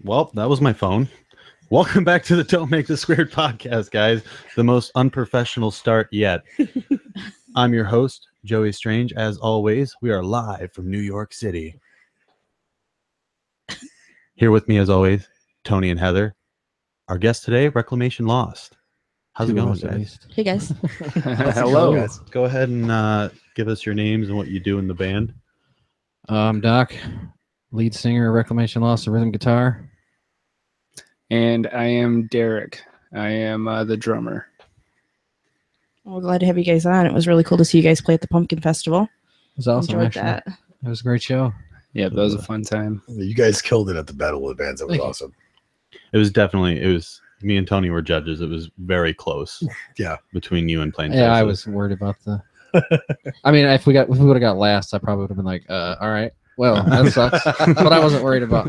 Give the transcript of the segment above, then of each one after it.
Well, that was my phone. Welcome back to the Don't Make This Weird podcast, guys. The most unprofessional start yet. I'm your host, Joey Strange. As always, we are live from New York City. Here with me, as always, Tony and Heather. Our guest today, Reclamation Lost. How's it going, guys? Hey, guys. Hello. Guys? Go ahead and give us your names and what you do in the band. I'm Doc, lead singer, Reclamation Lost, rhythm guitar. And I am Derek. I am the drummer. Well, glad to have you guys on. It was really cool to see you guys play at the Pumpkin Festival. It was awesome, Enjoyed actually. that. It was a great show. Yeah, that was a fun time. You guys killed it at the Battle of the Bands. That was awesome. It was me and Tony were judges. It was very close. Yeah. Between you and Plain Yeah, I Faces. was worried about the... I mean, if we would have got last, I probably would have been like, all right, well, that sucks. But I wasn't worried about,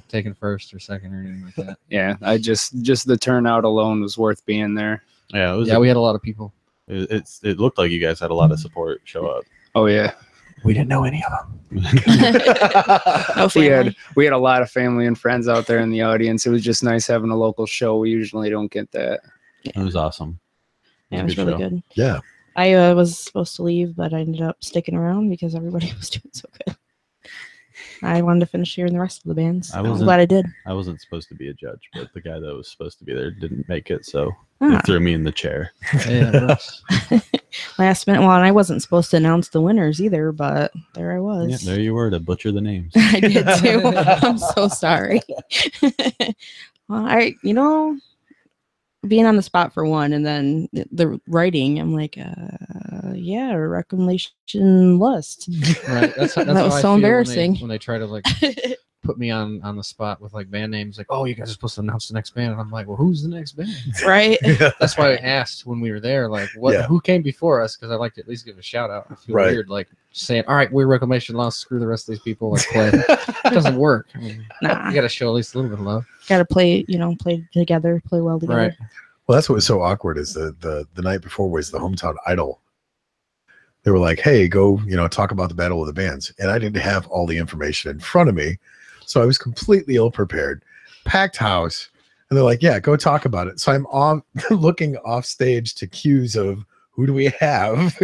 taking first or second or anything like that. Yeah, I just the turnout alone was worth being there. Yeah, We had a lot of people. It looked like you guys had a lot of support show up. Oh yeah, We didn't know any of them. No family. we had a lot of family and friends out there in the audience. It was just nice having a local show. We usually don't get that. It was awesome. Yeah, it was a really show. good. Yeah. I was supposed to leave, but I ended up sticking around because everybody was doing so good. I wanted to finish hearing the rest of the bands. I'm glad I did. I wasn't supposed to be a judge, but the guy that was supposed to be there didn't make it, so they Ah. threw me in the chair. Yeah, Last minute. Well, and I wasn't supposed to announce the winners either, but there I was. Yeah, there you were to butcher the names. I did too. I'm so sorry. Well, being on the spot for one, and then the writing, I'm like, yeah, Reclamation Lost. right. That's That how was I so feel embarrassing. when they try to put me on the spot with band names. Like, oh, you guys are supposed to announce the next band, and I'm like, well, who's the next band? Right? That's why I asked when we were there, who came before us? Because I like to at least give a shout out. I feel Right. weird, saying, all right, we're Reclamation Lost, screw the rest of these people, let's play. It doesn't work. I mean, Nah. you got to show at least a little bit of love. Got to play together, play well together. Right. Well, that's what was so awkward is the night before was the Hometown Idol. They were like, hey, go, talk about the Battle of the Bands. And I didn't have all the information in front of me. So I was completely ill-prepared. Packed house. And they're like, yeah, go talk about it. So I'm looking off stage to cues of who do we have?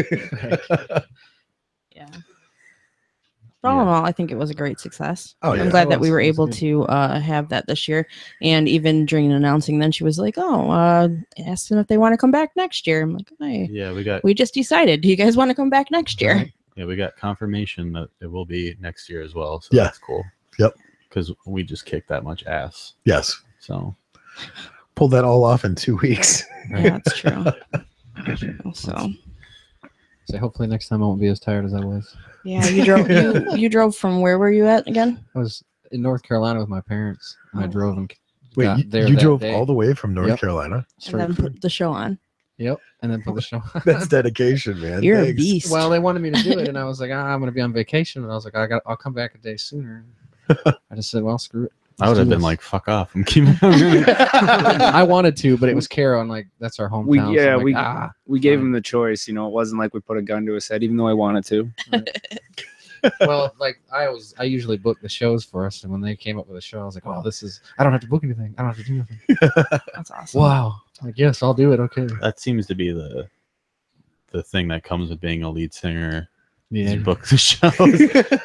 Yeah. But all in all, I think it was a great success. Oh, yeah. I'm glad that we were It was able good. to have that this year. And even during announcing, then she was like, ask them if they want to come back next year. I'm like, hey, Yeah, we just decided. Do you guys want to come back next year? Right. we got confirmation that it will be next year as well. So Yeah. that's cool. Yep. Because we just kicked that much ass. Yes. So Pulled that all off in 2 weeks. Yeah, that's true. So So hopefully next time I won't be as tired as I was. yeah, you drove from where were you at again? I was in North Carolina with my parents, and I Oh. drove and Wait, got there you that drove day. all the way from North Yep. Carolina? And Straight then through. put the show on. Yep, and then put the show. That's dedication, man. You're Thanks. a beast. Well, they wanted me to do it, and I was like, I'm going to be on vacation, and I was like, I'll come back a day sooner. I just said, well, screw it. I would have been like, fuck off. I'm keeping I wanted to, but it was Carol, and that's our hometown. We gave fine. him the choice. It wasn't like we put a gun to his head, even though I wanted to. Well, I usually book the shows for us, and when they came up with a show, I was like, oh, I don't have to book anything. I don't have to do anything. That's awesome. Wow. Like, yes, I'll do it. Okay. That seems to be the thing that comes with being a lead singer. Yeah. You book the shows.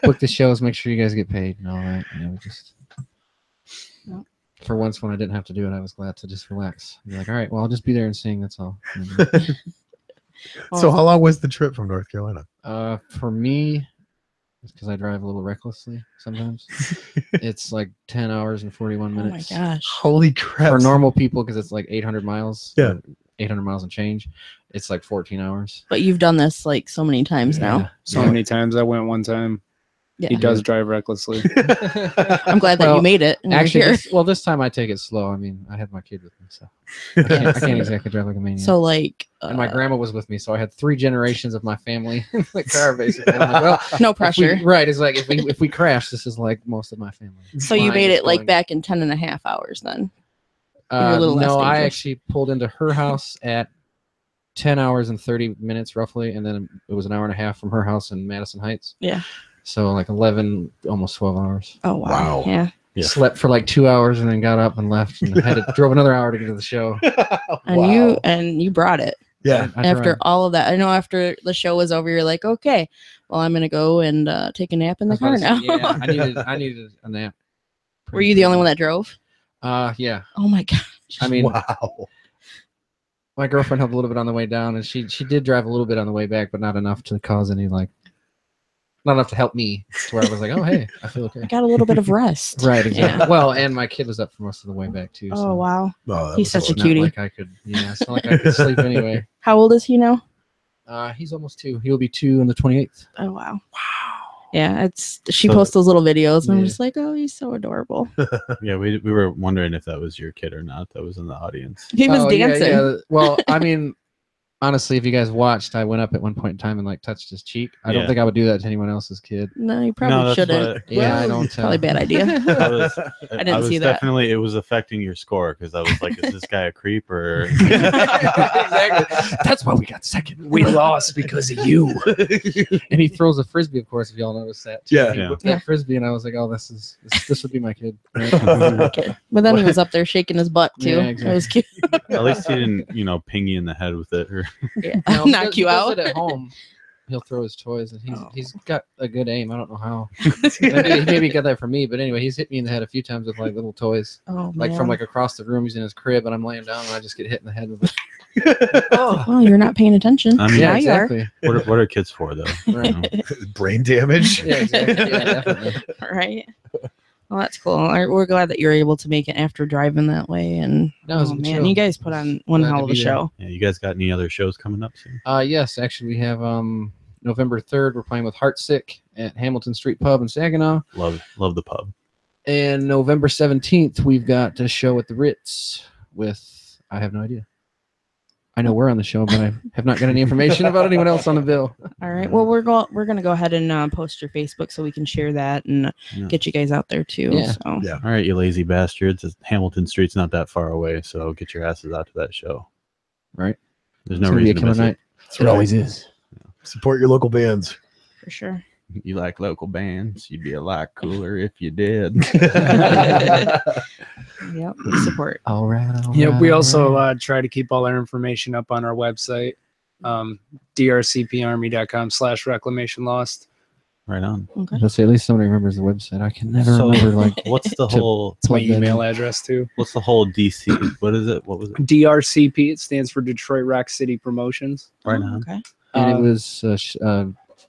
Book the shows. Make sure you guys get paid and all that. We just. Yep. For once, when I didn't have to do it, I was glad to just relax. Be like, all right, well, I'll just be there and sing. That's all. So how long was the trip from North Carolina? For me, it's because I drive a little recklessly sometimes. It's like 10 hours and 41 Oh my minutes. gosh. Holy crap. For normal people, because it's like 800 miles. Yeah. 800 miles and change. It's like 14 hours. But you've done this like so many times now. So many times. I went one time. Yeah. He does drive recklessly. I'm glad that you made it. and you're Actually, here. this time I take it slow. I mean, I had my kid with me, so I can't exactly drive like a maniac. So like and my grandma was with me, so I had 3 generations of my family in the car, basically. I'm like, well, no pressure. right. It's like if we crash, this is like most of my family. So you Fine, made just it like going- back in 10.5 hours then. You're a little less no, I dangerous. actually pulled into her house at 10 hours and 30 minutes roughly, and then it was an hour and a half from her house in Madison Heights. Yeah. So like 11, almost 12 hours. Oh wow. Wow. Yeah. Yeah. slept for like 2 hours, and then got up and left, and drove another hour to get to the show. And you brought it. Yeah. After all of that, I know after the show was over, you're like, okay, well, I'm gonna go and take a nap in the car now. Yeah, I needed a nap. Were you the only one that drove? Yeah. Oh my gosh. I mean, Wow. my girlfriend helped a little bit on the way down, and she did drive a little bit on the way back, but not enough to cause any not enough to help me to where I was like, oh hey, I feel okay. I got a little bit of rest. Right, exactly. Yeah. Well, and my kid was up for most of the way back too. Oh so wow. Oh, He's such a it's not cutie. like I could, it's not like I could sleep anyway. How old is he now? He's almost 2. He'll be 2 on the 28th. Oh wow. Yeah, she posts those little videos, and I'm Yeah. just like, oh, he's so adorable. Yeah, we were wondering if that was your kid or not. That was in the audience. He was dancing. Yeah. Well, I mean, honestly, if you guys watched, I went up at one point in time and touched his cheek. I don't think I would do that to anyone else's kid. No, you probably that's shouldn't. what- Yeah, I don't. Probably a bad idea. I didn't see that. Definitely, it was affecting your score because I was like, is this guy a creep or? Exactly. That's why we got second. We lost because of you. And he throws a frisbee, of course, if y'all noticed that. Yeah. He Yeah. whipped that frisbee, and I was like, oh, this would be my kid. Okay. But then he was up there shaking his butt too. Yeah, It was cute. At least he didn't, ping you in the head with it. Or Yeah. Now, Knock you he does out. it at home. He'll throw his toys, and he's got a good aim. I don't know how. Maybe he got that from me, but anyway, he's hit me in the head a few times with little toys, Oh, from man. across the room. He's in his crib, and I'm laying down, and I just get hit in the head with it. Oh, you're not paying attention. I mean, Yeah, Now you are. exactly. what are kids for though? Right. Brain damage. Yeah, exactly. Yeah, definitely. Right. Well, that's cool. We're glad that you're able to make it after driving that way. And No, it was a good show. you guys put on one Glad to hell of a be there. show. Yeah, you guys got any other shows coming up soon? Yes, actually, we have November 3rd. We're playing with Heartsick at Hamilton Street Pub in Saginaw. Love the pub. And November 17th, we've got a show at the Ritz with, I have no idea. I know we're on the show, but I have not got any information about anyone else on the bill. All right. Well, we're gonna go ahead and post your Facebook so we can share that and Yeah. get you guys out there too. Yeah. So. Yeah. All right, you lazy bastards. Hamilton Street's not that far away, so get your asses out to that show. Right. There's It's no gonna be a reason to killer miss night. That's right. is. Support your local bands. For sure. it. You like local bands? You'd be a lot cooler if you did. Yep. We support. All right. Yeah, we also try to keep all our information up on our website, drcparmy.com/reclamation lost. Right on. Okay. Let's say at least somebody remembers the website. I can never So, remember what's the whole? It's my Plug that email in. address too. What's the whole DC? What is it? What was it? DRCP. It stands for Detroit Rock City Promotions. Right Oh, on. okay. And it Uh, was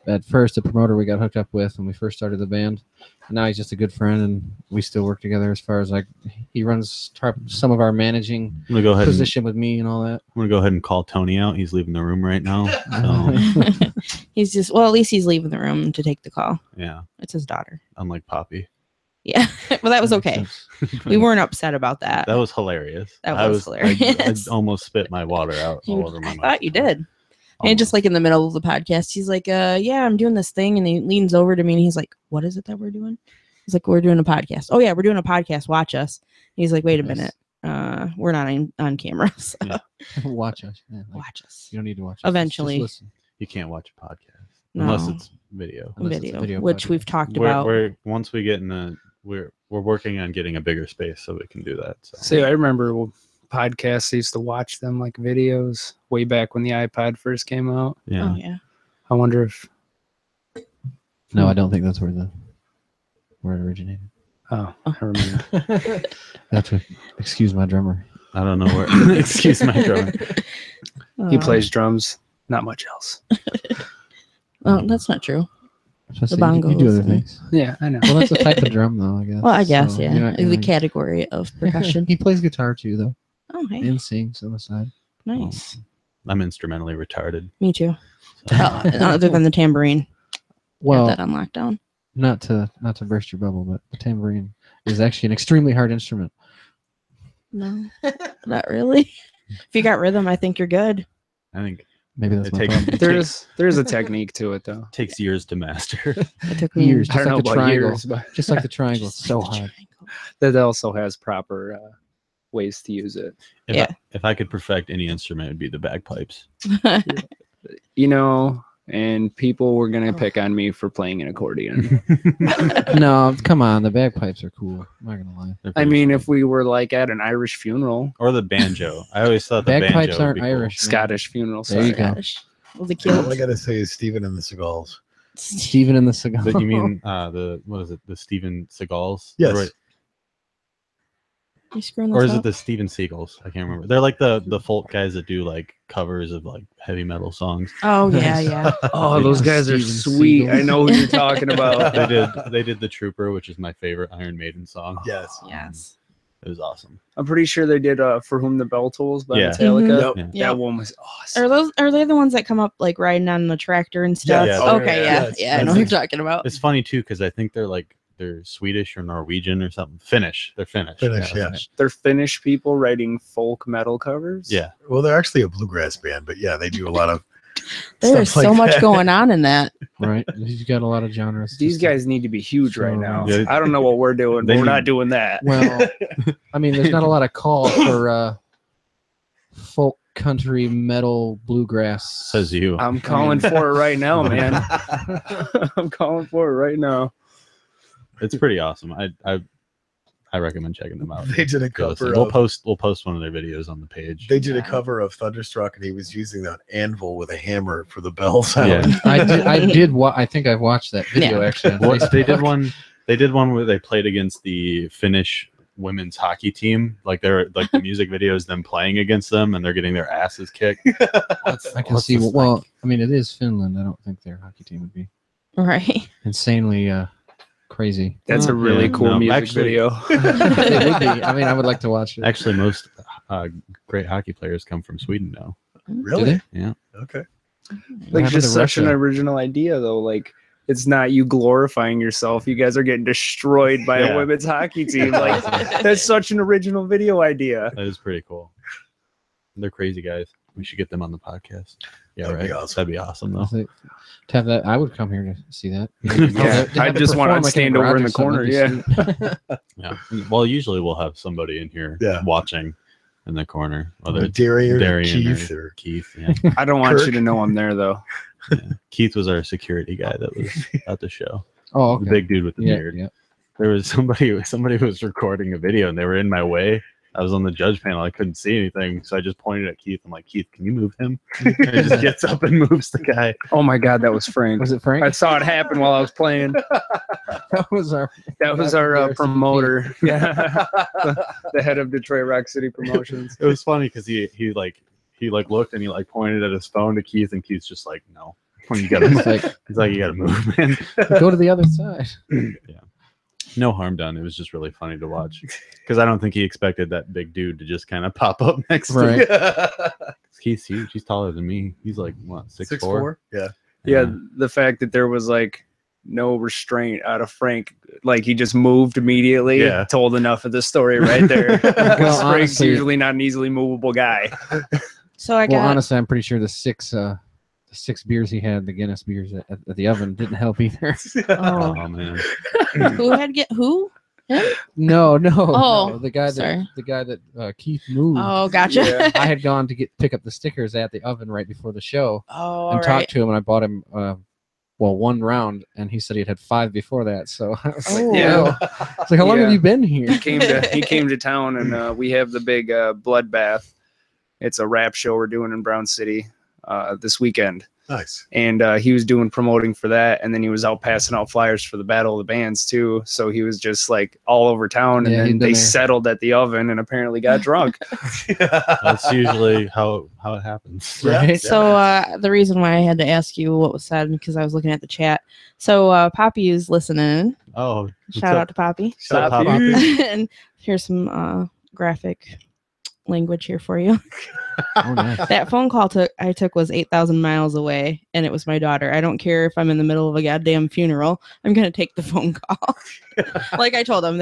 at first a promoter we got hooked up with when we first started the band. And now he's just a good friend, and we still work together as far as he runs some of our managing I'm gonna go ahead. position with me and all that. I'm gonna go ahead and call Tony out. He's leaving the room right now. So He's just at least he's leaving the room to take the call. yeah, It's his daughter. unlike Poppy. Yeah. Well, that was Makes okay. sense. We weren't upset about that. That was hilarious. That I was I hilarious. almost spit my water out all over my I mouth. thought you did. And just like in the middle of the podcast, he's like, yeah, I'm doing this thing. And he leans over to me and he's like, what is it that we're doing? He's like, we're doing a podcast. Oh, yeah, we're doing a podcast. Watch us. And he's like, wait a Nice. minute. We're not on camera. So Yeah. Watch us. Yeah, watch us. you don't need to watch us. Eventually. Just listen. You can't watch a podcast No. unless it's video. Unless it's a Video, video which podcast. we've talked We're, about. we're once we get in a we're working on getting a bigger space so we can do that. So See, I remember podcasts. I used to watch them like videos way back when the iPod first came out. yeah. Oh, yeah. I wonder if. No, I don't think that's where it originated. Oh, I remember. That's what. Excuse my drummer. I don't know where. Excuse my drummer. He Uh, plays drums. Not much else. Oh, that's not true. The You do bongos other and- things. Yeah, I know. Well, that's a type of drum, though. I guess. Well, I guess, So yeah. you're not The gonna- category of percussion. He plays guitar too, though, Oh, hey. and sings on the side. Nice. I'm instrumentally retarded. Me too. So- Other than the tambourine. Well, Got that on lockdown. not to burst your bubble, but the tambourine is actually an extremely hard instrument. No, not really. If you got rhythm, I think you're good. I think Maybe that's it my takes problem. There's a technique to it though. takes years to master. It took me Years, I just don't know like the about triangle. years, but Just like the triangle, it's so hard. that also has proper ways to use it. If Yeah. if I could perfect any instrument, it'd be the bagpipes. You know, and people were gonna pick on me for playing an accordion. No, come on. The bagpipes are cool. I'm not gonna lie. They're I pretty mean, sweet. if we were like at an Irish funeral, or the banjo. I always thought the Bagpipes banjo would aren't be cool. Irish. Scottish funeral. There you Sorry. go. Scottish. Well, the All I kilt. gotta say is Steven and the Seagulls. Steven and the cigar. But you mean the what is it? The Steven Seagulls? Yes. Or, You screwing or this is it up? the Steven Seagulls? I can't remember. They're like the folk guys that do like covers of like heavy metal songs. Oh yeah, yeah. Oh, those guys are Steven sweet. Seagal. I know who you're talking about. They did the Trooper, which is my favorite Iron Maiden song. Yes. Yes. It was awesome. I'm pretty sure they did "For Whom the Bell Tolls" by Yeah. Metallica. Mhm. Yep. Yeah. That one was awesome. Are they the ones that come up like riding on the tractor and stuff? Yes. Oh, Okay, yeah. yeah, I know That's what you're talking about. It's funny too because I think they're Swedish or Norwegian or something. Finnish. They're Finnish. Finnish, yeah. They're Finnish people writing folk metal covers. Yeah. Well, they're actually a bluegrass band, but yeah, they do a lot of. There's stuff like so much that. going on in that. Right. He's got a lot of genres. These Just- guys need to be huge right So, now. yeah. I don't know what we're doing, They but we're need- not doing that. Well, I mean, there's not a lot of call for folk, country, metal, bluegrass. Says you. I'm calling for it right now, man. I'm calling for it right now. It's pretty awesome. I recommend checking them out. They did a Go listen. cover. We'll post one of their videos on the page. They did a Yeah. cover of Thunderstruck, and he was using that anvil with a hammer for the bell sound. Yeah. I did. I think I've watched that video Yeah. actually. on What, they did Facebook. one. They did one where they played against the Finnish women's hockey team. Like they're like the music video is them playing against them, and they're getting their asses kicked. I can see. Well, I mean, it is Finland. I don't think their hockey team would be Right. insanely crazy. That's a really Yeah, cool no, music actually- video. It would be. I mean, I would like to watch it. Actually, most great hockey players come from Sweden now. Really? Yeah. Okay. What Like happened just to such an Russia? original idea though. Like it's not you glorifying yourself. You guys are getting destroyed by Yeah. a women's hockey team. Like that's such an original video idea. That is pretty cool. They're crazy guys. We should get them on the podcast. Yeah, That'd right. be awesome. That'd be awesome though. To have that, I would come here to see that. Yeah, To I have it just want perform to like stand a over in garage the or corner. something, Yeah. that'd be sweet. Yeah. Well, usually we'll have somebody in here Yeah. watching in the corner. Whether it's Darian, Darian Keith, or or Keith. Yeah. I don't want Kirk. you to know I'm there though. Keith was our security guy that was at the show. Oh, The okay. big dude with the Yeah, beard. yeah. There was somebody who was recording a video and they were in my way. I was on the judge panel. I couldn't see anything, so I just pointed at Keith. I'm like, Keith, can you move him? And he just gets up and moves the guy. Oh my god, that was Frank. Was it Frank? I saw it happen while I was playing. That was our. That was our promoter. Yeah. The head of Detroit Rock City Promotions. It was funny because he looked and he like pointed at his phone to Keith, and Keith's just like, no, you gotta It's move. like, He's like, you gotta move, man. go to the other side. No harm done. It was just really funny to watch because I don't think he expected that big dude to just kind of pop up next to Right. him. Keith's huge. He's taller than me. He's like what, 6'4"? 6'4"? Yeah. Yeah, the fact that there was like no restraint out of Frank, like he just moved immediately, Yeah. told enough of the story right there. Well, Frank's honestly- usually not an easily movable guy. So I Well, got honestly, I'm pretty sure the six beers he had, the Guinness beers at the oven, didn't help either. oh, Oh man. who had get who? Him? No, Oh, no, the guy sorry. that Keith moved. Oh, gotcha. Yeah. I had gone to pick up the stickers at the oven right before the show Oh, and all talked right. to him, and I bought him one round, and he said he'd had 5 before that. So I was like, Oh. Yeah. It's like, how long Yeah. have you been here? He came to town, and we have the big bloodbath. It's a rap show we're doing in Brown City this weekend. Nice. And he was doing promoting for that, and then he was out passing out flyers for the Battle of the Bands too. So he was just like all over town, and Yeah, then he'd been they there. settled at the oven and apparently got drunk. That's usually how it happens. Yeah. Right? So the reason why I had to ask you what was said because I was looking at the chat. So Poppy is listening. Oh, Shout out to Poppy. Shout out Poppy. Poppy. And here's some graphic language here for you. Oh, nice. That phone call I took was 8,000 miles away, and it was my daughter. I don't care if I'm in the middle of a goddamn funeral. I'm gonna take the phone call. Like I told them,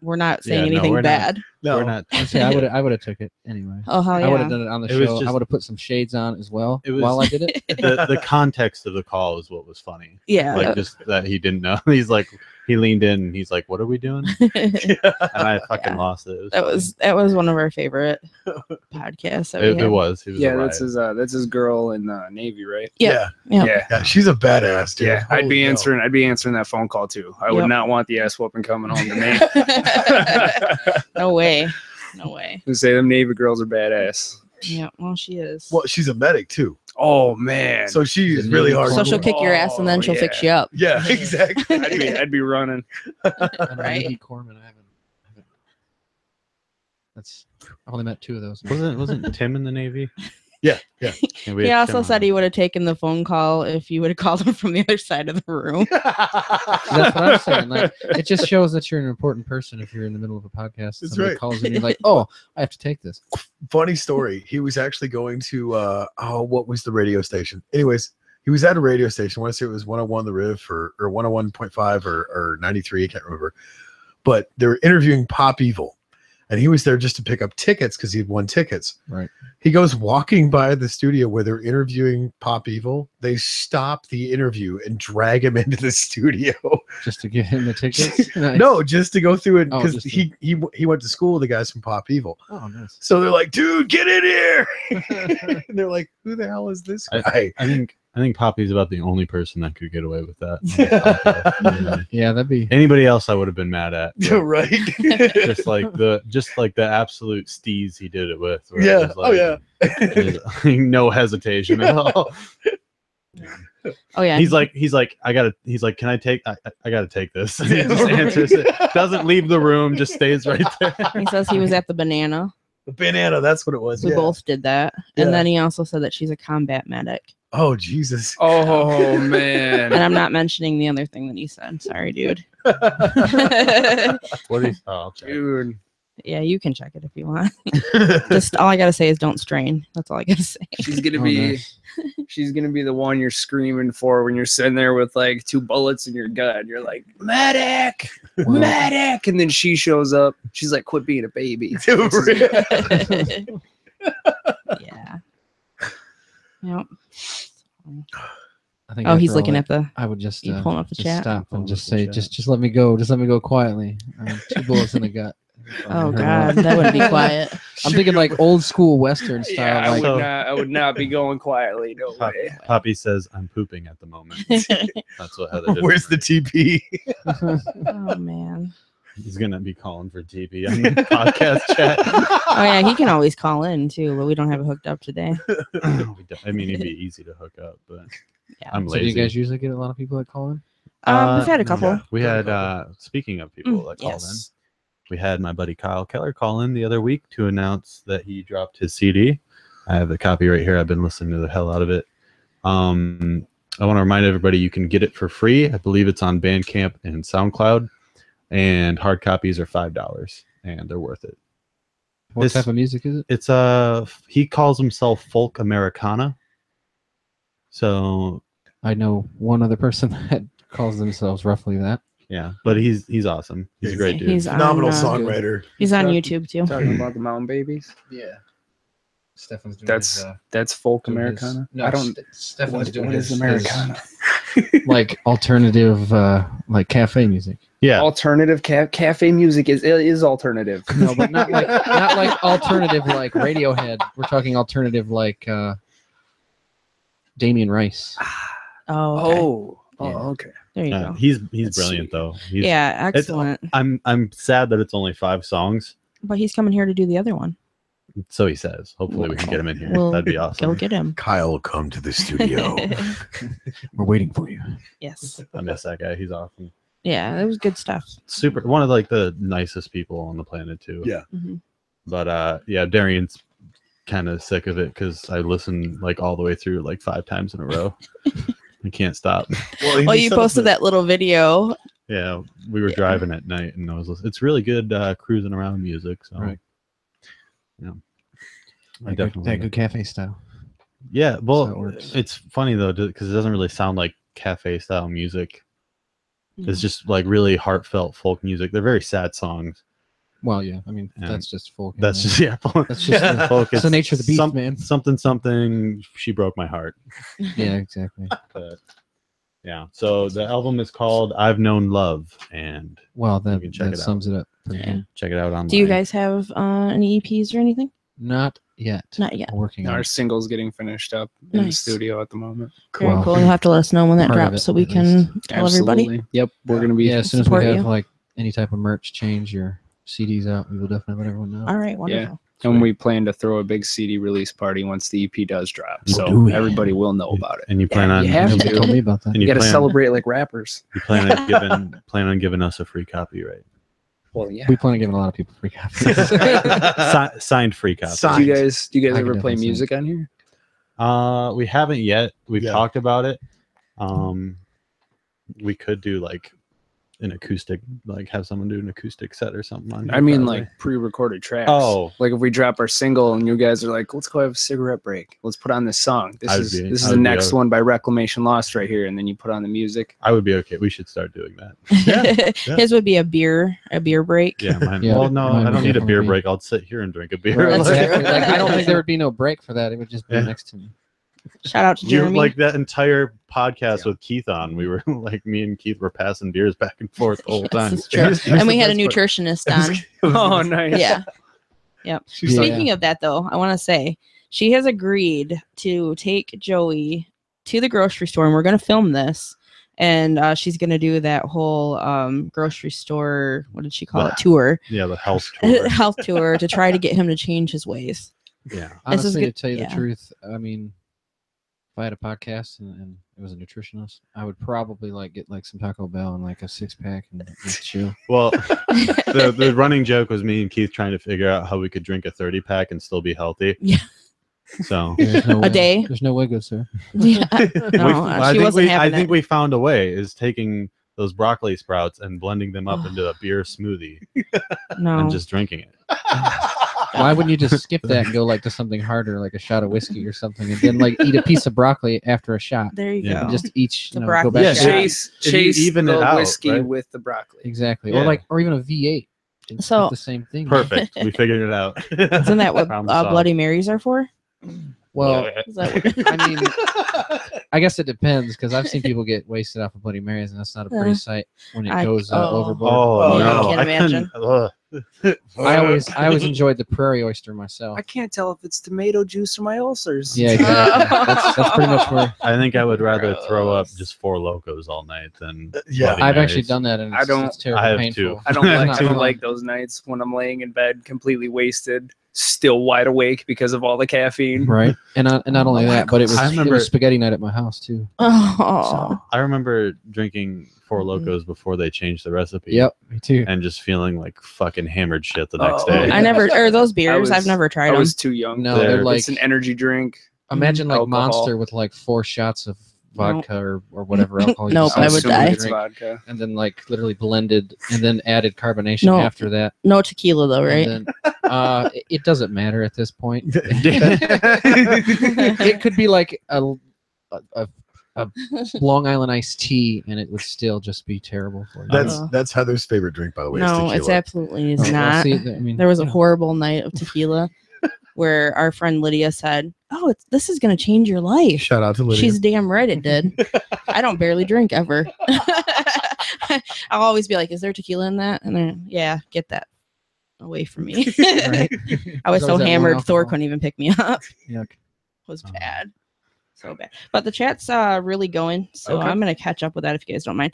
we're not saying Yeah, no, anything we're not. bad. No. We're not. See, I would have took it anyway. Oh hell I would have yeah! done it on the It was show. I just- would have put some shades on as well It was- while I did it. The context of the call is what was funny. Yeah, Like just that he didn't know. He's like, he leaned in and he's like, "What are we doing?" And I fucking Yeah. lost it. That was one of our favorite podcasts. That we It had. was. He was Yeah, a that's riot. his Navy, right? Yep. Yeah. Yep. Yeah. She's a badass, dude. Yeah, I'd be Holy answering. I'd be answering that phone call too. I would Yep. not want the ass whooping coming home to me. No way. No way. Who say them Navy girls are badass? Yeah. Well, she is. Well, she's a medic too. Oh man. So she's The really Navy hard. So she'll kick your ass and then Oh, she'll fix you yeah. up. Yeah, exactly. I'd be running. Right. Navy corpsman. I haven't. That's I only met 2 of those. Wasn't Tim in the Navy? Yeah, yeah. Yeah, we He had also Tim said on. he would have taken the phone call if you would have called him from the other side of the room. That's what I'm saying. Like, it just shows that you're an important person if you're in the middle of a podcast. That's Somebody right. calls and you're like, "Oh, I have to take this." Funny story. He was actually going to what was the radio station? Anyways, he was at a radio station. I want to say it was 101 The Riff or 101.5 or 93. I can't remember. But they were interviewing Pop Evil. And he was there just to pick up tickets because he had won tickets. Right. He goes walking by the studio where they're interviewing Pop Evil. They stop the interview and drag him into the studio. Just to give him the tickets. Nice. No, just to go through it Oh, because just he went to school with the guys from Pop Evil. Oh, nice. So they're like, "Dude, get in here!" And they're like, "Who the hell is this guy?" I think Poppy's about the only person that could get away with that. Yeah. Yeah, that'd be. Anybody else I would have been mad at. but Right? just like the absolute steez he did it with. where it Yeah. was Oh yeah. just no hesitation at all. Oh yeah. He's like, can I take? I gotta take this. And he just answers it. Doesn't leave the room. Just stays right there. He says he was at the banana. The banana. That's what it was. We Yeah. both did that. Yeah. And then he also said that she's a combat medic. Oh Jesus. Oh man. And I'm not mentioning the other thing that he said. Sorry, dude. What is? Oh, I'll check. Dude. Yeah, you can check it if you want. Just all I gotta say is don't strain. That's all I gotta say. She's gonna Oh, be nice. she's gonna be the one you're screaming for when you're sitting there with like 2 bullets in your gun. You're like, medic, Well, medic, and then she shows up. She's like, quit being a baby. Yeah. Yep. I think Oh, he's after all looking that, at the. I would just, You pulling up the just chat? stop Pulling and just up the say, chat. just let me go. Just let me go quietly. 2 bullets in the gut. Oh Her God, mouth. that would be quiet. I'm thinking like old school Western style. Yeah, like, I would not be going quietly. No way. Poppy says, "I'm pooping at the moment." That's what Heather did. Where's the TP? Oh man. He's gonna be calling for TP on the podcast chat. Oh yeah, he can always call in too, but we don't have it hooked up today. I mean, it'd be easy to hook up, but Yeah. I'm so do lazy. you guys usually get a lot of people that call in? We've had a couple. yeah. We had, speaking of people that called Yes. in, we had my buddy Kyle Keller call in the other week to announce that he dropped his CD. I have the copy right here. I've been listening to the hell out of it. I want to remind everybody you can get it for free. I believe it's on Bandcamp and SoundCloud, and hard copies are $5, and they're worth it. What This- type of music is it? It's he calls himself folk Americana. So I know one other person that calls themselves roughly that. yeah, but he's awesome. He's a great dude. He's on, Phenomenal uh, songwriter. He's on Talking- YouTube too. Talking about the Mountain Babies. Yeah. Stefan's doing That's folk doing his- Americana. no, I don't. Stefan's doing What is his Americana? like alternative like cafe music. Yeah, Alternative cafe music is alternative. No, but not like alternative like Radiohead. We're talking alternative like Damien Rice. Oh, okay. Yeah. Okay. There you go. he's That's brilliant sweet. though. He's, Yeah, it's- excellent. I'm sad that it's only 5 songs. But he's coming here to do the other one. So he says. Hopefully we can get him in here. We'll That'd be Go awesome. get him. Kyle, come to the studio. We're waiting for you. Yes. I miss that guy. He's awesome. Yeah, it was good stuff. Super. One of like the nicest people on the planet too. Yeah. Mhm. But yeah, Darian's kind of sick of it because I listen like all the way through like 5 times in a row. I can't stop. Well, you posted that little video. Yeah, we were driving at night and I was listening. It's really good cruising around music. So Right. yeah, I That definitely. good cafe style. Yeah, So it well, works. it's funny though because it doesn't really sound like cafe style music. It's just like really heartfelt folk music. They're very sad songs. Well, yeah. I mean, Yeah. that's just folk. That's anyway. just yeah. That's just the, folk. it's the nature of the beast, man. Something. She broke my heart. Yeah, exactly. But Yeah. So the album is called "I've Known Love," and Well, that, can check that it out. sums it up. pretty Yeah. good. check it out online. Do you guys have any EPs or anything? Not yet. Not yet. We're working on Our it. single's getting finished up in the Nice. studio at the moment. Very Well, cool. You'll have to let us know when that part of drops it, so we at can tell everybody. Absolutely. Yep. We're gonna be. Yeah, as soon as we support have you. like any type of merch change or CDs out, we will definitely let everyone know. All right, wonderful. And we plan to throw a big CD release party once the EP does drop, We'll so do it. everybody will know about it. And you plan Yeah, on you have Nobody to. told me about that. and You got to plan, celebrate like rappers. You plan on giving us a free copy, right? Well, yeah. We plan on giving a lot of people free copies. Signed free copy. Signed. Do you guys I ever can play definitely music on here? We haven't yet. We've Yeah. talked about it. We could do like an acoustic, like have someone do an acoustic set or something on I here, mean, probably. like pre-recorded tracks. Oh. Like if we drop our single and you guys are like, let's go have a cigarette break. Let's put on this song. This I would is be- this I is the would be next okay. one by Reclamation Lost right here, and then you put on the music. I would be okay. We should start doing that. Yeah. His would be a beer break. Yeah, mine. Yeah, well, no, mine I would don't need a definitely beer be. break. I'll sit here and drink a beer. Right, That's exactly. true. Like, I don't think there would be no break for that. It would just be Yeah. next to me. Shout out to You Jeremy. like that entire podcast Yeah. with Keith on. We were like, me and Keith were passing beers back and forth the whole Yes, time. it's true. And we had a nutritionist on. Oh, nice. Yeah. Yep. Yeah. Speaking of that, though, I want to say she has agreed to take Joey to the grocery store, and we're going to film this. And she's going to do that whole grocery store, what did she call it, tour, Yeah, the health tour. health tour, to try to get him to change his ways. Yeah. This is Honestly, good- to tell you yeah. the truth, I mean, if I had a podcast and it was a nutritionist, I would probably like get like some Taco Bell and like a 6-pack and just chill. Well, the running joke was me and Keith trying to figure out how we could drink a 30-pack and still be healthy. Yeah. So There's no A way. day? There's no way, good sir. Yeah. No, I she think wasn't I having think it. we found a way is taking those broccoli sprouts and blending them up Oh. into a beer smoothie No. and just drinking it. Why wouldn't you just skip that and go like to something harder, like a shot of whiskey or something, and then like eat a piece of broccoli after a shot? There you Yeah. go. And just each, The go broccoli back. Yeah, to shot. that. Chase If you chase even the it out, whiskey right? with the broccoli. Exactly. Yeah. Or even a V8. It's So- the same thing. Perfect. We figured it out. Isn't that what Problem solved. Bloody Marys are for? Well, Is that what- I mean, I guess it depends because I've seen people get wasted off of Bloody Marys, and that's not a pretty sight when it goes overboard. Oh, Yeah, I no. can't imagine. Ugh. I always enjoyed the prairie oyster myself. I can't tell if it's tomato juice or my ulcers. Yeah, exactly. that's pretty much where I think I would rather throw up Gross. just 4 Locos all night than Yeah. Bloody I've actually Marys. done that, and I don't- it's terribly I have painful. too. I don't It's like not I don't fun. like those nights when I'm laying in bed completely wasted, still wide awake because of all the caffeine. Right, and not only Oh my that, but it I was remember- spaghetti night at my house too. Oh. I remember drinking 4 Locos before they changed the recipe. Yep, me too. And just feeling like fucking hammered shit the next Oh. day. I never, or those beers, I've was- never tried I them. was too young. No, They're they're like It's an energy drink. imagine like alcohol. Monster with like 4 shots of No. vodka or whatever alcohol. you Nope, decide I to would drink, die. It's vodka. and then like literally blended and then added carbonation No. after that. No tequila though, right? And then, it doesn't matter at this point. It could be like a Long Island iced tea, and it would still just be terrible for you. That's Heather's favorite drink, by the way. is No, tequila. it's absolutely is Well, not. see, I mean, There was a horrible night of tequila where our friend Lydia said, "Oh, this is going to change your life." Shout out to Lydia. She's damn right it did. I don't barely drink ever. I'll always be like, "Is there tequila in that?" And then, yeah, get that away from me. Right? I was There's so always that one hammered, Thor alcohol. couldn't even pick me up. Yuck. It was Oh. bad. So bad. But the chat's really going, so Okay. I'm gonna catch up with that if you guys don't mind.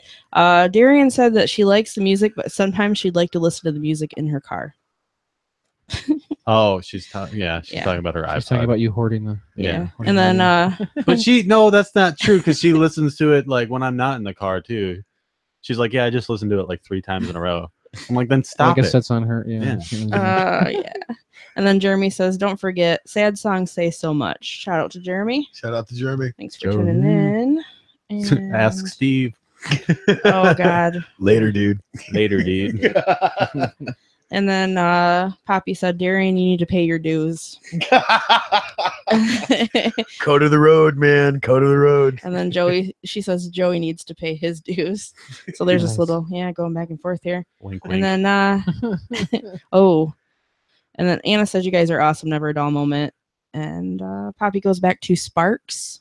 Darian said that she likes the music, but sometimes she'd like to listen to the music in her car. Oh, she's talking. Yeah, she's Yeah. talking about her iPod. She's talking about you hoarding the. Yeah. And then But no, that's not true because she listens to it like when I'm not in the car too. She's like, yeah, I just listened to it like 3 times in a row. I'm like, then I stop guess it. that's on her. Yeah. yeah. And then Jeremy says, "Don't forget, sad songs say so much." Shout out to Jeremy. Shout out to Jeremy. Thanks for tuning in. And- Ask Steve Oh God. Later, dude. later, dude. And then Poppy said, "Darian, you need to pay your dues." Go to the road, man. Go to the road. And then she says Joey needs to pay his dues. So there's this Nice. little, going back and forth here. Wink, wink. And then, and then Anna says, "You guys are awesome. Never a dull moment." And Poppy goes back to Sparks.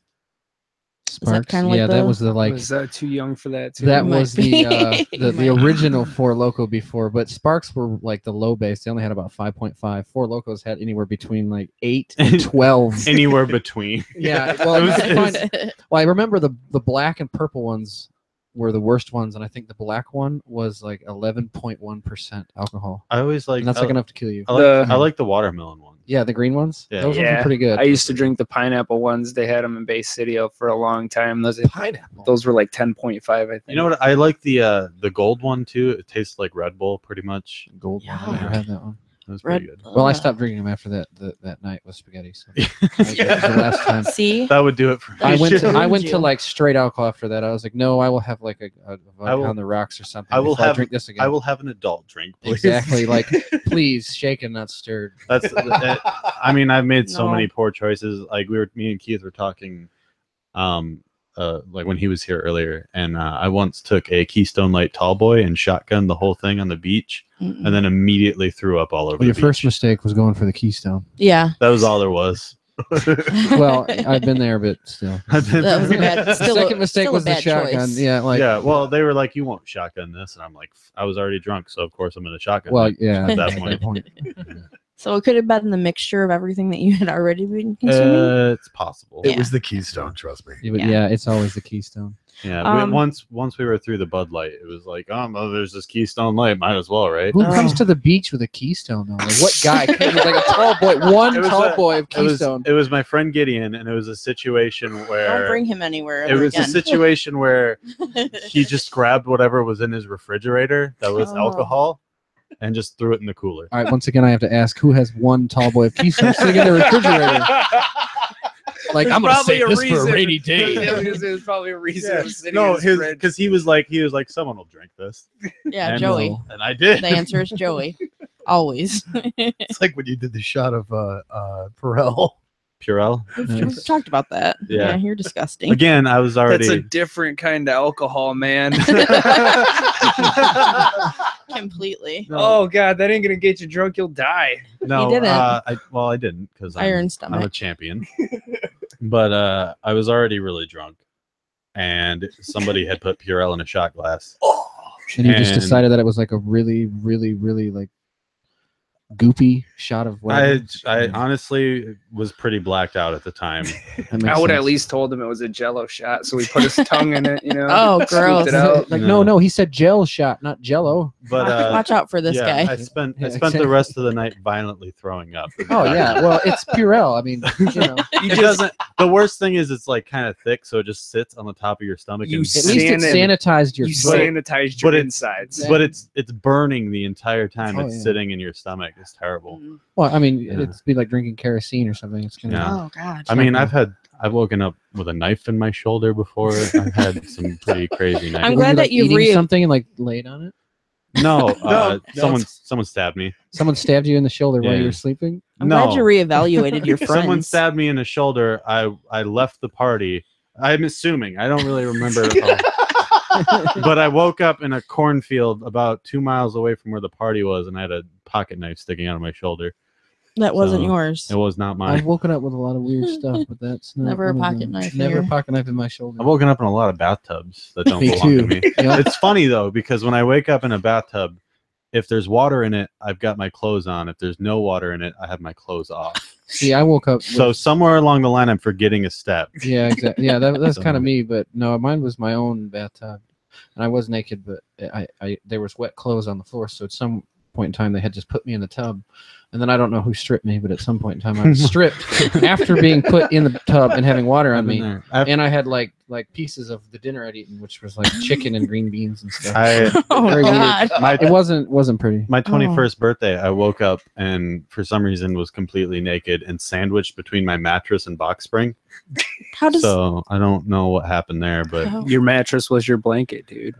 Sparks. kinda like Yeah, the- that was the like. Was too young for that too? That Might was be. the original Four Loko before, but Sparks were like the low base. They only had about 5.5. Four Lokos had anywhere between like 8 and 12. Anywhere between. Yeah, well, It was- you could find- well, I remember the black and purple ones were the worst ones, and I think the black one was like 11.1% alcohol, I always like. and that's like enough to kill you. I like the watermelon one. Yeah, the green ones. Yeah. Those ones were pretty good. I used to drink the pineapple ones. They had them in Bay City for a long time. pineapple. Those were like 10.5, I think. You know what? I like the gold one too. It tastes like Red Bull pretty much. Gold one. I Yeah. never had that one. It was pretty good. Well, I stopped drinking them after that night with spaghetti. So that was the last time. See, That would do it for me. I went Ruined to you. like straight alcohol after that. I was like, no, I will have like a I will- on the rocks or something. I will before have- drink this again. I will have an adult drink, please. Exactly. Like, please, shaken, not stirred. I mean, I've made so No. many poor choices. Like me and Keith were talking, like when he was here earlier, and I once took a Keystone Light Tall Boy and shotgunned the whole thing on the beach, Mm-mm. and then immediately threw up all over. Well, your the first beach. mistake was going for the Keystone. yeah, That was all there was. Well, I've been there, but still. I've been- that was a bad. The Still second a, mistake still was a the bad shotgun. choice. Yeah, like yeah. Well, they were like, "You won't shotgun this," and I'm like, "I was already drunk, so of course I'm gonna shotgun." well, it." yeah. At that point. So it could have been the mixture of everything that you had already been consuming. It's possible. It Yeah. was the Keystone, trust me. Yeah, but Yeah. yeah, it's always the Keystone. Yeah, once we were through the Bud Light, it was like, oh, well, there's this Keystone Light, might as well, right? Who Oh. comes to the beach with a Keystone though? Like, what guy comes with like a tall boy, one It was tall a- boy of It was Keystone? my friend Gideon, and it was a situation where Don't bring him anywhere. it ever was a again. situation where he just grabbed whatever was in his refrigerator that was Oh. alcohol and just threw it in the cooler. All right, once again, I have to ask, who has one tall boy of Keystone sitting in the refrigerator? Like, I'm gonna Probably save a this for a reason. rainy day. There's probably a reason. It was sitting No, in his fridge. because he was like, someone will drink this, Yeah, And, Joey. No. and I did. The answer is Joey. Always. It's like when you did the shot of Perel. Purell. We've talked about that. Yeah. Yeah, you're disgusting. Again, I was already. That's a different kind of alcohol, man. Completely. Oh god, that ain't gonna get you drunk. You'll die. No, didn't. I didn't because Iron I'm a stomach. champion. But I was already really drunk, and somebody had put Purell in a shot glass. And you just And- decided that it was like a really, really, really like goopy shot of whatever. I honestly was pretty blacked out at the time. That makes I would at sense. least told him it was a Jello shot, so we put his tongue in it. You know. Oh, scooped gross. It out. Like, No. no, he said gel shot, not Jello. But Watch out for this yeah, guy. I spent Yeah, the exactly. rest of the night violently throwing up. Oh yeah, well, it's Purell. I mean, you know, It doesn't. The worst thing is it's like kind of thick, so it just sits on the top of your stomach. You and, at least it Sand sanitized your You foot. sanitized your but it- insides. but it's burning the entire time Oh, it's yeah. sitting in your stomach. It's terrible. Mm. Well, I mean, Yeah. it'd be like drinking kerosene or something. It's gonna. Yeah. Oh God. I mean, I've woken up with a knife in my shoulder before. I've had some pretty crazy nights. I'm Were glad you, that like, you've eating something and like laid on it. No, No. someone stabbed me. Someone stabbed you in the shoulder while you Yeah. were sleeping. I'm no, glad you reevaluated your friends. someone stabbed me in the shoulder. I left the party. I'm assuming. I don't really remember. But I woke up in a cornfield about 2 miles away from where the party was, and I had a pocket knife sticking out of my shoulder. That wasn't So, yours. It was not I've mine. woken up with a lot of weird stuff, but that's not Never a one of pocket them. knife in Never your- a pocket knife in my shoulder. I've woken up in a lot of bathtubs that don't Me belong too. to me. Yeah. It's funny though, because when I wake up in a bathtub, if there's water in it, I've got my clothes on. If there's no water in it, I have my clothes off. See, I woke up. With, So somewhere along the line, I'm forgetting a step. yeah, exactly. Yeah, that's So- kind of me. But no, mine was my own bathtub, and I was naked, but I there was wet clothes on the floor. So at some point in time, they had just put me in the tub, and then I don't know who stripped me, but at some point in time, I was stripped after being put in the tub and having water on I've been me. there. I've- And I had like pieces of the dinner I'd eaten, which was like chicken and green beans and stuff. Oh Very weird. God. It wasn't pretty. My 21st birthday, I woke up and for some reason was completely naked and sandwiched between my mattress and box spring. How does So I don't know what happened there, but how- Your mattress was your blanket, dude.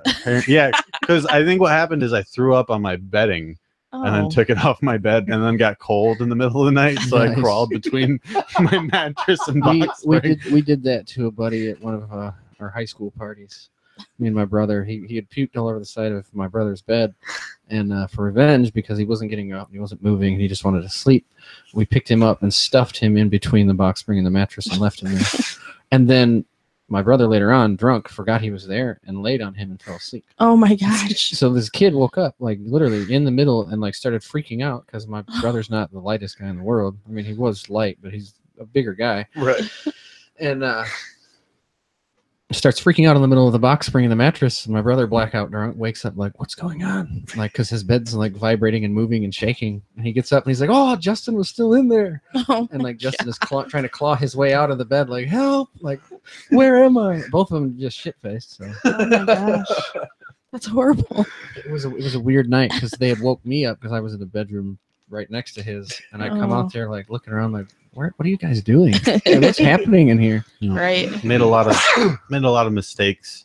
yeah, because I think what happened is I threw up on my bedding and then oh. took it off my bed and then got cold in the middle of the night. So I Nice. crawled between my mattress and we, box we spring. did we did that to a buddy at one of our high school parties. Me and my brother, he had puked all over the side of my brother's bed, and for revenge, because he wasn't getting up, he wasn't moving, and he just wanted to sleep, we picked him up and stuffed him in between the box spring and the mattress and left him there. And then my brother later on, drunk, forgot he was there and laid on him and fell asleep. Oh my gosh. So this kid woke up like literally in the middle and like started freaking out because my brother's not the lightest guy in the world. I mean, he was light, but he's a bigger guy. Right. And starts freaking out in the middle of the box spring in the mattress. And my brother, blackout drunk, wakes up like, what's going on? Like, because his bed's like vibrating and moving and shaking. And he gets up and he's like, oh, Justin was still in there. Oh And like Justin is trying to claw his way out of the bed, like, help, like, where am I? Both of them just shit faced. So oh my gosh. That's horrible. it was a weird night because they had woke me up because I was in the bedroom right next to his, and I come Oh. out there like looking around like, what are you guys doing? Like, what's happening in here? Right. Made a lot of mistakes,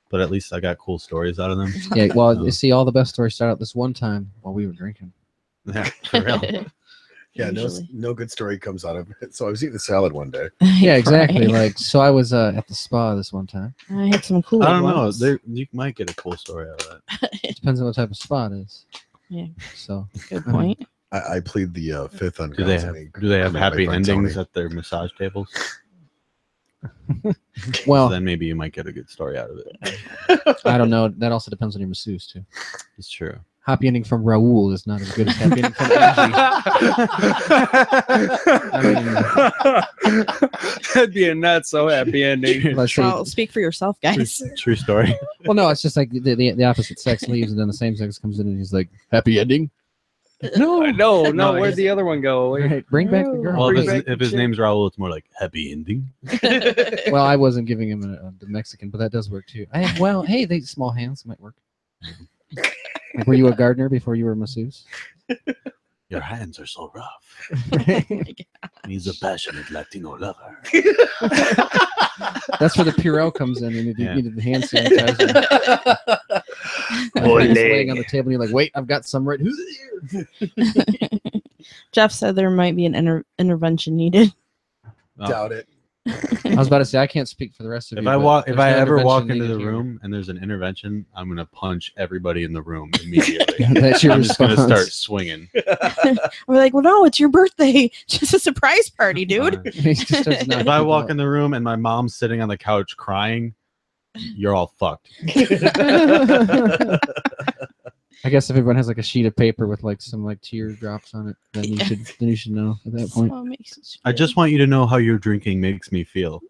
but at least I got cool stories out of them. Yeah, well, you see, all the best stories start out this one time while we were drinking. Yeah, for real. Yeah, Usually. no good story comes out of it. So I was eating a salad one day. Yeah, exactly. Right. Like, so I was at the spa this one time. I had some cool I don't know. ones. You might get a cool story out of that. Depends on what type of spa it is. Yeah. So Good point. I plead the fifth on Do they have my happy friend endings Tony. at their massage tables? well, So then maybe you might get a good story out of it. I don't know. That also depends on your masseuse too. It's true. Happy ending from Raul is not as good as happy ending from Angie. That'd be a not so happy ending. Let's say, Well, speak for yourself, guys. True story. well, no, it's just like the opposite sex leaves and then the same sex comes in and he's like, happy ending. No, No, where'd he's- the other one go? Wait. Right, bring back the girl. Well, Bring back if the his chick. name's Raul, it's more like happy ending. Well, I wasn't giving him the Mexican, but that does work too. Hey, they small hands might work. Like, were you a gardener before you were a masseuse? Your hands are so rough. Oh my God. He's a passionate Latino lover. That's where the Purell comes in, and you Yeah. needed the hand sanitizer. Like, it's laying on the table, and you're like, "Wait, I've got some right here." Jeff said there might be an intervention needed. Oh. Doubt it. I was about to say I can't speak for the rest of If you. I but walk, if there's I no ever walk intervention into the needed here. room and there's an intervention, I'm gonna punch everybody in the room immediately. That's your I'm just gonna response. start swinging. We're like, well, no, it's your birthday. Just a surprise party, dude. He just starts knocking If I people walk out. in the room and my mom's sitting on the couch crying, you're all fucked. I guess if everyone has like a sheet of paper with like some like teardrops on it, then you should know at that point. Oh, it makes it I just want you to know how your drinking makes me feel.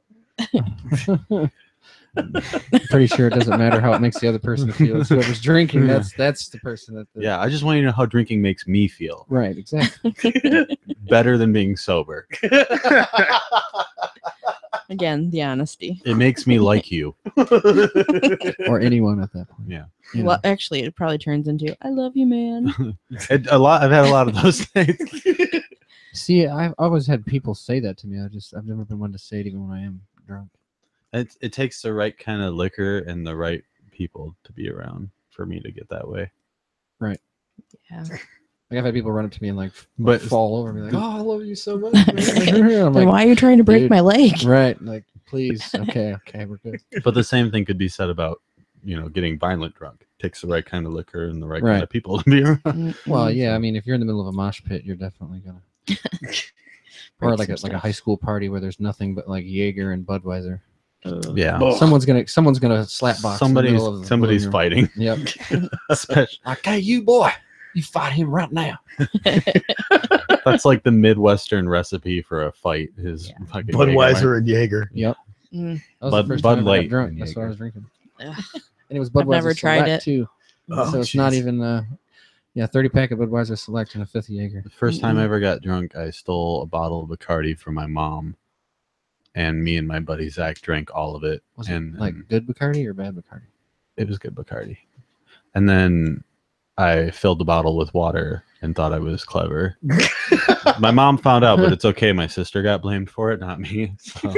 Pretty sure it doesn't matter how it makes the other person feel. It's whoever's drinking, that's the person that. Yeah, I just want you to know how drinking makes me feel. Right. Exactly. Better than being sober. Again, the honesty. It makes me like you. Or anyone at that point. Yeah. You know. Well, actually, it probably turns into "I love you, man." I've had a lot of those things. See, I've always had people say that to me. I've never been one to say it even when I am drunk. It takes the right kind of liquor and the right people to be around for me to get that way. Yeah. Like I've had people run up to me and like But fall over me like, "Oh, I love you so much." Man." I'm Then like, why are you trying to break dude. my leg? right, like please, okay, we're good. but the same thing could be said about, getting violent drunk. Takes the right kind of liquor and the right kind Right. of people to be around. Well, Mm-mm. yeah, I mean, if you're in the middle of a mosh pit, you're definitely gonna. Or Break like some a stuff. high school party where there's nothing but like Jaeger and Budweiser. Ugh. Yeah. Oh. Someone's gonna slap box. in the middle of the Somebody's living room. fighting. Yep. Especially, Like, hey, you boy, you fight him right now. that's like the Midwestern recipe for a fight. Is Yeah. fucking Budweiser and Jaeger. Yep. Mm. That was Bud- the first Bud time I ever got Light drunk. and That's what I Jaeger. was drinking. Ugh. And it was Budweiser I've never tried Select it. too. Oh, So it's not jeez. even 30-pack of Budweiser Select and a fifth Jaeger. The first time I Mm-mm. ever got drunk, I stole a bottle of Bacardi from my mom, and me and my buddy Zach drank all of it. Was and it like good Bacardi or bad Bacardi? it was good Bacardi. And then I filled the bottle with water and thought I was clever. My mom found out, but it's okay. My sister got blamed for it, not me. So,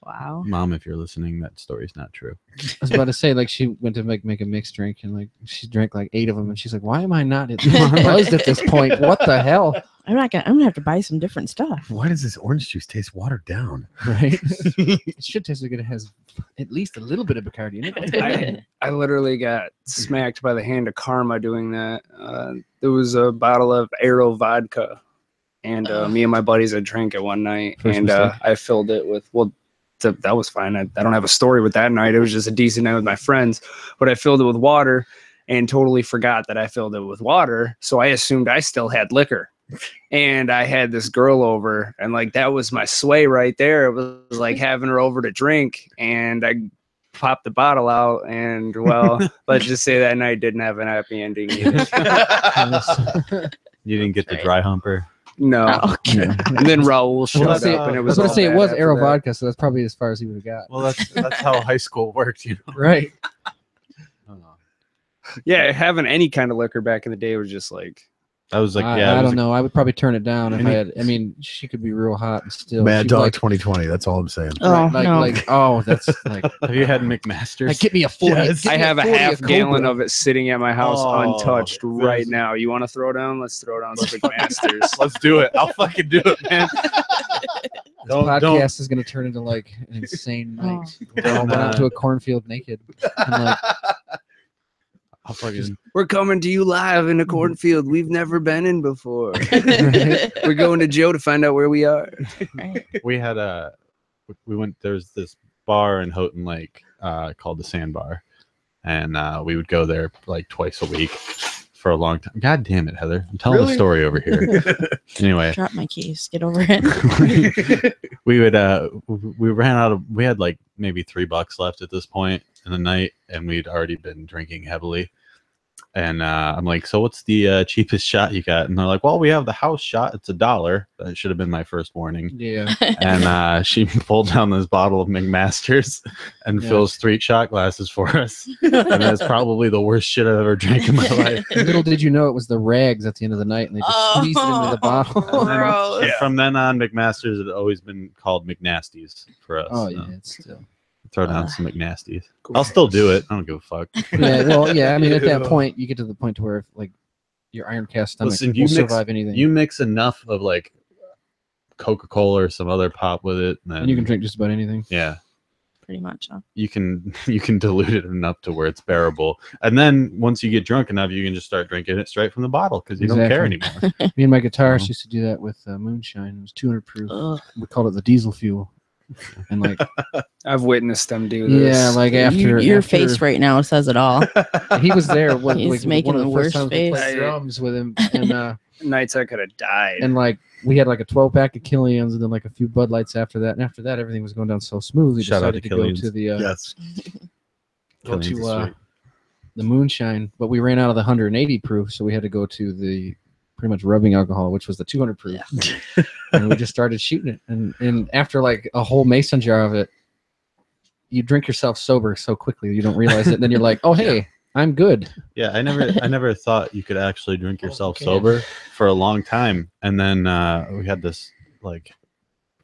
Wow. Mom, if you're listening, that story's not true. I was about to say, like, she went to make a mixed drink and like she drank like 8 of them and she's like, why am I not buzzed at this point? What the hell? I'm gonna have to buy some different stuff. Why does this orange juice taste watered down? Right? It should taste like it has at least a little bit of Bacardi in it. I literally got smacked by the hand of karma doing that. There was a bottle of Aero vodka, and me and my buddies had drank it one night, First and mistake. I filled it with that was fine. I don't have a story with that night. It was just a decent night with my friends, but I filled it with water and totally forgot that I filled it with water. So I assumed I still had liquor. And I had this girl over, and like that was my sway right there. It was like having her over to drink, and I popped the bottle out, and well, let's just say that night didn't have an happy ending either. You didn't get the dry humper. No. Oh, okay. And then Raul showed that's- up, and it I was was gonna all say it bad was after Aero that. vodka, so that's probably as far as he would have got. Well, that's how high school worked, you know. Right. Yeah, having any kind of liquor back in the day was just like, I was like, I yeah, don't know. I would probably turn it down if Any- I had. I mean, she could be real hot and still. Mad she'd Dog like, 2020. That's all I'm saying. Oh, like, no. like, oh, that's like, Have you had McMaster's? like, get me a 40. Yes. get I me have a 40 half Cobra. gallon of it sitting at my house Oh, untouched right there's- now. You want to throw down? Let's throw down some McMasters. Let's do it. I'll fucking do it, man. This podcast is going to turn into like an insane night. We all went out to a cornfield naked. And like, I'll fucking. We're coming to you live in a cornfield we've never been in before. right? We're going to Joe to find out where we are. Right. We had we went. There's this bar in Houghton Lake called the Sandbar, and we would go there like twice a week for a long time. God damn it, Heather! I'm telling Really? a story over here. Anyway, Drop my keys. Get over it. we would we ran out of. We had like maybe $3 left at this point in the night, and we'd already been drinking heavily. And I'm like, so what's the cheapest shot you got? And they're like, well, we have the house shot. It's $1. That should have been my first warning. Yeah. And she pulled down this bottle of McMaster's and Yeah. fills 3 shot glasses for us. And that's probably the worst shit I've ever drank in my life. Little did you know it was the rags at the end of the night, and they just squeezed it into the bottle. And then- Gross. and from then on, McMaster's had always been called McNasties for us. Oh so yeah, it's still. throw down some McNasties. I'll still do it. I don't give a fuck. Yeah, well, yeah. I mean, at that point, you get to the point to where if, like your iron cast stomach Listen, will you mix- survive anything. You mix enough of like Coca-Cola or some other pop with it, and you can drink just about anything. Yeah, Pretty much. Huh? you can dilute it enough to where it's bearable, and then once you get drunk enough, you can just start drinking it straight from the bottle because you don't care Exactly. anymore. Me and my guitarist Mhm. used to do that with moonshine. It was 200 proof. Ugh. We called it the diesel fuel. And like, I've witnessed them do this. yeah, like after Your after- face right now says it all. he was there when He's like, making one of the the first worst times we played face. drums with him, and Nights I could have died. and like we had like a 12-pack of Killians and then like a few Bud Lights after that. And after that, everything was going down so smooth. We Shout out decided to to go Killians. to the Yes. go Killians is to sweet. the moonshine, but we ran out of the 180 proof, so we had to go to the pretty much rubbing alcohol, which was the 200 proof. And we just started shooting it, and after like a whole mason jar of it, you drink yourself sober so quickly you don't realize it. And then you're like, oh hey, I'm good. Yeah, I never thought you could actually drink yourself Okay. sober for a long time, and then we had this like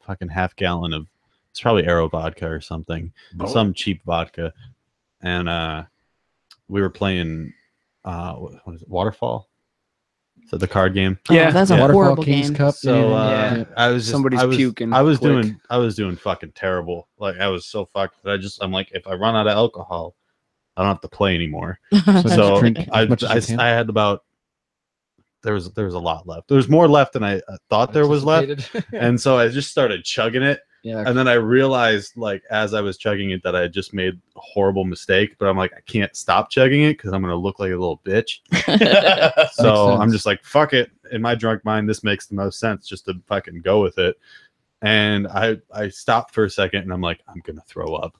fucking half gallon of it's probably Aero vodka or something, some cheap vodka, and we were playing what is it, Waterfall? So the card game. Yeah. Oh, that's a Yeah. Waterfall horrible King's game. Cup. So Yeah. I was just, Somebody's I was, puking I was quick. doing fucking terrible. Like I was so fucked. But I'm like, if I run out of alcohol, I don't have to play anymore. just So drink I as much as you can. had about there was a lot left. There was more left than I thought there was left, Anticipated. and so I just started chugging it. yeah. And then I realized, like, as I was chugging it, that I had just made a horrible mistake. But I'm like, I can't stop chugging it because I'm gonna look like a little bitch. So I'm sense. just like, fuck it. In my drunk mind, this makes the most sense just to fucking go with it. And I stopped for a second and I'm like, I'm gonna throw up.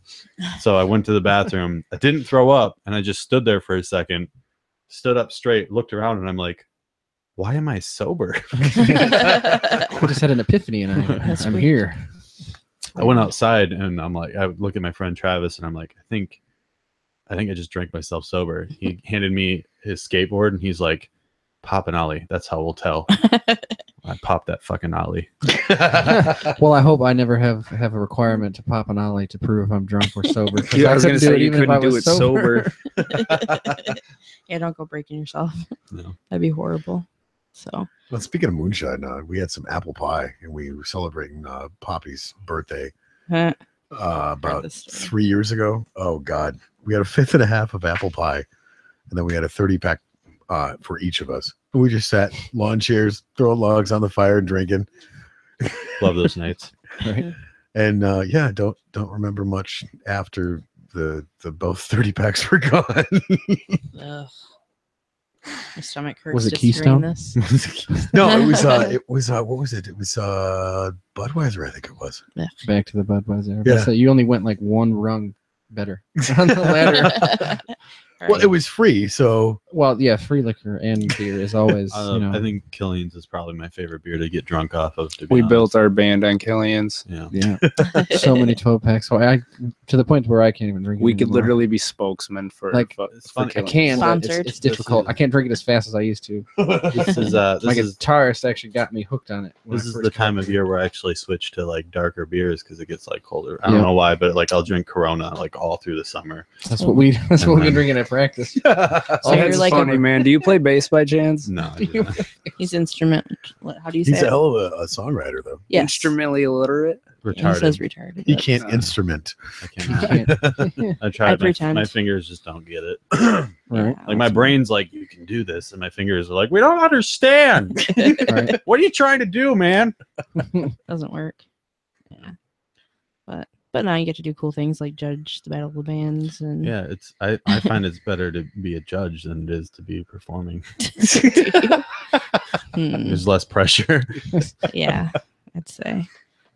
So I went to the bathroom. I didn't throw up, and I just stood there for a second, stood up straight, looked around, and I'm like, why am I sober? I just had an epiphany, and That's I'm weird. here. I went outside and I'm like, I would look at my friend Travis and I'm like, I think I just drank myself sober. He handed me his skateboard and he's like, pop an ollie. That's how we'll tell. I popped that fucking ollie. Well, I hope I never have a requirement to pop an ollie to prove if I'm drunk or sober. 'cause Yeah, I was gonna couldn't say you even if couldn't I do was it sober. Yeah, don't go breaking yourself. No. That'd be horrible. So Well, speaking of moonshine, we had some apple pie and we were celebrating Poppy's birthday uh, about this story. 3 years ago. Oh God, we had a fifth and a half of apple pie, and then we had a 30-pack for each of us. And we just sat lawn chairs, throwing logs on the fire and drinking. Love those nights. Right? And yeah, don't remember much after the both 30 packs were gone. Ugh. My stomach hurts. Was it just hearing Keystone? This. No, it was what was it? It was Budweiser, I think it was. Back to the Budweiser. Yeah. So you only went like one rung better on the ladder. Well, it was free, so Well, yeah, free liquor and beer is always, I think Killian's is probably my favorite beer to get drunk off of. To be We honest. built our band on Killian's. Yeah. yeah, so many 12 packs. So I to the point where I can't even drink it We could anymore. literally be spokesmen for Like, It's funny. I can, but Sponsored. it's difficult. I can't drink it as fast as I used to. This is My guitarist actually got me hooked on it. when this I is first the got time it. of year where I actually switch to like darker beers because it gets like colder. I don't know why, but like I'll drink Corona like all through the summer. That's what we've been drinking at practice. So you're That's like funny, man. Do you play bass by chance? No, I do not. he's instrument. How do you say he's a it? hell of a songwriter, though. Yes. Instrumentally illiterate. He retarded. says retarded. He but- can't Uh, instrument. I cannot. I I tried. pretend. My fingers just don't get it. Right. Yeah, Like my brain's like, you can do this, and my fingers are like, we don't understand. Right. What are you trying to do, man? doesn't work. Yeah. But now you get to do cool things like judge the Battle of the Bands and Yeah, it's. I find it's better to be a judge than it is to be performing. Hmm, There's less pressure. yeah, I'd say.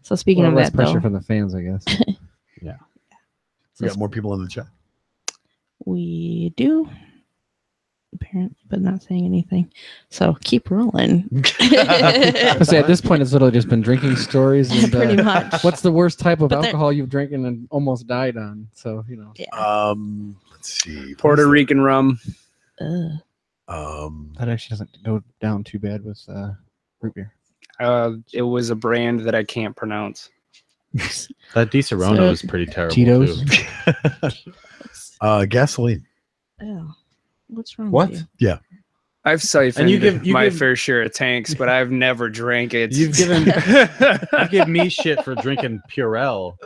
So speaking Well, of less that, pressure though, from the fans, I guess. We got more people in the chat. we do apparently, but not saying anything. So keep rolling. I say at this point, it's literally just been drinking stories. And, Pretty much. What's the worst type of But there- alcohol you've drinking and almost died on? So Yeah. Let's see. Puerto Rican rum. Ugh. that actually doesn't go down too bad with root beer. It was a brand that I can't pronounce. That Di Serono So- is pretty terrible. Tito's? Too. Gasoline. Ew. What's wrong What? with you? I've siphoned And you give my fair share of tanks, but I've never drank it. You've given you give me shit for drinking Purell.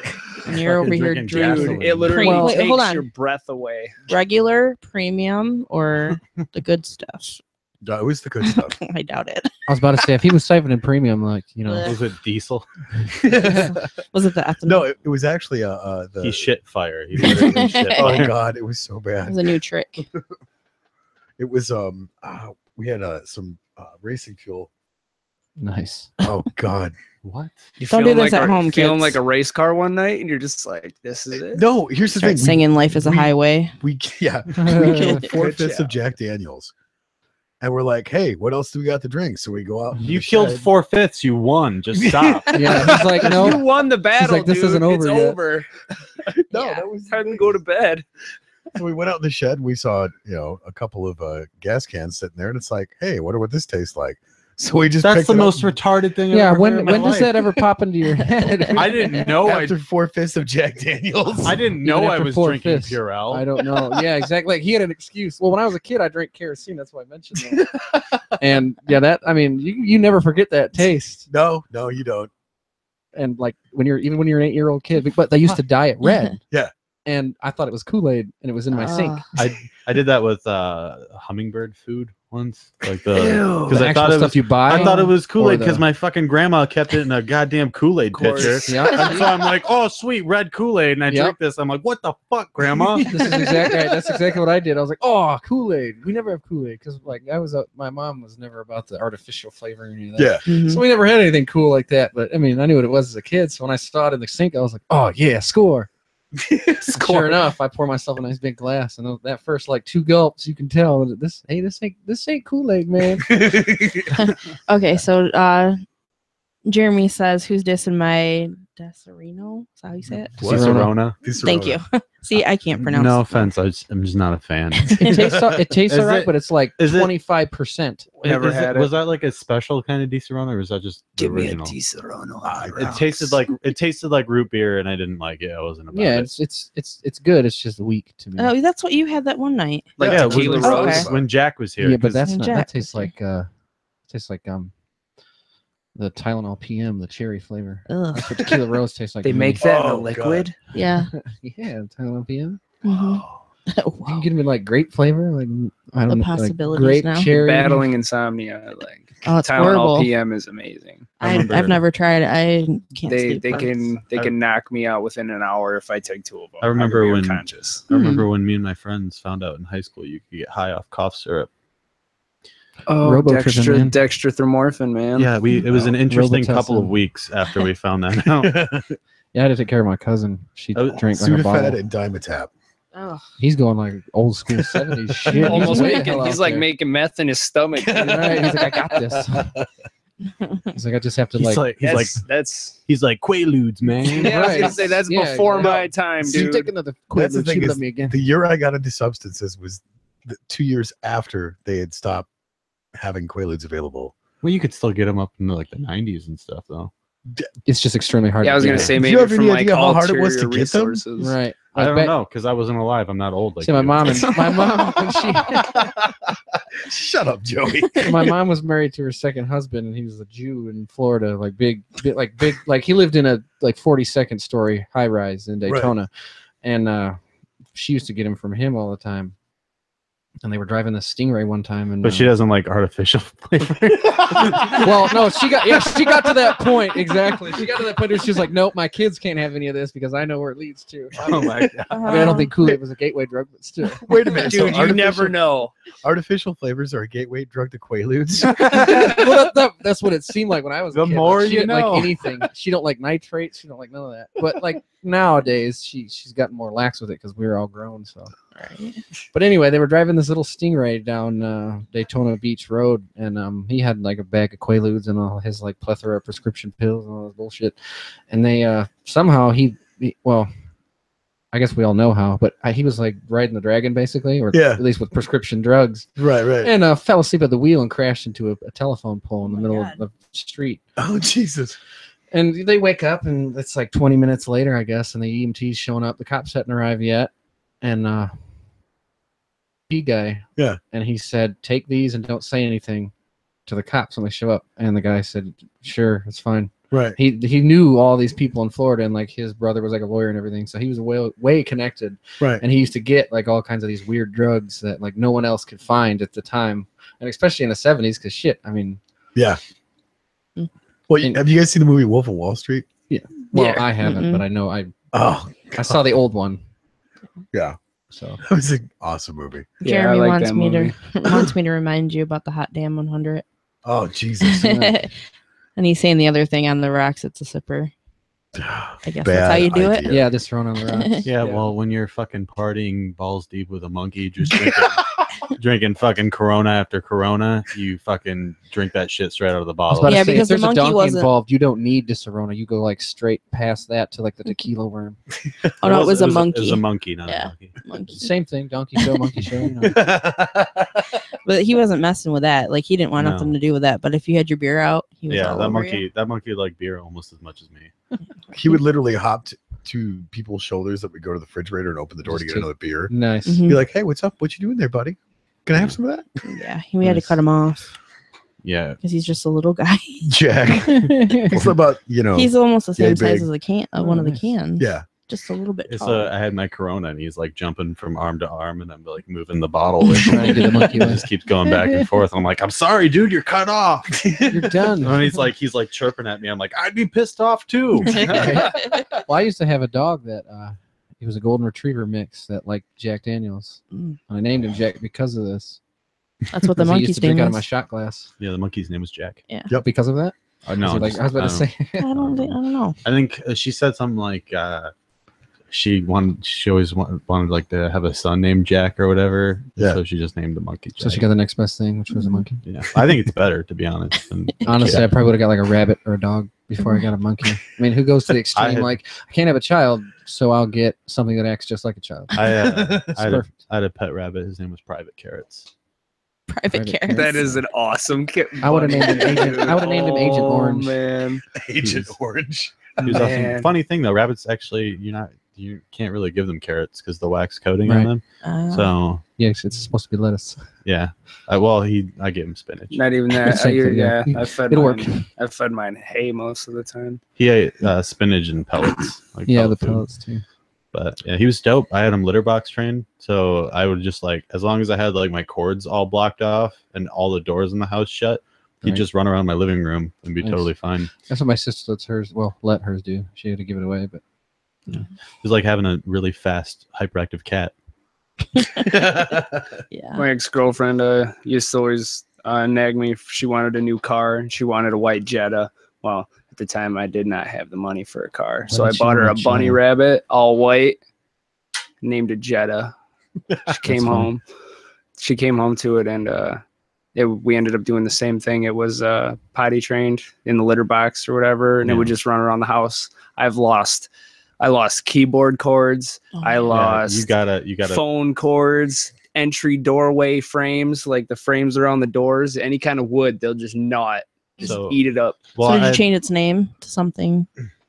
And you're over Fucking here drinking drinking gasoline. It literally Well, wait, hold takes on. your breath away. regular, premium, or the good stuff. It was the good stuff. I doubt it. I was about to say, if he was siphoning premium, like, Was it diesel? Was it the ethanol? No, it was actually the. He shit fire. He literally shit Oh fire. God, it was so It bad. was a new trick. It was we had some racing fuel. nice. Oh God, What? You Don't do feeling this like at home, feeling kids. like a race car one night, and you're just like, "This is it." no! Here's the Start thing. singing "Life is a we- Highway." We killed Good 4/5 job. of Jack Daniels, and we're like, "Hey, what else do we got to drink?" So we go out. into You the killed shed. 4/5. You won. Just stop. Yeah, he's like, You no. won the battle. like, "This dude. isn't over It's yet." over. No, Yeah. that was Time to go to bed. So we went out in the shed. We saw, a couple of gas cans sitting there, and it's like, "Hey, wonder what this tastes like." So we just That's picked the it up most retarded thing. I've Yeah, ever heard in when my does life. that ever pop into your head? I didn't know. after 4/5 of Jack Daniels. I didn't know Even I after was 4 drinking fifths. Purell. I don't know. Yeah, exactly. Like he had an excuse. Well, when I was a kid, I drank kerosene. That's why I mentioned that. And yeah, you never forget that taste. No, you don't. And like when you're an 8-year-old kid, but they used to dye it red. Yeah. And I thought it was Kool-Aid, and it was in my sink. I did that with hummingbird food once, like Ew. because The I actual thought it stuff was. you buy. I thought it was Kool-Aid or because the- my fucking grandma kept it in a goddamn Kool-Aid course. pitcher. Yeah. And so I'm like, oh sweet, red Kool-Aid, and I Yep. drink this. I'm like, what the fuck, grandma? This is exactly right. That's exactly what I did. I was like, "Oh, Kool-Aid." We never have Kool-Aid because, like, my mom was never about the artificial flavoring or any of that. Yeah. Mhm. So we never had anything cool like that. But I mean, I knew what it was as a kid. So when I saw it in the sink, I was like, "Oh yeah, score!" Sure enough, I pour myself a nice big glass, and that first like 2 gulps, you can tell that this ain't Kool-Aid, man. Okay, so Jeremy says, "Who's dissing my Deserino?" Is that how you say it? What? Serona. Thank you. See, I can't pronounce. No it. offense, I'm just not a fan. It tastes Is all right, it- but it's like is it- 25%. Never had it. Was that like a special kind of Di Serono, or was that just the original? It tasted like root beer, and I didn't like it. I wasn't about Yeah, it. it's good. It's just weak to me. Oh, that's what you had that one night. Like yeah, tequila when, rose? rose. when Jack was here. Yeah, but 'cause that's And not. Jack That tastes was like the Tylenol PM, the cherry flavor. Ugh. That's what tequila rose tastes like. They to me. make that in a Oh, liquid. Yeah. Yeah, Tylenol PM. Mhm. You can get them in like grape flavor, like I don't The know, possibilities like grape now. cherry. Battling insomnia. Like Oh, it's Tylenol horrible. PM is amazing. I've never tried it. I can't They sleep. can knock me out within an hour if I take 2 of them. I remember I'd be when- unconscious. I remember when me and my friends found out in high school you could get high off cough syrup. Oh, Robotripping, man. dextrothermorphin, man. Yeah, it was an interesting Robitussin. couple of weeks after we found that out. Yeah, I had to take care of my cousin. She Oh, drank like a Sudafed bottle. and Dimetap. Oh, He's going like old school 70s shit. Almost way the making, hell he's out like there. making meth in his stomach. dude. Right, he's like, I got this. He's like, I just have to He's like That's he's like Quaaludes, man. yeah, I was gonna Right. say that's Yeah, before yeah. my time, So you dude. take another That's the Quaalude, thing shoot it is, at me again. the year I got into substances was 2 years after they had stopped having Quaaludes available. Well, you could still get them up in like the 90s and stuff, though. It's just extremely hard. Yeah, I was to gonna get. say Do maybe you have from any like idea how hard it was to ulterior get them? resources. Right. I Like don't back- know because I wasn't alive. I'm not old like See, my you. mom when she Shut up, Joey. my mom was married to her second husband, and he was a Jew in Florida, like big, like he lived in a like 42nd story high rise in Daytona, and she used to get him from him all the time. And they were driving the Stingray one time, and But she doesn't like artificial flavor. well, no, she got to that point exactly. She got to that point where she was like, "Nope, my kids can't have any of this because I know where it leads to." Oh my god. I mean, I don't think Kool-Aid was a gateway drug, but still. Wait a minute. Dude, you never know. Artificial flavors are a gateway drug to Quaaludes. Well, that's what it seemed like when I was a The kid. more Like, she you didn't know. like anything. She don't like nitrates. She don't like none of that. But like nowadays, she's gotten more lax with it because we're all grown. So, right. but anyway, they were driving this little Stingray down Daytona Beach Road, and he had like a bag of Quaaludes and all his like plethora of prescription pills and all this bullshit. And they somehow well, I guess we all know how, but he was like riding the dragon basically, or Yeah. at least with prescription drugs. right. And fell asleep at the wheel and crashed into a telephone pole in the Oh my middle God. of the street. Oh, Jesus. And they wake up, and it's like 20 minutes later, I guess, and the EMT's showing up. The cops hadn't arrived yet, and P guy, Yeah. and he said, "Take these and don't say anything to the cops when they show up." And the guy said, "Sure, it's fine." Right. He knew all these people in Florida, and like his brother was like a lawyer and everything, so he was way connected. Right. And he used to get like all kinds of these weird drugs that like no one else could find at the time, and especially in the 70s, because shit, I mean, Yeah. Mm. Well, And- have you guys seen the movie Wolf of Wall Street? well, Yeah. I haven't, Mm-mm. but I know I Oh, saw the old one. Yeah. So that was an awesome movie. Yeah, I Jeremy like wants that me movie. to wants me to remind you about the Hot Damn 100. Oh, Jesus. And he's saying the other thing on the rocks. It's a sipper. I guess that's how Bad you do it. idea. yeah, this thrown on the rocks. Yeah, Yeah. well, when you're fucking partying balls deep with a monkey, just drinking fucking Corona after Corona, you fucking drink that shit straight out of the I was bottle. about Yeah, to say, because if the there's a monkey donkey wasn't- involved, you don't need Disaronno. You go like straight past that to like the tequila worm. Oh no, it was a It was monkey. a monkey, not Yeah. a monkey. Monkey. Same thing, donkey show, monkey show. You know. But he wasn't messing with that. Like he didn't want No. nothing to do with that. But if you had your beer out, he was Yeah, all that over monkey. you. That monkey liked beer almost as much as me. He would literally hop to people's shoulders that would go to the refrigerator and open the door Just to get take- another beer. Nice. Mhm. Be like, hey, what's up? What you doing there, buddy? Can I have some of that? Yeah, we had to Nice. cut him off Yeah, because he's just a little guy. Jack. It's about, He's almost the Yay same size big. as a can, one of the Nice. cans. yeah. just a little bit it's taller. I had my Corona, and he's like jumping from arm to arm, and I'm like moving the bottle. With Trying to do the monkey He with. just keeps going back and forth. I'm like, I'm sorry, dude, you're cut off. You're done. And he's like chirping at me. I'm like, I'd be pissed off too. Well, I used to have a dog that he was a golden retriever mix that liked Jack Daniels. Mm. And I named him Jack because of this. That's what the Because he monkey's used to drink name out of my is. shot glass. Yeah, the monkey's name was Jack. Because of that? No, Is it like, I was about to say. I don't know. I think she said something like she always wanted like to have a son named Jack or whatever. Yeah. So she just named the monkey Jack. So she got the next best thing, which was a monkey. Yeah, I think it's better to be honest. Than Honestly, I probably would have got like a rabbit or a dog before I got a monkey. I mean, who goes to the extreme? had- Like, I can't have a child, so I'll get something that acts just like a child. I It's had perfect. I had a pet rabbit. His name was Private Carrots. Private Private carrots. That is an awesome kit. I would've named him Agent- I would've named him Agent Orange. Man. Agent Jeez. Orange. He was awesome. Man. Funny thing though, rabbits actually you can't really give them carrots because the wax coating Right. on them. Ah. So Yes, it's supposed to be lettuce. yeah, I gave him spinach. Not even that. Same thing, Yeah, yeah. I fed It'll mine. work. I fed mine hay most of the time. He ate spinach and pellets. Like Yeah, pellet the food. pellets too. But yeah, he was dope. I had him litter box trained, so I would just like, as long as I had like my cords all blocked off and all the doors in the house shut, He'd Right. just run around my living room and be Nice. totally fine. That's what my sister lets hers. Well, let hers do. She had to give it away, but It was like having a really fast, hyperactive cat. Yeah. My ex-girlfriend used to always nag me if she wanted a new car and she wanted a white Jetta. Well, at the time I did not have the money for a car, so I did she bought her a want a bunny Jetta? rabbit, all white, named it Jetta. She came funny. home. She came home to it, and we ended up doing the same thing. It was potty trained in the litter box or whatever, and it would Yeah. just run around the house. I lost keyboard cords. Oh, I yeah. lost You gotta phone cords, entry doorway frames, like the frames around the doors, any kind of wood, they'll just gnaw it, just So- eat it up. well, So did you I- change its name to something?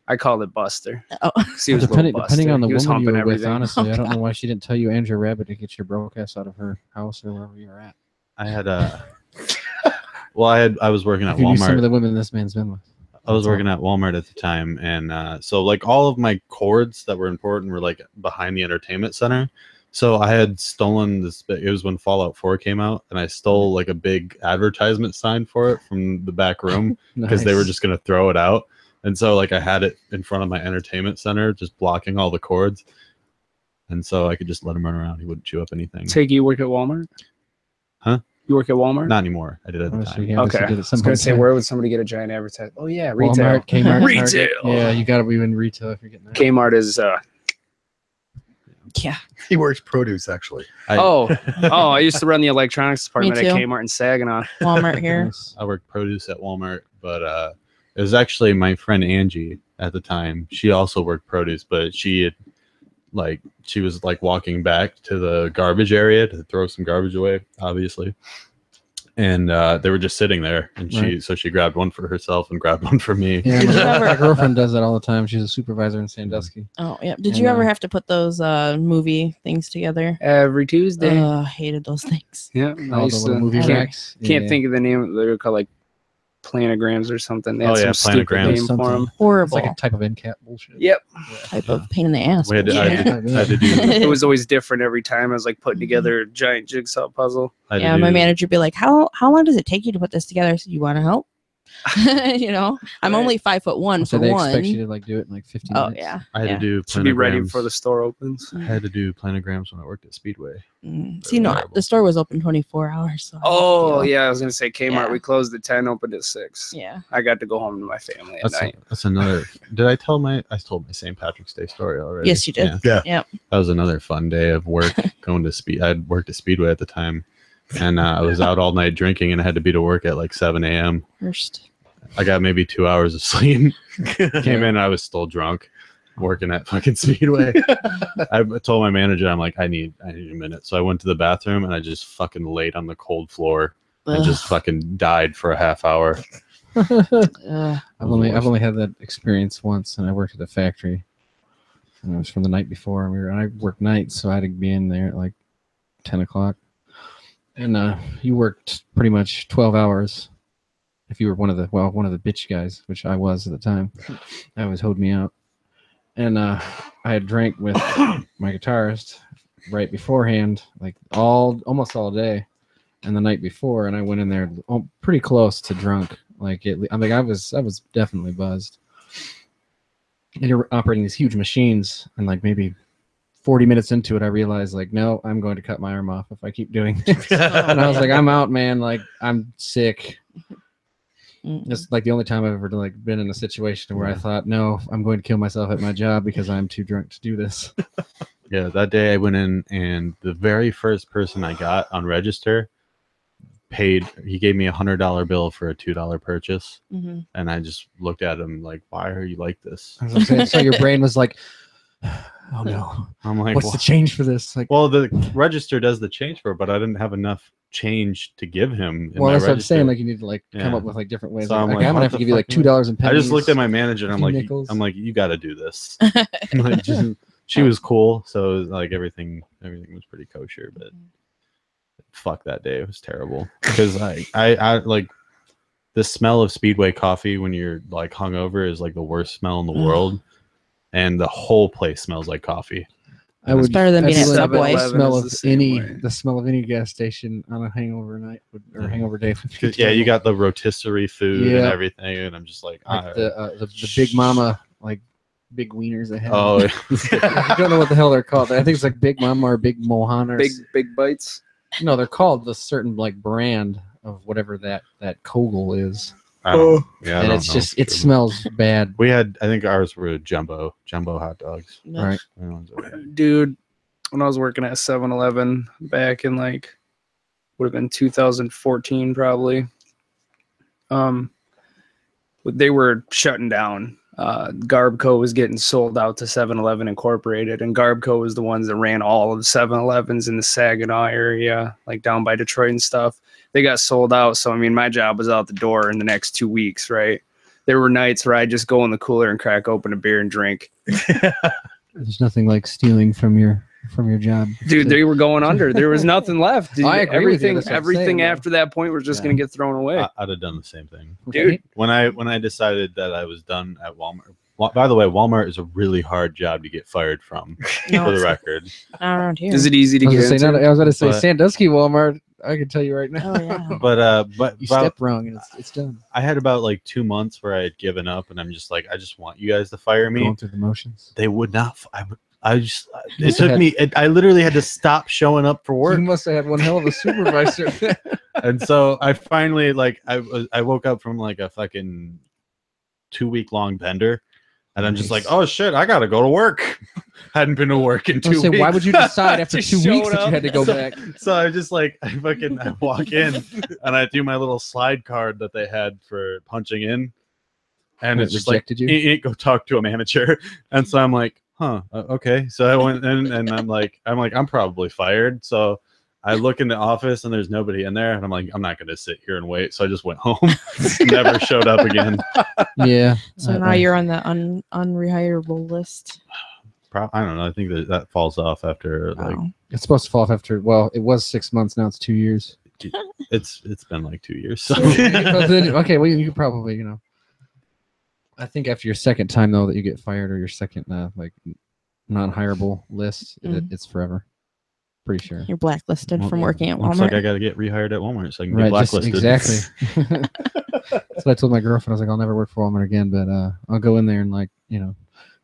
I called it Buster. Oh, 'Cause he was a little depending on the Buster. He was woman you humping were with, everything. honestly, Oh, I don't know God. why she didn't tell you Andrew Rabbit to get your broke ass out of her house or wherever you were at. I had a. Well, I was working at If you knew some of Walmart. the women this man's been with. I was That's all. working at Walmart at the time, and so like all of my cords that were important were like behind the entertainment center. So I had stolen this. It was when Fallout 4 came out, and I stole like a big advertisement sign for it from the back room because they were Nice. just gonna throw it out. And so like I had it in front of my entertainment center, just blocking all the cords, and so I could just let him run around. He wouldn't chew up anything. Take you work at Walmart? Huh? You work at Walmart? Not anymore. I did at the Obviously, time. yeah, obviously Okay. did I at some was gonna point say, in time. where would somebody get a giant advertisement? Oh yeah, retail. Walmart, Kmart, Retail. Target. Yeah, you got to be in retail if you're getting that. Kmart is. yeah. He works produce actually. Oh, I used to run the electronics department at too. Kmart in Saginaw. Walmart here. Nice. I worked produce at Walmart, but it was actually my friend Angie at the time. She also worked produce, but she was like walking back to the garbage area to throw some garbage away, obviously. And they were just sitting there, and she grabbed one for herself and grabbed one for me. Yeah, Did you my, ever- my girlfriend does that all the time. She's a supervisor in Sandusky. Oh, yeah. Did And, you ever have to put those movie things together? Every Tuesday. I hated those things. Yeah, I All the used little to. movie Can't- racks. Can't Yeah. think of the name. They're called like planograms or something. They had Oh, yeah, some stupid planograms. name for them. It's Horrible like a type of end cap bullshit. Yep. type of pain in the ass. We had to, I, bullshit. had to, I had to do. It was always different every time. I was like putting together a giant jigsaw puzzle. I had to Yeah, my do- manager would be like, "How long does it take you to put this together?" I said, "You want to help?" You know, I'm Right. only 5'1" So for they one. expect you to like do it in like 15 Oh minutes. yeah. I had yeah. to do. Should be ready planograms. before the store opens. I had to do planograms when I worked at Speedway. See, no, Terrible. the store was open 24 hours. So Oh yeah. yeah, I was gonna say Kmart. Yeah. We closed at 10, opened at 6. Yeah. I got to go home to my family at night. That's another. Did I tell my? I told my St. Patrick's Day story already. Yes, you did. Yeah. Yeah. Yep. That was another fun day of work going to speed. I'd worked at Speedway at the time, and I was out all night drinking, and I had to be to work at like 7 a.m. First. I got maybe 2 hours of sleep. Came in, I was still drunk, working at fucking Speedway. I told my manager, I'm like, I need a minute. So I went to the bathroom and I just fucking laid on the cold floor and just fucking died for a half hour. Ugh. I've only had that experience once, and I worked at a factory, and it was from the night before. And I worked nights, so I had to be in there at like 10 o'clock. And you worked pretty much 12 hours. If you were one of the bitch guys, which I was at the time, that always hoed me out. And I had drank with my guitarist right beforehand, like almost all day, and the night before, and I went in there pretty close to drunk. I was definitely buzzed. And you're operating these huge machines, and like maybe 40 minutes into it, I realized like, no, I'm going to cut my arm off if I keep doing this. And I was like, I'm out, man. Like, I'm sick. It's like the only time I've ever like been in a situation where I thought, no, I'm going to kill myself at my job because I'm too drunk to do this. Yeah, that day I went in, and the very first person I got on register paid. He gave me $100 bill for a $2 purchase, Mhm. and I just looked at him like, "Why are you like this?" I was like, saying, so your brain was like, oh no, I'm like, what's "Well, the change for this? Like, well, the register does the change for it, but I didn't have enough change to give him. In well, my that's what I'm register. saying. Like, you need to like come Yeah. up with like different ways. So Like, I'm I'm like, gonna what have to the give you like fuck? $2 and I pennies. just looked at my manager and I'm like, nickels. you got to do this. Like, she was cool, so it was like everything was pretty kosher. But fuck that day, it was terrible because I like the smell of Speedway coffee when you're like hungover is like the worst smell in the world, and the whole place smells like coffee. I would better than I being at feel like Subway. The smell is of the same way. the smell of any gas station on a hangover night or hangover day. would be Yeah, you terrible. got the rotisserie food and Yeah. everything, and I'm just like, like the Big Mama like big wieners they have. oh, I don't know what the hell they're called. I think it's like Big Mama or Big Mohan or Big bites. no, they're called the certain like brand of whatever that Kogel is. I don't, yeah, I And don't it's know. just it smells bad. We had, I think ours were jumbo hot dogs. Right. That one's okay. Dude, when I was working at 7-Eleven back in like would have been 2014 probably. They were shutting down. Garbco was getting sold out to 7-Eleven Incorporated, and Garbco was the ones that ran all of the 7-Elevens in the Saginaw area, like down by Detroit and stuff. They got sold out, so I mean, my job was out the door in the next 2 weeks, right? There were nights where I'd just go in the cooler and crack open a beer and drink. There's nothing like stealing from your job. Dude, they were going under. There was nothing left. Dude, I agree with you. everything That's what I'm everything saying, after that point was just Yeah. going to get thrown away. I'd have done the same thing. Dude. When I decided that I was done at Walmart. By the way, Walmart is a really hard job to get fired from, No, for the it's record. not around here. Is it easy to I was, get gonna say, into? I was about to say But- Sandusky Walmart. I can tell you right now. Oh yeah. But You about, step wrong and it's done. I had about like 2 months where I had given up, and I'm just like, I just want you guys to fire me. Going through the motions. They would not. I just. It must took have me. I literally had to stop showing up for work. You must have had one hell of a supervisor. And so I finally I woke up from like a fucking 2-week long bender, and I'm just like, Nice. oh shit, I gotta go to work. Hadn't been to work in I 2 was weeks. say, why would you decide after Just 2 weeks showed that you up. had to go back? So I just like I walk in and I do my little slide card that they had for punching in, and It it's just like rejected you? you go talk to a manager, and so I'm like, huh, okay. So I went in and I'm like I'm probably fired. So I look in the office and there's nobody in there, and I'm like, I'm not gonna sit here and wait. So I just went home, never showed up again. Yeah. So now you're on the unrehirable list. I don't know. I think that falls off after like Wow. It's supposed to fall off after. Well, it was 6 months. Now it's 2 years. it's been like 2 years. So But then, okay, well, you could probably, I think after your second time though that you get fired or your second like non-hireable list, it's forever. Pretty sure. You're blacklisted Well, from working at looks Walmart. like I got to get rehired at Walmart so I can Right, get just blacklisted. exactly. That's what I told my girlfriend. I was like, I'll never work for Walmart again, but I'll go in there and like,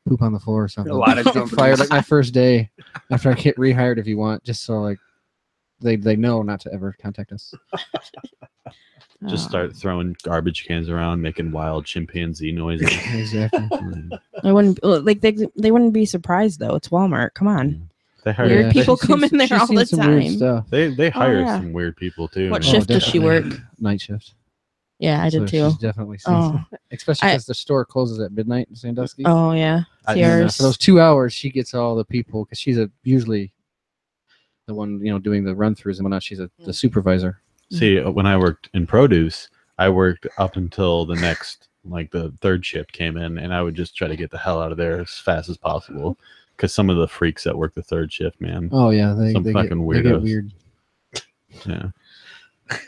poop on the floor or something. A lot of Get companies. fired like my first day after I get rehired if you want, just so like they know not to ever contact us. Just Oh. start throwing garbage cans around, making wild chimpanzee noises. Exactly. I wouldn't like they wouldn't be surprised though. It's Walmart. Come on. They hire Weird people she's come seen- in there she's all seen the some weird time. stuff. they hire yeah. some weird people too. What man. shift does she work? definitely. Night shift. Yeah, I did So too. She's definitely seen Oh. some, especially I- because the store closes at midnight in Sandusky. Oh yeah. I- CRs. For those 2 hours, she gets all the people because she's usually the one doing the run throughs and whatnot. She's the supervisor. See, when I worked in produce, I worked up until the next, like the third shift came in, and I would just try to get the hell out of there as fast as possible. Because some of the freaks that work the third shift, man. Oh yeah, Some they fucking get, they get weirdos. weird. Yeah.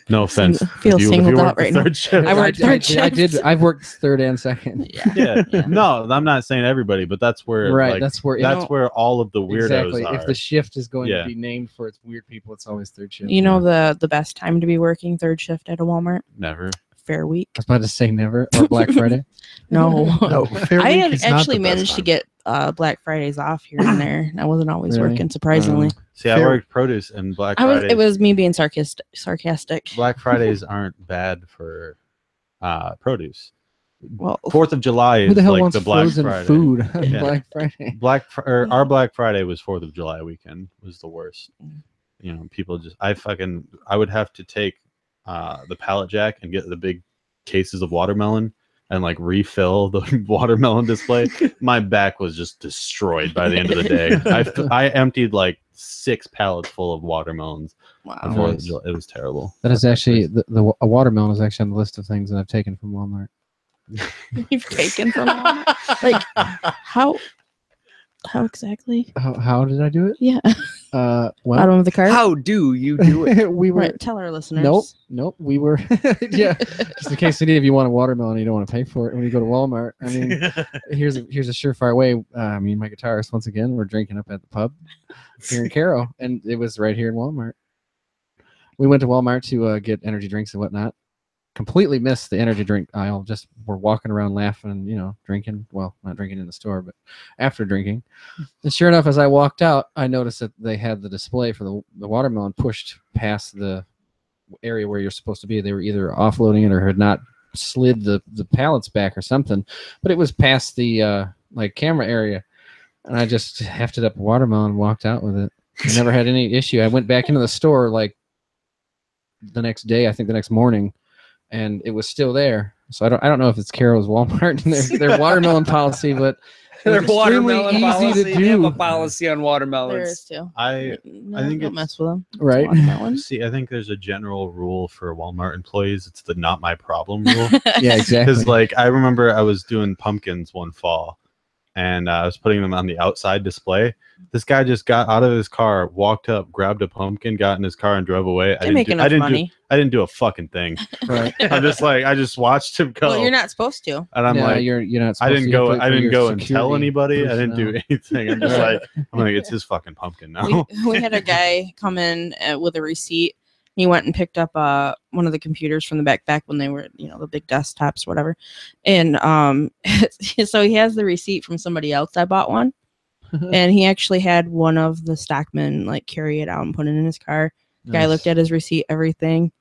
No offense. Feel if you singled work out the right now. third shift. I worked third I did. shift. I've worked third and second. Yeah. Yeah. No, I'm not saying everybody, but that's where Right. like, that's where. that's where all of the weirdos exactly. are. If the shift is going Yeah. to be named for its weird people, it's always third shift. You know the best time to be working third shift at a Walmart? Never. Fair week. I was about to say never or Black Friday. No. No, Fair I Week had is not actually the best managed to time. get Black Fridays off here and there. I wasn't always Really? working, surprisingly. See, I Fair- worked produce and Black I was. Fridays. It was me being sarcastic. Black Fridays aren't bad for produce. Well, 4th of July Who is the hell like wants the Black frozen Friday. food on Yeah. Black Friday? Our Black Friday was 4th of July weekend was the worst. People just I would have to take the pallet jack and get the big cases of watermelon and like refill the watermelon display. My back was just destroyed by the end of the day. I emptied like 6 pallets full of watermelons. wow. on 4th of Nice. July. It was terrible. That is actually a watermelon is actually on the list of things that I've taken from Walmart. You've taken from Walmart. Like how exactly? How did I do it? Yeah. Bottom Well, of the cart. How do you do it? we were. Right, tell our listeners. Nope. We were. Yeah. Just in case any of you want a watermelon, and you don't want to pay for it when you go to Walmart. I mean, here's a surefire way. Me and my guitarist, once again, we're drinking up at the pub here in Caro, and it was right here in Walmart. We went to Walmart to get energy drinks and whatnot. Completely missed the energy drink aisle. Just we're walking around laughing and drinking. Well, not drinking in the store, but after drinking. And sure enough, as I walked out, I noticed that they had the display for the watermelon pushed past the area where you're supposed to be. They were either offloading it or had not slid the pallets back or something, but it was past the camera area, and I just hefted up a watermelon and walked out with it. I never had any issue. I went back into the store the next day, I think the next morning, and it was still there. So I don't know if it's Carol's Walmart and their watermelon policy, but Their it's extremely watermelon easy policy. to They have do. a policy on watermelons. There is too. I think don't it's mess with them. Right. Watermelon. see. I think there's a general rule for Walmart employees. It's the "not my problem" rule. Yeah, exactly. Because I remember I was doing pumpkins one fall, and I was putting them on the outside display. This guy just got out of his car, walked up, grabbed a pumpkin, got in his car, and drove away. They make enough money. I didn't do a fucking thing. Right. I'm just I just watched him go. Well, you're not supposed to. And I'm No, like, you're not. I didn't go. supposed to. I didn't Your go and tell security anybody. I didn't do personnel. anything. I'm just Right. it's his fucking pumpkin now. We had a guy come in with a receipt. He went and picked up one of the computers from the back when they were, the big desktops, whatever. And so he has the receipt from somebody else. I bought one, and he actually had one of the stockmen carry it out and put it in his car. Guy Nice. looked at his receipt, everything.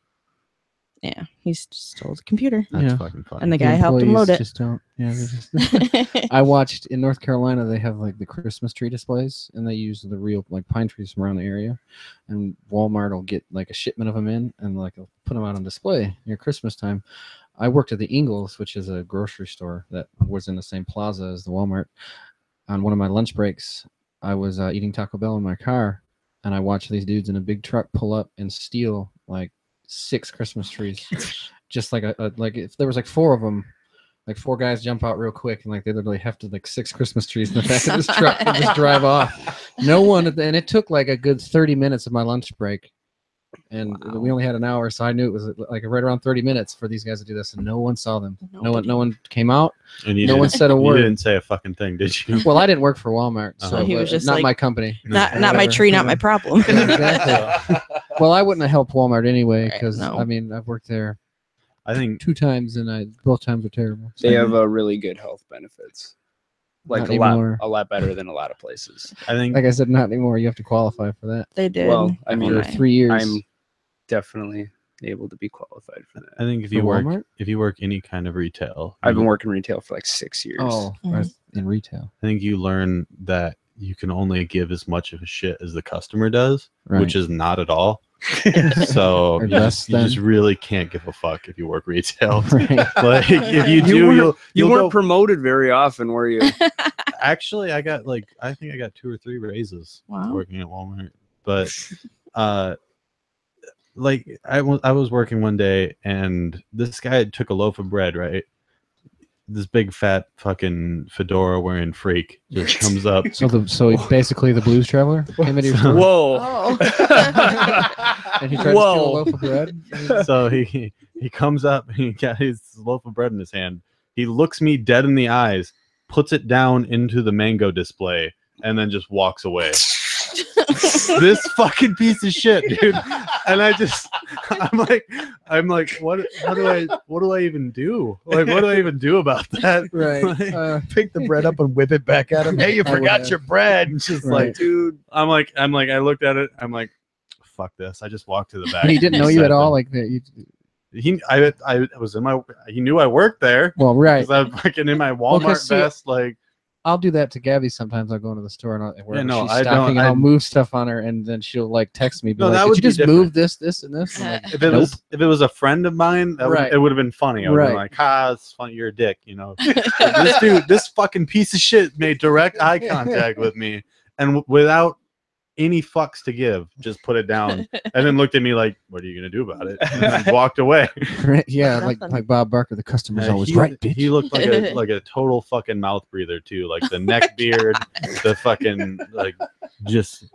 Yeah, he's stole the computer, That's Yeah. fucking funny. and the The guy helped him load employees it. Just don't. Yeah. They're just, I watched in North Carolina. They have the Christmas tree displays, and they use the real pine trees from around the area. And Walmart will get a shipment of them in, and they'll put them out on display near Christmas time. I worked at the Ingles, which is a grocery store that was in the same plaza as the Walmart. On one of my lunch breaks, I was eating Taco Bell in my car, and I watched these dudes in a big truck pull up and steal 6 Christmas trees. Just if there was 4 of them, 4 guys jump out real quick and they literally hefted 6 Christmas trees in the back of this truck and just drive off. No one, and it took a good 30 minutes of my lunch break, and Wow. we only had an hour, so I knew it was right around 30 minutes for these guys to do this, and no one saw them. No one came out. And you No one didn't- said a You word. didn't say a fucking thing, did you? Well, I didn't work for Walmart, so So he was just not my company. Not my Whatever. tree, not my problem. Yeah, exactly. Well, I wouldn't have helped Walmart anyway Right, because no. I've worked there I think 2 times and both times were terrible. They have really good health benefits. Not anymore. A lot better than a lot of places. Like I said, not anymore. You have to qualify for that. They did. Well, I mean, For 3 years. I'm definitely able to be qualified for that. I think if For you Walmart? work any kind of retail, I've been working retail for 6 years. Oh, Mhm. in retail. I think you learn that you can only give as much of a shit as the customer does, Right. which is not at all. So Or you less just than. really can't give a fuck if you work retail. Right. If you do, You you'll weren't go. promoted very often, were you? Actually, I think I got 2 or 3 raises Wow. working at Walmart. But I was working one day, and this guy took a loaf of bread, right? This big fat fucking fedora wearing freak just comes up. So basically, the Blues Traveler came into your store Whoa. Oh. and he tried to steal a Whoa. loaf of bread. So he comes up, he got his loaf of bread in his hand. He looks me dead in the eyes, puts it down into the mango display, and then just walks away. This fucking piece of shit, dude. And I'm like, what do I even do? What do I even do about that? Right. Like, Pick the bread up and whip it back at him. Hey, you I would forgot have. your bread. it's just Right. like, Dude. I'm like, I looked at it. I'm like, fuck this. I just walked to the back. And he didn't know you Sat at all, down. like that. I was in my. He knew I worked there. Well, right. Because I was fucking in my Walmart 'cause see, vest, like. I'll do that to Gabby sometimes. I'll go into the store and wherever no, she's I stocking, don't- and I'll I- move stuff on her, and then she'll text me. Be No, like, that "Did would you be just different. move this, and this?" I'm like, If it was a friend of mine, Right. it would have been funny. I would have been Right. like, "Ha, it's funny. You're a dick," this fucking piece of shit made direct eye contact with me, and without any fucks to give, just put it down, and then looked at me like, "What are you gonna do about it?" And then walked away. right, yeah, Nothing. like Bob Barker, the customer's always he, right, bitch. He looked like a total fucking mouth breather too, like the neck beard, the fucking just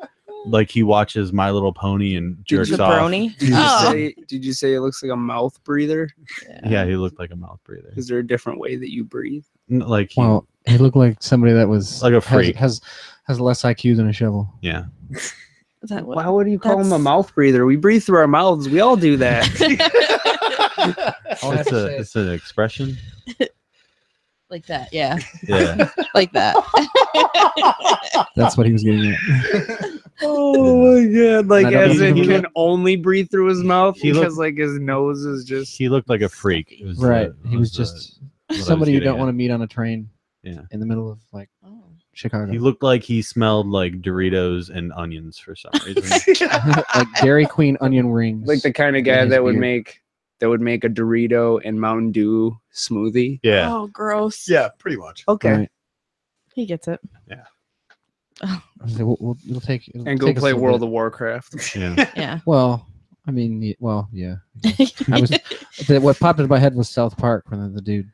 like he watches My Little Pony and jerks off. Jabroni. Did you, Oh. did you say it looks like a mouth breather? Yeah, he looked like a mouth breather. Is there a different way that you breathe? Like he, Well, he looked like somebody that was Like a freak. has less IQ than a shovel. yeah. Is that what? Why would you call him a That's- mouth breather? We breathe through our mouths. We all do that. All I have to say It's an expression. Like that, yeah. Yeah. Like that. that's what he was getting at. Oh my god! Like I don't as in even- can only breathe through his mouth He because like his nose is just. He looked like a freak. It was Right. the- He was the- just what I was somebody you getting don't at. want to meet on a train. Yeah. In the middle of like Oh. Chicago. He looked like he smelled like Doritos and onions for some reason. Like Dairy Queen onion rings. Like the kind of in guy his that would beard. make a Dorito and Mountain Dew smoothie. Yeah. Oh, gross. Yeah, pretty much. Okay. Right. He gets it. We'll take And go play World of Warcraft. Yeah. Yeah. Well, I mean, yeah. I was what popped into my head was South Park when the dude,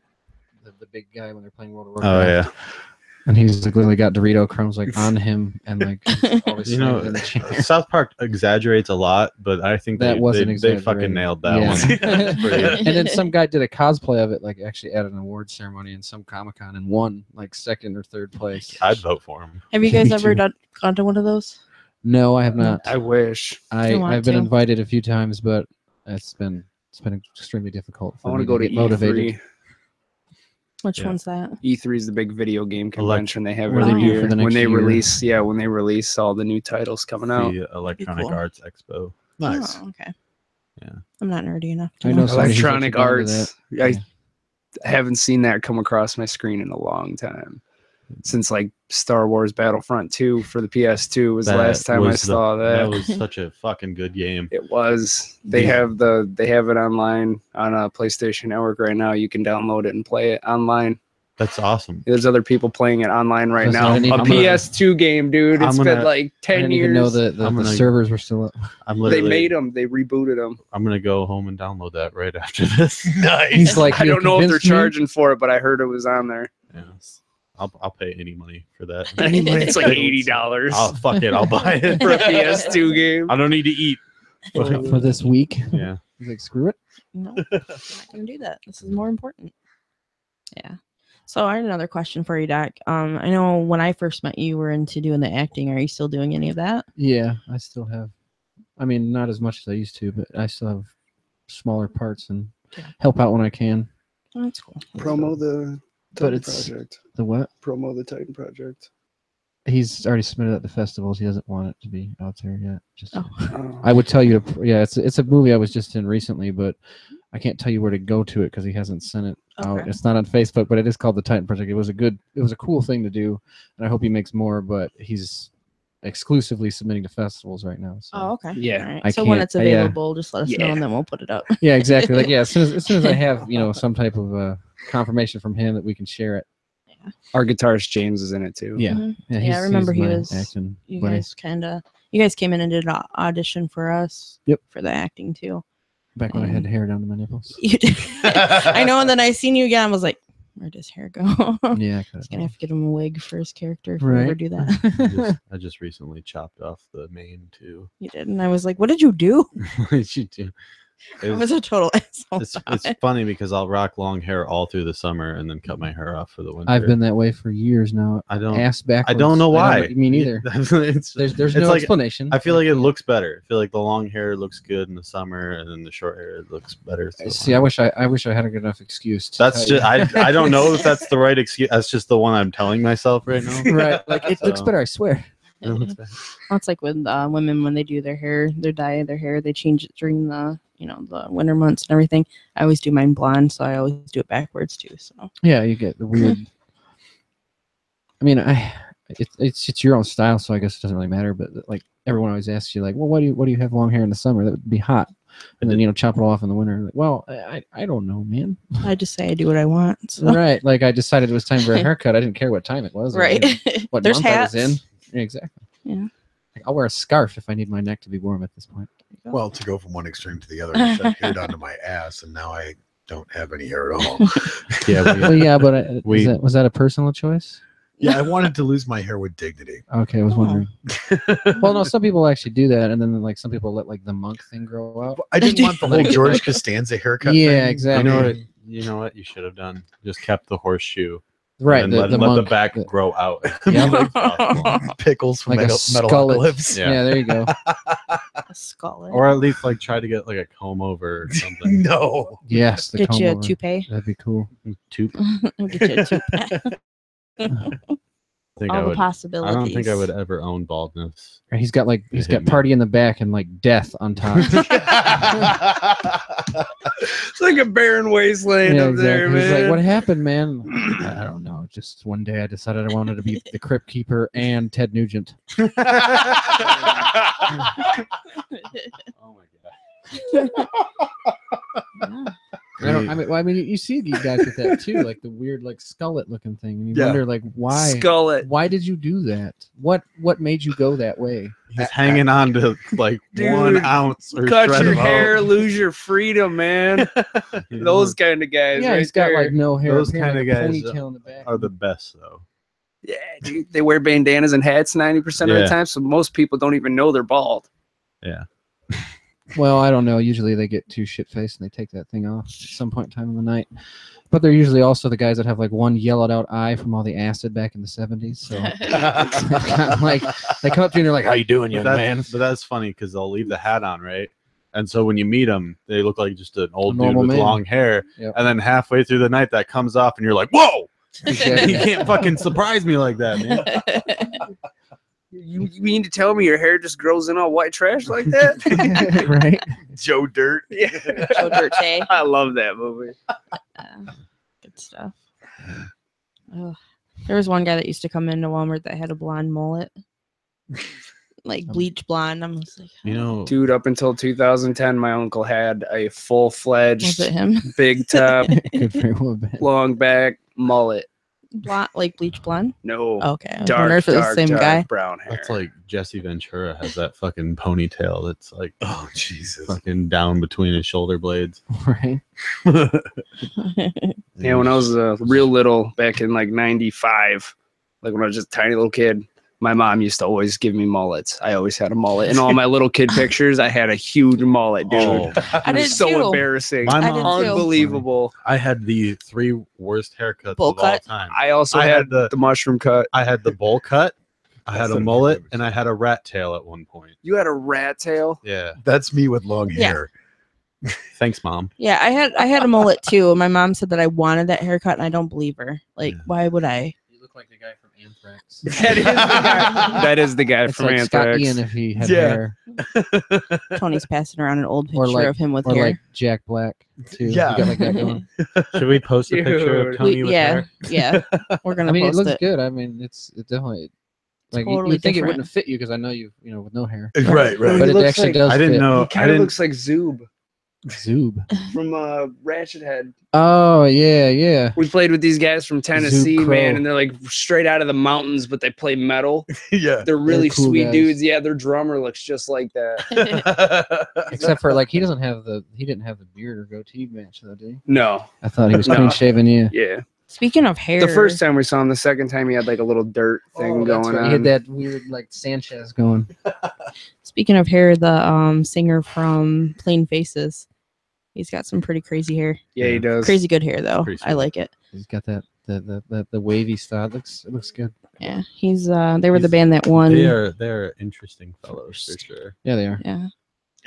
the big guy when they're playing World of Oh Warcraft. yeah. And he's like literally got Dorito crumbs like on him and like always You know, in the chair. South Park exaggerates a lot, but I think That wasn't they fucking exaggerating. nailed that Yeah. one. That's pretty- And then some guy did a cosplay of it, like actually at an award ceremony in some Comic-Con and won like second or third place. I'd vote for him. Have you guys Me ever too. gone to one of those? No, I have not. I wish. I want I've been to. invited a few times, but it's been extremely difficult. I For want me to go to get motivated. E3. Which Yeah. one's that? E3 is the big video game convention they have Where they every do year. for the When next they year. release all the new titles coming out. The Electronic cool. Arts Expo. Nice. Oh, okay. Yeah. I'm not nerdy enough to I know. know somebody who's Electronic actually gone to Arts. that. I haven't seen that come across my screen in a long time. Since like Star Wars Battlefront 2 for the PS2 was the That last time I was saw That that. was such a fucking good game. It was. They Yeah. have it online on a PlayStation Network right now. You can download it and play it online. That's awesome. There's other people playing it online right Listen, now. I didn't A even know- PS2 game, dude. I'm It's gonna- been like I 10 didn't years. even know that the I'm gonna- servers were still up. I'm They literally. made them. They rebooted them. I'm gonna go home and download that right after this. Nice. He's like, I "You don't know if they're convinced me?" charging for it, but I heard it was on there. Yes. I'll pay any money for that. It's like $80 Oh fuck it, I'll buy it for a PS2 game. I don't need to eat. for this week. Yeah. He's like, screw it. No, I'm not gonna do that. This is more important. Yeah. So I had another question for you, Doc. I know when I first met you, you were into doing the acting. Are you still doing any of that? Yeah, I still have. I mean, not as much as I used to, but I still have smaller parts and Yeah. help out when I can. Oh, that's cool. Promo the But Titan it's- project. The what? Promo the Titan project. He's already submitted at the festivals. He doesn't want it to be out there yet. Just Oh. Oh. I would tell you to. Yeah, it's a movie I was just in recently, but I can't tell you where to go to it because he hasn't sent it out. Okay. It's not on Facebook, but it is called the Titan Project. It was a cool thing to do, and I hope he makes more. But he's exclusively submitting to festivals right now. So. Oh, okay. Yeah. All right. I So when can't- it's yeah. available, just let us know, Yeah. and then we'll put it up. Yeah, exactly. Like as soon as I have some type of confirmation from him that we can share it. Our guitarist James is in it too. Yeah, Mhm. yeah. Yeah, I remember he my was- acting. You buddy. guys came in and did an audition for us. Yep. For the acting too. Back when I had hair down to my nipples. You did. I know, and then I seen you again. I was like, where'd his hair go? Yeah, I He's could gonna have to get him a wig for his character if we ever Right. do that. I just recently chopped off the mane too. You did, and I was like, "What did you do?" What you do? I was a total asshole. It's about it. funny because I'll rock long hair all through the summer and then cut my hair off for the winter. I've been that way for years now. I don't. Ass backwards. I don't know why. Me neither. it's, There's it's no like, explanation. I feel like it looks better. I feel like the long hair looks good in the summer, and then the short hair looks better. through the See, I winter. wish I had a good enough excuse. To That's tell just you. I don't know if that's the right excuse. That's just the one I'm telling myself right now. right. Like it looks So- better. I swear. It looks better. Well, it's like with women when they do their hair, they dye their hair, they change it during the the winter months and everything. I always do mine blonde, so I always do it backwards too. So Yeah, you get the weird. I mean, it's your own style, so I guess it doesn't really matter. But like everyone always asks you, like, well, what do you have long hair in the summer? That would be hot, and then chop it off in the winter. Like, well, I don't know, man. I just say I do what I want. So. Right? Like I decided it was time for a haircut. I didn't care what time it was. or Right. What There's month hats. I was in. Yeah, exactly. Yeah. Like, I'll wear a scarf if I need my neck to be warm at this point. Well, to go from one extreme to the other, I shed hair down to my ass, and now I don't have any hair at all. Yeah, Well, yeah, but We- was that a personal choice? Yeah, I wanted to lose my hair with dignity. Okay, I was Oh. wondering. Well, no, some people actually do that, and then like some people let like the monk thing grow out. I didn't want the whole Like- George Costanza haircut. Yeah, thing. exactly. You know I what? mean, You know what you should have done? Just kept the horseshoe. Right, And the let monk, the back grow out. Yeah. Like possible. pickles from like a Metalocalypse. Yeah. There you go. A skull. Or at least like try to get like a comb over or something. No. Yes, the Get comb you a over. toupee. That'd be cool. Too. Get you a toupee. I think All I the would. possibilities. I don't think I would ever own baldness. Or he's got hit got me. party in the back and like death on top. It's like a barren wasteland up there, He's man. like, what happened, man? I don't know. Just one day I decided I wanted to be the Crypt Keeper and Ted Nugent. Oh my god. Yeah. I mean, you see these guys with that too, like the weird, like skullet looking thing, and you Yeah. wonder, like, why? Skull it. Why did you do that? What made you go that way? He's hanging on to like Dude, 1 ounce or Cut shred your of hair, oat. lose your freedom, man. You know, Those kind of guys. Yeah, right he's got there. like no hair. Those He had, kinda like, a guys ponytail in the back. are the best though. Yeah, dude. They wear bandanas and hats 90% of Yeah. the time, so most people don't even know they're bald. Well, I don't know. Usually they get too shit faced and they take that thing off at some point in time in the night. But they're usually also the guys that have like one yellowed out eye from all the acid back in the 70s. So like they come up to you and they're like, "How you doing, young man?" But that's funny because they'll leave the hat on, right? And so when you meet them, they look like just an old dude normal with man. long hair. Yep. And then halfway through the night, that comes off, and you're like, "Whoa! Exactly. You can't fucking surprise me like that, man." You mean to tell me your hair just grows in all white trash like that? Right? Joe Dirt. Yeah. Joe Dirte. I love that movie. Good stuff. Ugh. There was one guy that used to come into Walmart that had a blonde mullet, like bleach blonde. I'm just like, You know, Dude, up until 2010, my uncle had a was full-fledged, it him? big top, Could very well have been. long back mullet. Blonde, like bleach blonde. No, Okay, I was dark, wondering if it was the dark, same dark guy. brown hair. that's like Jesse Ventura has that fucking ponytail that's like Oh Jesus. fucking down between his shoulder blades. Right? Yeah, when I was real little, back in like 95, like when I was just a tiny little kid, my mom used to always give me mullets. I always had a mullet. In all my little kid pictures, I had a huge mullet, dude. Oh, I It did was so too. embarrassing. My I did mom, too. Unbelievable. I had the 3 worst haircuts Bowl of all cut? time. I also I had had the- the mushroom cut. I had the bowl cut, I had That's a a- mullet, and I had a rat tail at one point. You had a rat tail. Yeah. That's me with long Yeah. hair. Thanks, Mom. Yeah, I had a mullet too, and my mom said that I wanted that haircut, and I don't believe her. Like, Yeah. why would I? You look like the guy from Anthrax. That is the guy. That is the guy It's from like Scott Anthrax. Ian if he had Yeah. hair, Tony's passing around an old picture Or like- of him with or hair. like Jack Black too. Yeah. You got like that going. Should we post a picture of Dude. Tony with yeah, hair? yeah. We're gonna I mean, it post looks it. good. I mean, it definitely like Totally you think it different. wouldn't fit you because I know you know with no hair, Right, right. but He it looks actually like- does. I didn't fit. know. He I kind of didn't. looks like Zoob Zoob. from Ratchet Head. Oh yeah, yeah. We played with these guys from Tennessee, Crow. man, and they're like straight out of the mountains, but they play metal. Yeah. They're really cool sweet guys. dudes. Yeah, their drummer looks just like that. Except for like he didn't have the beard or goatee match though, did he? No, I thought he was No. clean shaven. Yeah. yeah. Speaking of hair, The first time we saw him, the second time he had like a little dirt thing That's going right. on. He had that weird like Sanchez going. speaking of hair, the singer from Plain Faces, he's got some pretty crazy hair. Yeah, he does. Crazy good hair though. Pretty I sweet. like it. He's got that the wavy style. It looks good. Yeah, he's they were the He's- band that won. They're interesting fellows for sure. Yeah, they are. Yeah,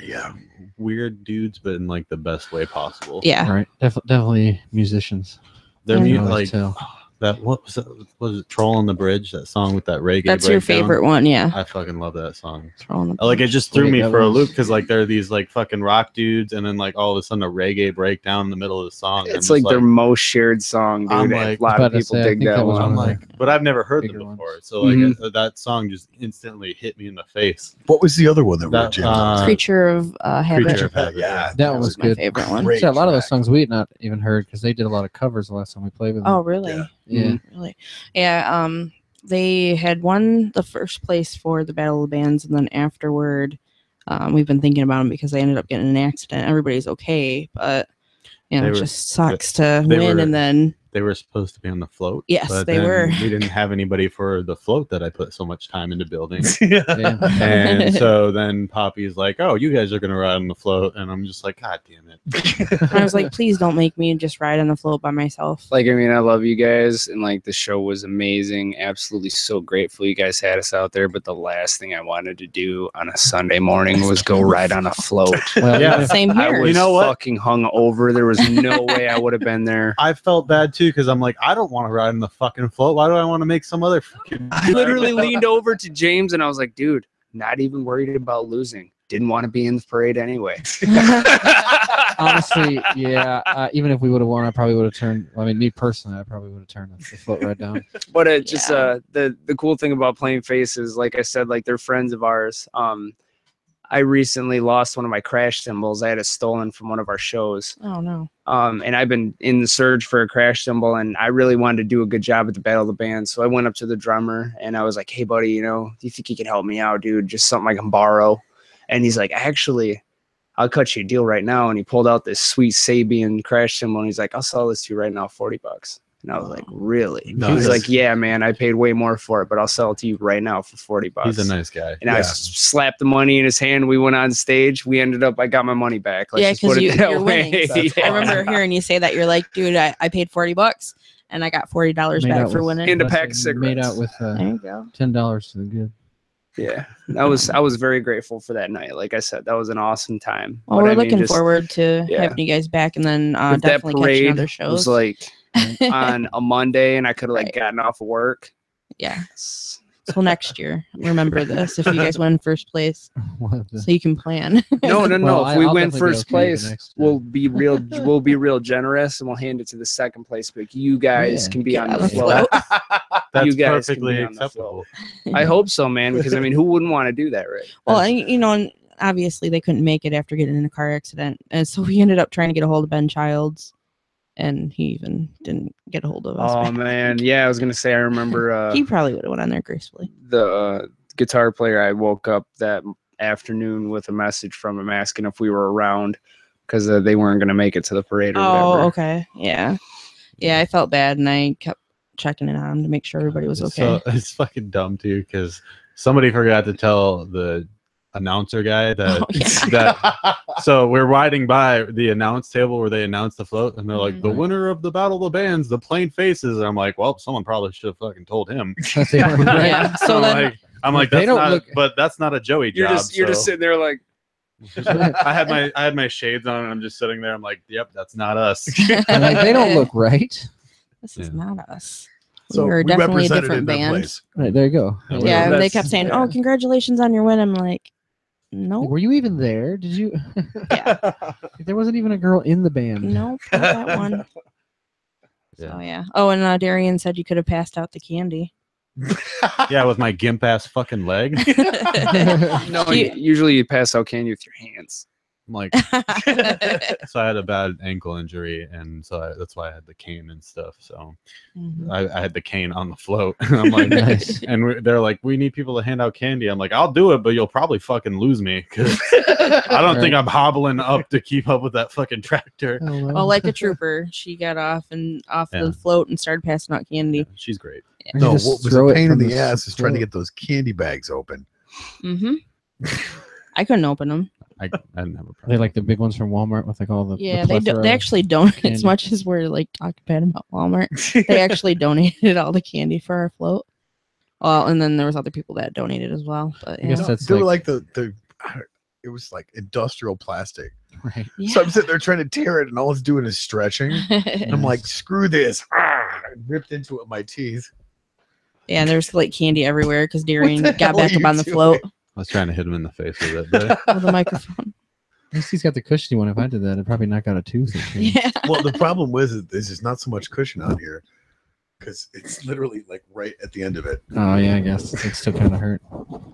Yeah. Weird dudes, but in like the best way possible. yeah. Right. Definitely musicians. They're Yeah. You mu- can always like tell. that. What was that? Was it Troll on the Bridge? That song with that reggae. That's your breakdown? favorite one, yeah. I fucking love that song. Throw on the Like it just threw Wait, me that for a was- loop because like there are these like fucking rock dudes, and then like all of a sudden a reggae breakdown in the middle of the song. and It's I'm like just their most shared song, dude. I'm A like- lot I of was people about to say, I dig think that that was one. I'm one of like, but I've never heard them bigger before, ones. so like Mhm. that song just instantly hit me in the face. What was the other one that we were That, jamming? Creature of Habit. Creature of Habit. Yeah. That one was my good. favorite one. Great Yeah, a lot of those track. songs we had not even heard because they did a lot of covers the last time we played with them. Oh, really? Yeah. yeah. Really? Yeah. They had won the first place for the Battle of the Bands, and then afterward, we've been thinking about them because they ended up getting in an accident. Everybody's okay, but you know, They it were- just sucks to they win were- and then They were supposed to be on the float. Yes, but they then were. We didn't have anybody for the float that I put so much time into building. Damn. And so then Poppy's like, "Oh, you guys are gonna ride on the float," and I'm just like, "God damn it!" I was like, please don't make me just ride on the float by myself. Like, I mean, I love you guys, and like the show was amazing. Absolutely so grateful you guys had us out there. But the last thing I wanted to do on a Sunday morning was go ride on a float. Well, Yeah. Same I here. was You know what? fucking hung over. There was no way I would have been there. I felt bad too because I'm like, I don't want to ride on the fucking float. Why do I want to make some other fucking? I literally leaned over to James and I was like, dude, not even worried about losing. Didn't want to be in the parade anyway. honestly, yeah. Even if we would have won, I probably would have turned. I mean, me personally, I probably would have turned the float right down. But it just Yeah. the cool thing about Plain Faces, like I said, like they're friends of ours. I recently lost one of my crash cymbals. I had it stolen from one of our shows. Oh no. And I've been in the surge for a crash cymbal, and I really wanted to do a good job at the Battle of the Bands. So I went up to the drummer and I was like, "Hey, buddy, you know, do you think you can help me out, dude? Just something I can borrow." And he's like, "Actually, I'll cut you a deal right now." And he pulled out this sweet Sabian crash cymbal, and he's like, "I'll sell this to you right now, $40." And I was like, "Really?" Nice. He's like, "Yeah, man, I paid way more for it, but I'll sell it to you right now for $40." He's a nice guy. And I slapped the money in his hand. We went on stage. We ended up, I got my money back. Let's Yeah, just put because it that you're way. winning. That's I remember hearing you say that. You're like, dude, I paid $40 and I got $40 Made back out for with- winning. And a Let's pack of say made cigarettes. out with There you go. $10 to the good. Yeah, I was very grateful for that night. Like I said, that was an awesome time. Well, But we're I mean, looking just forward to yeah. having you guys back, and then if that definitely catching parade other shows. was like on a Monday, and I could have like Right. gotten off of work. Yeah. So next year, remember this if you guys win first place, What the- so you can plan. No. Well, If we I'll win definitely first go for you the place, next we'll time. be real. We'll be real generous, and we'll hand it to the second place. But you guys Yeah. can be Get on on the the float. That's You guys can perfectly be on the acceptable. I hope so, man. Because I mean, who wouldn't want to do that, right? Well, and obviously they couldn't make it after getting in a car accident, and so we ended up trying to get a hold of Ben Childs, and he even didn't get a hold of us. Oh back. man, yeah. I was gonna say, I remember He probably would have went on there gracefully. the guitar player. I woke up that afternoon with a message from him asking if we were around because they weren't gonna make it to the parade or Oh, whatever. okay, yeah. I felt bad, and I kept checking in on him to make sure everybody was okay. So it's fucking dumb too because somebody forgot to tell the announcer guy that Oh, yeah. that. So we're riding by the announce table where they announce the float, and they're like, "The Mhm. winner of the Battle of the Bands, the Plain Faces." And I'm like, "Well, someone probably should have fucking told him." They were right. Yeah. So I'm then, like, I'm like, They that's don't not, look- but that's not a Joey You're job. just so- sitting there like, I had my shades on, and I'm just sitting there. I'm like, "Yep, that's not us." I'm like, they don't look right. this is Yeah. not us. So we were we definitely a represented different in that band. place. Right, there you go. Yeah, Yeah, and they that's- kept saying, yeah. "Oh, congratulations on your win." I'm like, no, Were you even there? Did you? yeah, There wasn't even a girl in the band. no, not that one. Yeah. So yeah. Oh, and Darian said you could have passed out the candy. Yeah, with my gimp ass fucking leg. no. You- Usually you pass out candy with your hands. I'm like, so I had a bad ankle injury, and so that's why I had the cane and stuff. So Mhm. I had the cane on the float. And I'm like, Nice. and they're like, we need people to hand out candy. I'm like, I'll do it, but you'll probably fucking lose me because I don't think I'm hobbling up to keep up with that fucking tractor. Well, like a trooper, she got off Yeah. the float and started passing out candy. Yeah, she's great. You No, just what was throw a it pain in from the ass is trying to float. get those candy bags open. Mm-hmm. I couldn't open them. I didn't have a They problem. like the big ones from Walmart with like all the Yeah, the they plethora they of actually don't. As candy. much as we're like talking bad about Walmart, they actually donated all the candy for our float. Well, and then there was other people that donated as well. But I guess yeah. that's They were like, like the it was like industrial plastic. right. So I'm sitting there trying to tear it, and all it's doing is stretching. And I'm like, screw this. I ripped into it with my teeth. yeah, there's like candy everywhere because Darian the got hell back are up you on the doing? float I was trying to hit him in the face with it. But with the microphone. At least he's got the cushiony one. If I did that, I'd probably knock out a tooth. or two. Yeah. Well, the problem was that there's just not so much cushion on here because it's literally like right at the end of it. Oh yeah, I guess it still kind of hurt.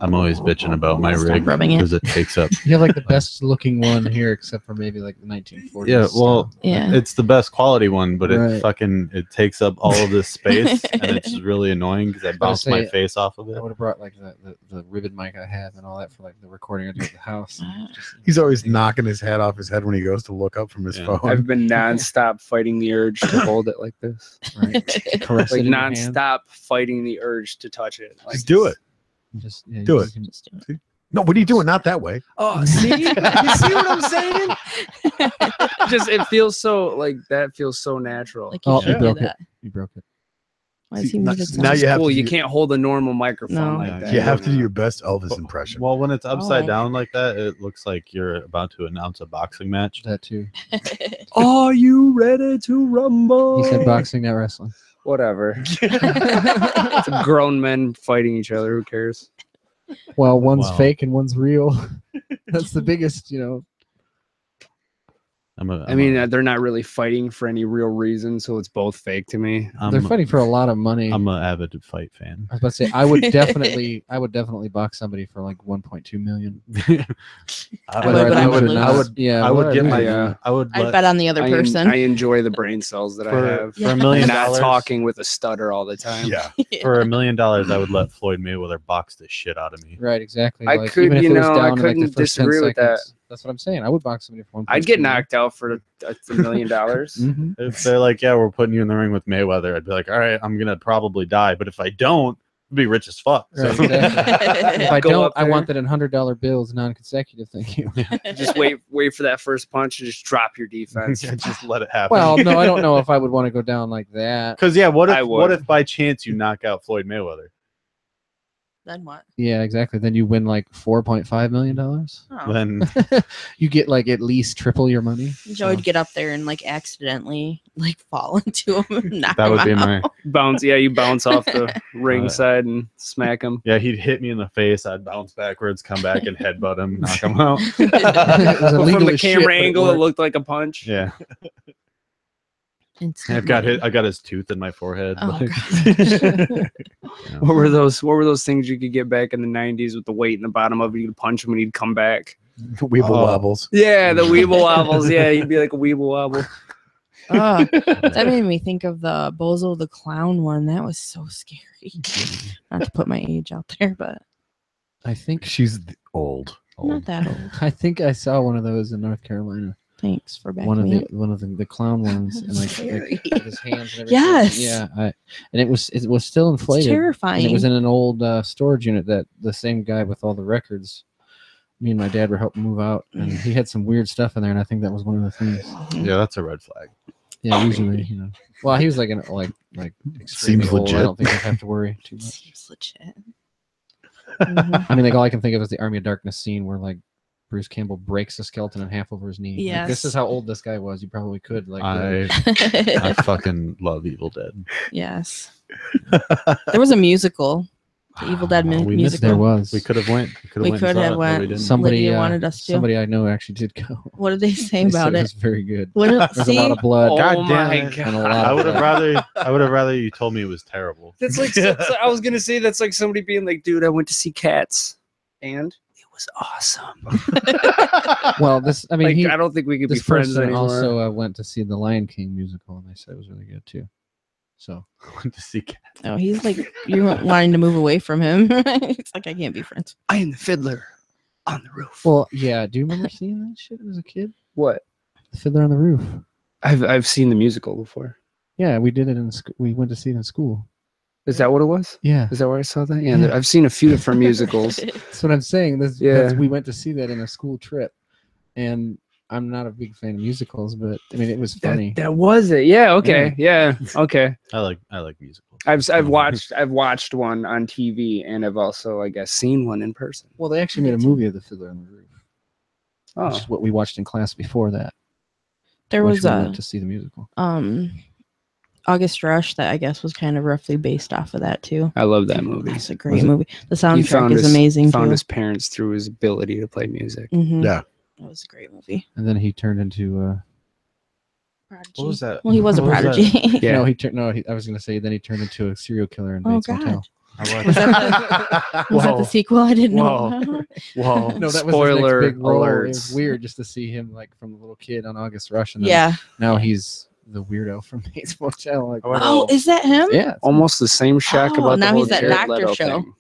I'm always bitching about my Stop rig rubbing it. because it takes up. You have like the best looking one here, except for maybe like the 1940s. Yeah, well, style. Yeah. it's the best quality one, but Right. it takes up all of this space, and it's really annoying because I bounce my say, face off of I it. would have brought like the ribbon mic I have and all that for like the recording I do at the house. He's always knocking his hat off his head when he goes to look up from his Yeah. phone. I've been nonstop fighting the urge to hold it like this. right. Caress Like it in your hand. nonstop fighting the urge to touch it. Like, Just do it. Just yeah, Do you it. can- Just do it. No, what are you doing? Not that way. Oh, see, you see what I'm saying? Just it feels so like that feels so natural. Like you Oh, should you do broke it. that. You broke it. Why is he See, now- muted? now sound? you have cool. to You do- can't hold a normal microphone No. like Yeah, that. You have to do your best Elvis impression. Well, when it's upside Oh. down like that, it looks like you're about to announce a boxing match. That too. Are you ready to rumble? He said boxing, not wrestling. Whatever. It's grown men fighting each other. Who cares? Well, one's Wow. fake and one's real. That's the biggest, you know. I mean, they're not really fighting for any real reason, so it's both fake to me. They're fighting for a lot of money. I'm an avid fight fan. I was about to say I would definitely box somebody for like 1.2 million. I would, but I would lose. Yeah, I would get my. Yeah. I would. I'd bet on the other person. I enjoy the brain cells that I have. For $1 million. Not talking with a stutter all the time. Yeah. For $1 million, I would let Floyd Mayweather box the shit out of me. Right, exactly. I Like, could, even if you it was know, I down in, like, the couldn't first 10 disagree with that. seconds. That's what I'm saying. I would box somebody for 1.2 I'd get million. knocked out for $1 million. Mhm. If they're like, yeah, we're putting you in the ring with Mayweather, I'd be like, all right, I'm gonna probably die, but if I don't, I'll be rich as fuck. So. Right, exactly. If I Go don't, up I there. want that in $100 bills, non-consecutive. Thank you. Just wait for that first punch and just drop your defense. Just let it happen. Well, no, I don't know if I would want to go down like that. because yeah, I what would. if by chance you knock out Floyd Mayweather? Then what? Yeah, exactly. Then you win like $4.5 million. Oh. Then You get like at least triple your money. Joe would get up there and like accidentally like fall into him and knock that him would be out. my Bounce, yeah, you bounce off the ring side and smack him. yeah. He'd hit me in the face. I'd bounce backwards, come back and headbutt him, knock him out. It was illegal From the as shit, camera but it angle, it worked. looked like a punch. Yeah, Instantly. I got his tooth in my forehead. Oh, like- gosh. What were those things you could get back in the 90s with the weight in the bottom of it? You could punch him and he'd come back. Weeble Oh. wobbles. Yeah, the Weeble wobbles. Yeah, he'd be like a Weeble wobble. Oh, that made me think of the Bozo the Clown one. That was so scary. Not to put my age out there, but I think She's old. not that old. I think I saw one of those in North Carolina. Thanks for backing One of me the clown ones, and like Scary. with his hands and everything. Yes. Yeah. And it was still It's inflated. terrifying. And it was in an old storage unit that the same guy with all the records. Me and my dad were helping move out, and he had some weird stuff in there, and I think that was one of the things. yeah, that's a red flag. Yeah, usually, you know. Well, he was like like extremely Seems old. legit. I don't think I have to worry too much. Seems legit. Mhm. I mean, like all I can think of is the Army of Darkness scene where like Bruce Campbell breaks the skeleton in half over his knee. Like, this Yes. is how old this guy was. You probably could like. I fucking love Evil Dead. Yes. There was a musical. The Evil Dead We missed musical. there was. We could have went. We and could saw have it, but went. we didn't. Somebody Lydia wanted us to. Somebody I know actually did go. What did they say They about said it? It was very good. What did, There's see? a lot of blood. Oh God damn my it. God. And a lot I of would have blood. rather you told me it was terrible. That's like I was gonna say that's like somebody being like, dude, I went to see Cats and it was awesome. Well, this. I mean, Like, he, I don't think we could be this friends person anymore. also went to see the Lion King musical, and they said it was really good too. So I went to see Cat. Oh, he's like you're wanting to move away from him. It's like I can't be friends. I am the fiddler on the roof. well, yeah. Do you remember seeing that shit as a kid? What? The Fiddler on the Roof. I've seen the musical before. Yeah, we did it in school. We went to see it in school. Is that what it was? Yeah, Is that where I saw that? Yeah, Yeah. I've seen a few different musicals. that's what I'm saying. Yeah. We went to see that in a school trip, and I'm not a big fan of musicals, but I mean, it was funny. That was it. Yeah. Okay. Yeah. Okay. I like musicals. I've watched one on TV and I've also I guess seen one in person. Well, they actually made a movie of the Fiddler on the Roof, which Oh, is what we watched in class before that. There which was we a went to see the musical. August Rush that I guess was kind of roughly based off of that too. I love that movie. It's a great Was it? movie. The He soundtrack is amazing Found too. his parents through his ability to play music. Mhm. Yeah. That was a great movie. And then he turned into. Prodigy. What was that? Well, he was a What was that? prodigy. Yeah. I was gonna say then he turned into a serial killer in Oh Bates God. Motel. I Was watched, that was that Whoa. the sequel? I didn't Whoa. know. Whoa. No, that was Spoiler his next big role. It alerts. was weird just to see him like from a little kid on August Rush, and then Yeah. now he's the weirdo from Bates Motel. Like, I watched- Oh, is that him? yeah. Almost the same shack Oh, about now the whole he's that Jared doctor Leto show. thing.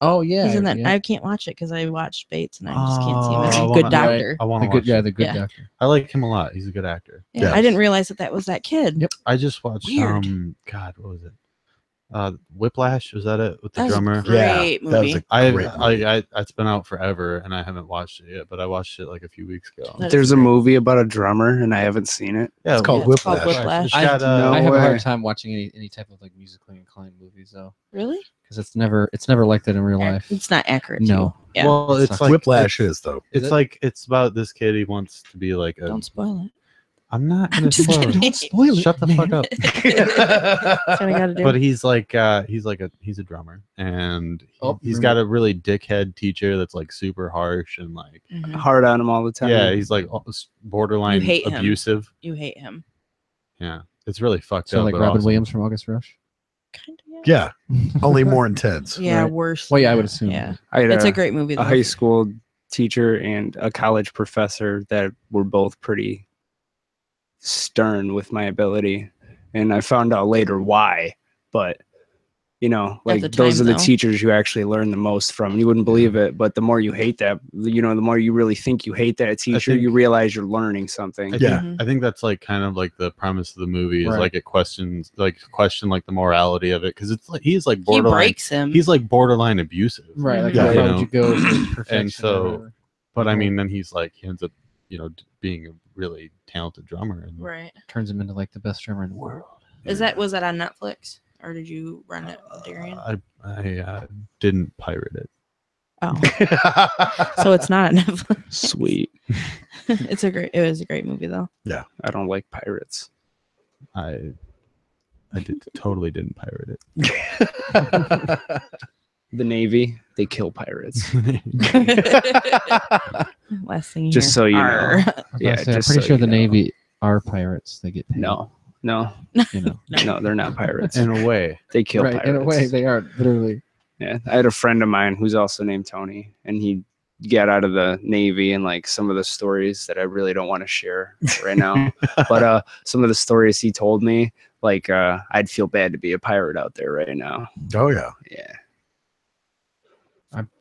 Oh yeah. He's in that. yeah. I can't watch it because I watched Bates and I just can't see him as Oh, a I good wanna- doctor. I want The to good watch guy, it. the good Yeah. doctor. I like him a lot. He's a good actor. Yeah, Yes. I didn't realize that was that kid. Yep. I just watched Weird. God, what was it? Whiplash, was that it with the That was a drummer? great Yeah, that was movie. a great movie. It's been out forever and I haven't watched it yet, but I watched it like a few weeks ago. That is There's a great. movie about a drummer, and I haven't seen it. Yeah, It's called Yeah, it's called Whiplash. Whiplash. It's got, No I have a way. hard time watching any type of like musically inclined movies though, Really? because it's never like that in real life. It's not accurate. No. too. Yeah. Well, It it's sucks. like Whiplash is though. It's Is it? like it's about this kid. He wants to be like a. Don't spoil it. I'm not gonna I'm just spoil it. kidding. Don't spoil it. Shut the fuck up. That's what I gotta do. But he's a drummer, and Oh, he's remember- got a really dickhead teacher that's like super harsh and like Mhm. Hard on him all the time. yeah, he's like borderline You hate him. abusive. You hate him. Yeah, it's really fucked So up. like but Robin awesome. Williams from August Rush. Kind of. Yeah, only more intense. Yeah, Right. worse. Well, yeah, than I would that. assume. Yeah, I had it's a great movie. a Though. high school teacher and a college professor that were both pretty stern with my ability, and I found out later why. But you know, like the those time, are the though. teachers you actually learn the most from. You wouldn't believe it, but the more you hate that, you know, the more you really think you hate that teacher, think- you realize you're learning something. Yeah. I think that's like kind of like the premise of the movie is Right. like it question like the morality of it because it's like he's like He borderline. breaks him. He's like borderline abusive. Right. Like Yeah. how You far know, would you go for perfection? and so- or whatever? But I mean, then he's like he ends up being a really talented drummer. And right. turns him into like the best drummer in the world. Was that on Netflix or did you run it, Darian? I didn't pirate it. Oh, so it's not on Netflix. Sweet. It was a great movie though. I don't like pirates. I totally didn't pirate it. The Navy, they kill pirates. Last thing you Just hear. so you know. Arr. I was about Yeah, to say, I'm just pretty so sure you the know. Navy are pirates. They get paid. No, You know. no, they're not pirates. In a way, They kill Right. pirates. In a way, they are literally. Yeah, I had a friend of mine who's also named Tony, and he got out of the Navy, and like some of the stories that I really don't want to share right now. But some of the stories he told me, like I'd feel bad to be a pirate out there right now. Oh yeah. Yeah,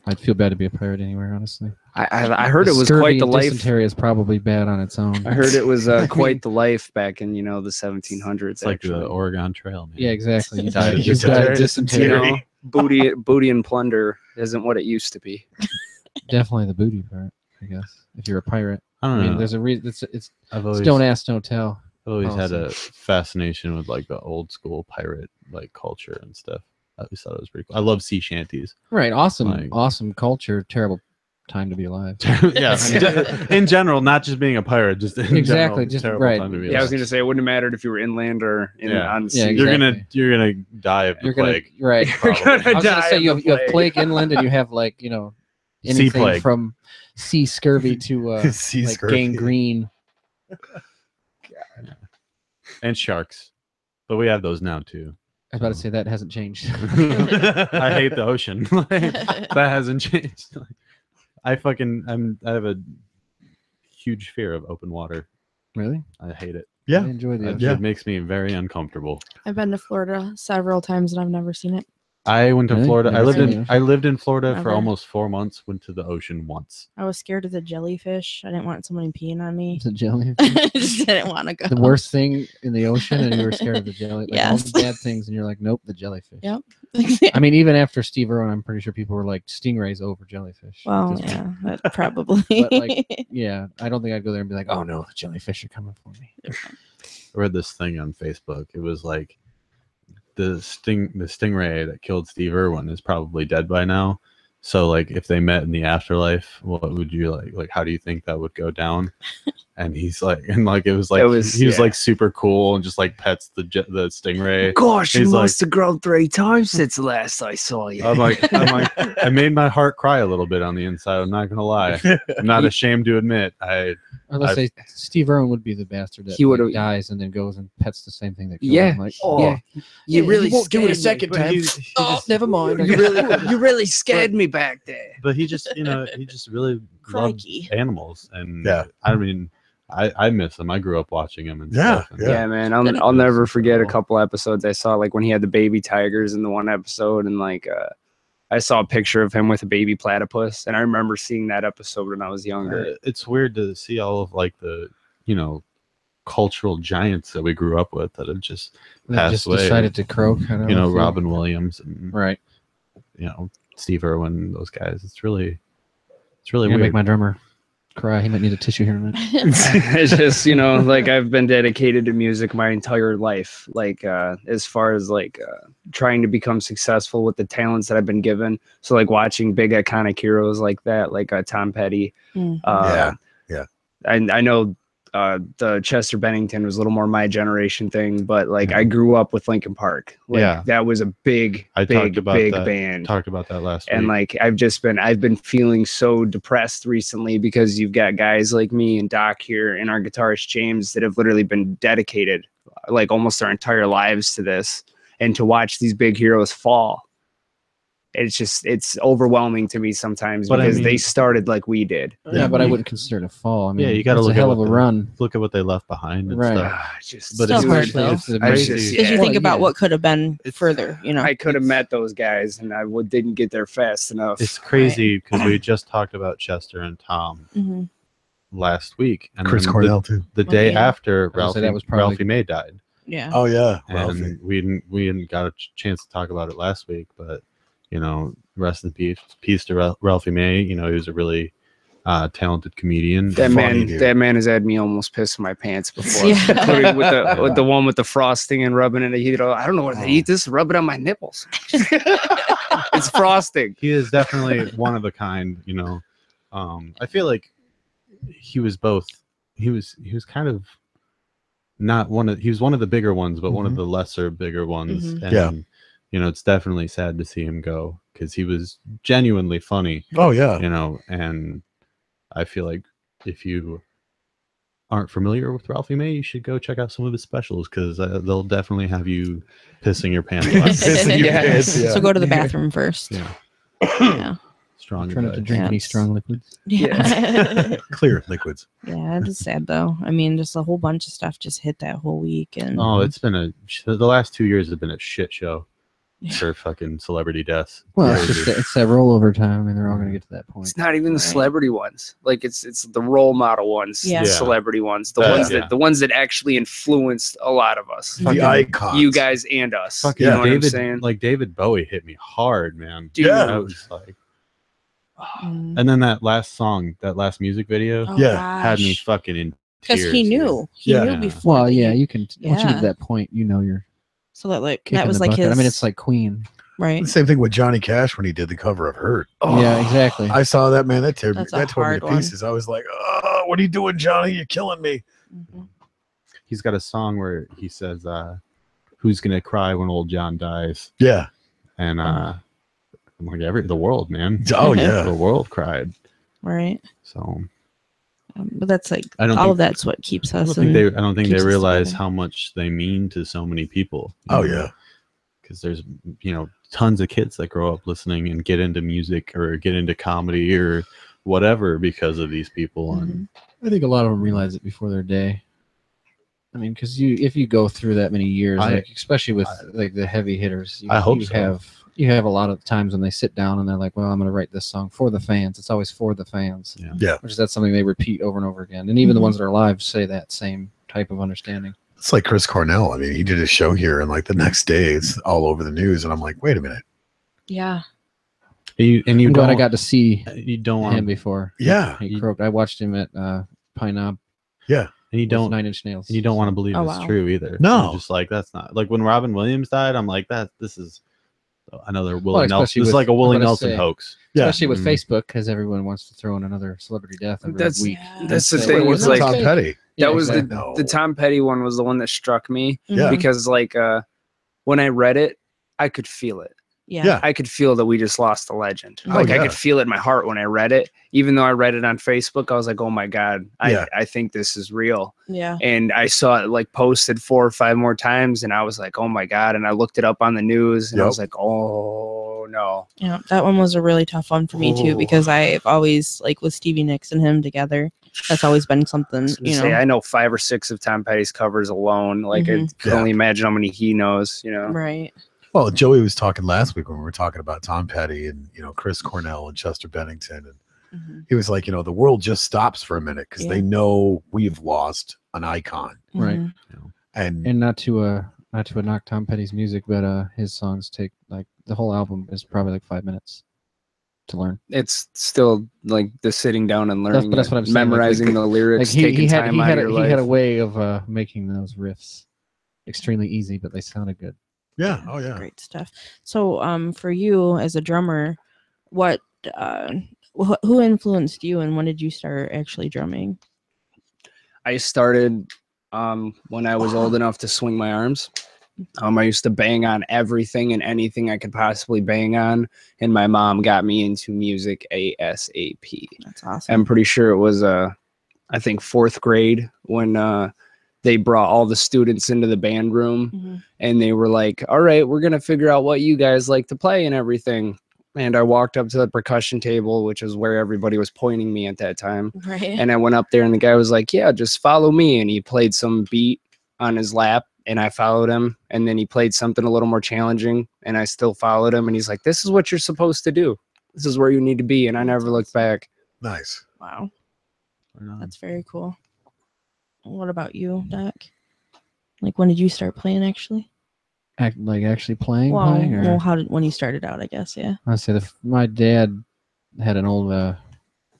I'd feel bad to be a pirate anywhere, honestly. I heard it was Scurvy quite the and life. Dysentery is probably bad on its own. I heard it was quite the life back in the 1700s. it's like actually. the Oregon Trail. Man. Yeah, exactly. You Die of die dysentery. of You dysentery. know, booty and plunder isn't what it used to be. Definitely the booty part, I guess. If you're a pirate, I I don't mean, know. there's a reason. It's I've it's always don't ask, don't tell. I've always had a policy. fascination with like the old school pirate like culture and stuff. I always thought it was pretty cool. I love sea shanties. Right, awesome, Like- awesome culture. Terrible time to be alive. Yeah, I mean, in general, not just being a pirate, just in Exactly, general, just- terrible right. time to be Yeah, I was alive. gonna say it wouldn't have mattered if you were inland or on sea. Yeah, You're gonna die of the You're gonna plague. right. You're Probably. gonna I was gonna die say of you the have, you have plague. plague inland, and you have like Sea anything plague. from sea scurvy to Sea like scurvy. gangrene. And sharks, but we have those now too. I was about to say that hasn't changed. I hate the ocean. That hasn't changed. I have a huge fear of open water. Really? I hate it. I Yeah. enjoy the It ocean. makes me very uncomfortable. I've been to Florida several times and I've never seen it. I went to Really? Florida. Never seen the ocean? I lived in Florida for Never. almost 4 months. Went to the ocean once. I was scared of the jellyfish. I didn't want somebody peeing on me. It's a jelly. I just didn't want to go. The worst thing in the ocean, and you were scared of the jelly. Like all Yes. the bad things, and you're like, nope, the jellyfish. Yep. I mean, even after Steve Irwin, I'm pretty sure people were like stingrays over jellyfish. at Well, this point. yeah, that probably. But like, yeah, I don't think I'd go there and be like, oh no, the jellyfish are coming for me. I read this thing on Facebook. It was like the stingray that killed Steve Irwin is probably dead by now. So like if they met in the afterlife, what would you like how do you think that would go down? And he's like, and like he was yeah. like super cool and just like pets the stingray. Gosh, you He's like- must have grown 3 times since the last I saw you. I'm like, I made my heart cry a little bit on the inside. I'm not gonna lie. I'm not ashamed to admit. let's say Steve Irwin would be the bastard that He would've- dies and then goes and pets the same thing that killed Yeah. him. Like, Oh. You really won't do it a scared me. second But time. he just, never mind. You really scared me back there. but he just he just really loved Crikey. animals, and Yeah. I mean, I miss him. I grew up watching him. And Yeah, stuff, and Yeah, man. Good. I'll never forget a Incredible. couple episodes I saw, like when he had the baby tigers in the one episode, and like I saw a picture of him with a baby platypus, and I remember seeing that episode when I was younger. It's weird to see all of like the cultural giants that we grew up with that have just They passed just away. decided to croak. I don't know if you- Robin Williams and Right. Steve Irwin, those guys. It's really You're gonna weird. make my drummer cry. He might need a tissue here in a minute. It's just, like I've been dedicated to music my entire life. Like as far as like trying to become successful with the talents that I've been given. So like watching big iconic heroes like that, like Tom Petty. Mhm. Yeah. I know the Chester Bennington was a little more my generation thing, but like I grew up with Linkin Park. Like, Yeah. that was a big big band. Talked about that last And week. like I've been feeling so depressed recently because you've got guys like me and Doc here and our guitarist James that have literally been dedicated like almost their entire lives to this, and to watch these big heroes fall. It's overwhelming to me sometimes But I because mean- they started like we did. Yeah, but I wouldn't consider it a fall. I mean, Yeah, you gotta it's look a at hell of what a the- run. Look at what they left behind and Right. stuff. Just, But Still it's hard, crazy. though. It's I amazing. just- Because you yeah. think about yeah. what could have been It's- further, I could have met those guys and I didn't get there fast enough. It's crazy because we just talked about Chester and Tom Mhm. last week, and Chris then Cornell too. the day Yeah. after I was gonna say Ralphie, that was probably- Ralphie May died. Yeah. Oh yeah, And Ralphie. we didn't got a chance to talk about it last week, but rest in peace to Ralphie May. He was a really talented comedian. that funny, dude. man has had me almost piss my pants before. Yeah. Including with the one with the frosting and rubbing it. I don't know what to eat this. Rub it on my nipples. It's frosting. He is definitely one of a kind. I feel like he was both. He was kind of not one of. He was one of the bigger ones, but one of the lesser bigger ones. Mhm. And, it's definitely sad to see him go because he was genuinely funny. Oh yeah. And I feel like if you aren't familiar with Ralphie May, you should go check out some of his specials because they'll definitely have you pissing your pants. Pissing your Yeah. pants, yeah. So go to the bathroom first. Yeah. Yeah. Strong. Try not to drink Yeah, any it's- strong liquids. Yeah. Clear liquids. Yeah, it's sad though. I mean, just a whole bunch of stuff just hit that whole week, and Oh, it's been the last 2 years have been a shit show for fucking celebrity deaths. Well, Crazy. it's that rollover time. I mean, they're all going to get to that point. It's not even the Right. celebrity ones. Like it's the role model ones, Yeah. the Yeah. celebrity ones, the Yeah. ones that actually influenced a lot of us. Fucking- The icons. You guys and us. Fucking You know what I'm David, saying? like David Bowie hit me hard, man. Dude, Yeah. That was like, Mm. and then that last song, that last music video, Oh, Yeah. had me gosh. fucking in Because tears. he dude. knew. He Yeah. knew Yeah. before. Well, that yeah, he- you can. Once you get Yeah. to that point, you're So that kicking that was the like bucket. his. I mean, it's like Queen. right. The same thing with Johnny Cash when he did the cover of Hurt. Yeah, exactly. I saw that, man. That tore me That's a to hard one. pieces. I was like, oh, what are you doing, Johnny? You're killing me. Mhm. He's got a song where he says, "Who's gonna cry when old John dies?" Yeah. And I'm like, the world, man. Oh, The yeah. world cried. Right. So But that's like I don't all think- of that's what keeps I us. don't think and- they. I don't think keeps they us realize together. how much they mean to so many people. Oh, yeah. Because there's tons of kids that grow up listening and get into music or get into comedy or whatever because of these people. And I think a lot of them realize it before their day. I mean, because if you go through that many years, like especially with like the heavy hitters, I hope so. you have a lot of times when they sit down and they're like, "Well, I'm going to write this song for the fans." It's always for the fans. Yeah. Yeah. Which is that's something they repeat over and over again. And even the Mhm. ones that are alive say that same type of understanding. It's like Chris Cornell. I mean, he did a show here, and like the next day, it's all over the news. And I'm like, wait a minute. Yeah. you I'm don't. glad I got to see You don't him want. before. Yeah. He croaked. I watched him at Pine Knob. Yeah. And you with don't. 9 Inch Nails. And you don't want to believe Oh, it's wow. true either. No. You're just like that's not like when Robin Williams died. I'm like this is another Willie Well, Nelson. especially This is with- like a Willie I'm gonna Nelson say- hoax. Yeah. Especially with Mhm. Facebook, because everyone wants to throw in another celebrity death every That's- week. That's the So thing. it It's was like Tom fake. Petty. Yeah, that was exactly. No. the Tom Petty one was the one that struck me Yeah. because like when I read it, I could feel it. Yeah. I could feel that we just lost a legend. Oh, Like I yeah. could feel it in my heart when I read it. Even though I read it on Facebook, I was like, oh my God, Yeah. I think this is real. Yeah. And I saw it like posted 4 or 5 more times, and I was like, oh my God. And I looked it up on the news, and I Yep. was like, oh no. Yeah. That one was a really tough one for me too, Oh. because I've always, like, with Stevie Nicks and him together, that's always been something, you know. I know 5 or 6 of Tom Petty's covers alone. Like I Mhm. could Yeah. only imagine how many he knows, you know. Right. Well, Joey was talking last week when we were talking about Tom Petty and, Chris Cornell and Chester Bennington. And Mhm. he was like, the world just stops for a minute because they Yeah. know we've lost an icon. Right. Mhm. And not to knock Tom Petty's music, but his songs take like the whole album is probably like 5 minutes to learn. It's still like the sitting down and learning, That's what I'm saying, like- memorizing like- the lyrics, taking time out of your life. he had a way of making those riffs extremely easy, but they sounded good. yeah, oh yeah. Great stuff. So, for you as a drummer, what, who influenced you, and when did you start actually drumming? I started when I was old enough to swing my arms. I used to bang on everything and anything I could possibly bang on, and my mom got me into music ASAP. That's awesome. I'm pretty sure it was I think 4th grade when they brought all the students into the band room, Mhm. and they were like, all right, we're gonna figure out what you guys like to play and everything. And I walked up to the percussion table, which is where everybody was pointing me at that time. Right. And I went up there, and the guy was like, yeah, just follow me. And he played some beat on his lap, and I followed him. And then he played something a little more challenging, and I still followed him. And he's like, this is what you're supposed to do. This is where you need to be. And I never looked back. Nice. Wow. Right on. That's very cool. What about you, Doc? Like, when did you start playing actually? Actually playing, Well, or when you started out, I guess, yeah. I say my dad had an old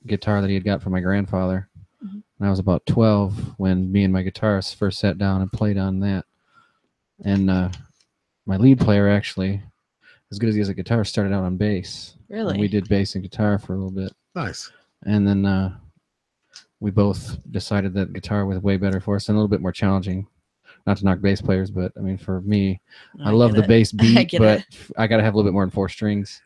guitar that he had got from my grandfather. Mhm. And I was about 12 when me and my guitarist first sat down and played on that. And my lead player, actually, as good as he is at guitar, started out on bass. Really? And we did bass and guitar for a little bit. Nice. And then we both decided that guitar was way better for us and a little bit more challenging. Not to knock bass players, but I mean, for me, No, I love get the it. bass beat, get but it. I got to have a little bit more than 4 strings.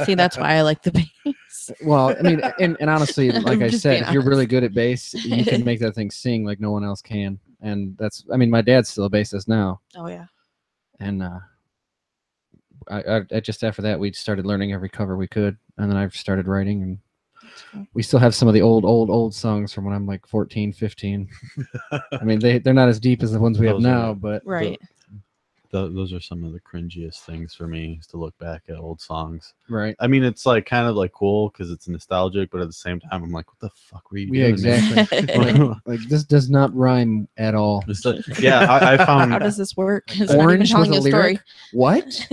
See, that's why I like the bass. Well, I mean, and honestly, like I'm I just said, being if you're really honest. good at bass, you can make that thing sing like no one else can. And that's, I mean, my dad's still a bassist now. Oh yeah. And I just after that, we started learning every cover we could. And then I started writing, and cool. we still have some of the old songs from when I'm like 14, 15. I mean, they're not as deep as the ones we have Those now, are- but Right. Those are some of the cringiest things for me, is to look back at old songs. right. I mean, it's like kind of like cool because it's nostalgic, but at the same time, I'm like, what the fuck were you Yeah, doing? man? exactly. like this does not rhyme at all. It's like- yeah, I found How does this work? It's not even Orange telling with a you story. lyric? What?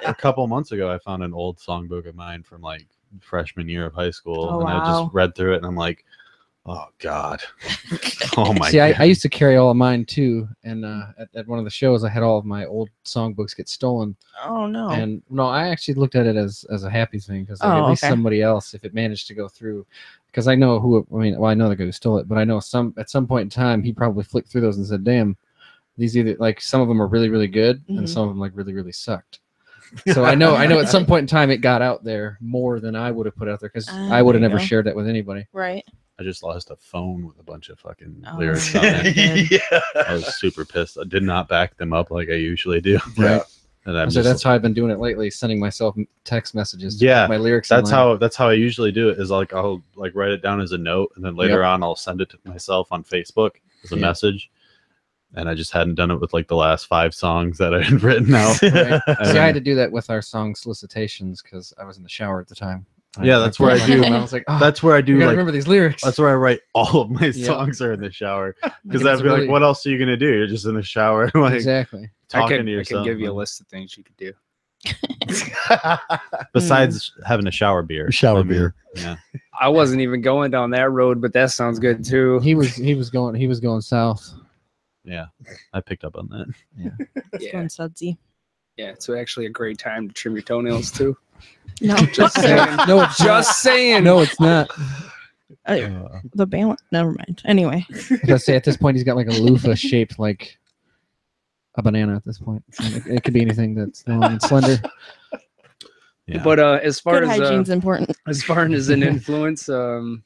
a couple months ago, I found an old songbook of mine from like freshman year of high school, Oh, and I wow. just read through it, and I'm like, oh god, oh my See, god. I used to carry all of mine too, and at one of the shows, I had all of my old songbooks get stolen. Oh no. And no, I actually looked at it as a happy thing because like, Oh, at least okay. somebody else, if it managed to go through, because I know who. I mean, well, I know the guy who stole it, but I know at some point in time, he probably flicked through those and said, "Damn, these either like some of them are really really good, Mhm. and some of them like really really sucked." So I know at some point in time it got out there more than I would have put out there because I would have there you never go. shared that with anybody. Right. I just lost a phone with a bunch of fucking Oh, lyrics yeah. on it. Yeah. I was super pissed. I did not back them up like I usually do. Right. And I'm So just, that's how I've been doing it lately, sending myself text messages. To Yeah, put my lyrics. in that's line. how I usually do it, is like I'll like write it down as a note, and then later on I'll send it to myself on Facebook as a Yeah. message. And I just hadn't done it with like the last 5 songs that I had written out. Right. And See, I had then- to do that with our song solicitations because I was in the shower at the time. Yeah, that's where I pulled do- my phone out, I was like, oh, that's where I I do gotta like remember these lyrics. that's where I write all of my Yeah. songs are in the shower, because It's I'd be really- like, what else are you gonna do? You're just in the shower like exactly. talking to I yourself. could give you a list of things you could do. Besides having a shower beer. Shower I mean, beer. Yeah. I wasn't even going down that road, but that sounds good too. He was going south. Yeah. I picked up on that. It's Yeah. going sudsy. Yeah, it's actually a great time to trim your toenails too. No. Just saying. No, it's Just saying. no, it's not. The balance. Never mind. Anyway. Let's say at this point he's got like a loofah shaped like a banana. At this point, it could be anything that's long and slender. Yeah. But as far Good as hygiene's important. as far as an influence, you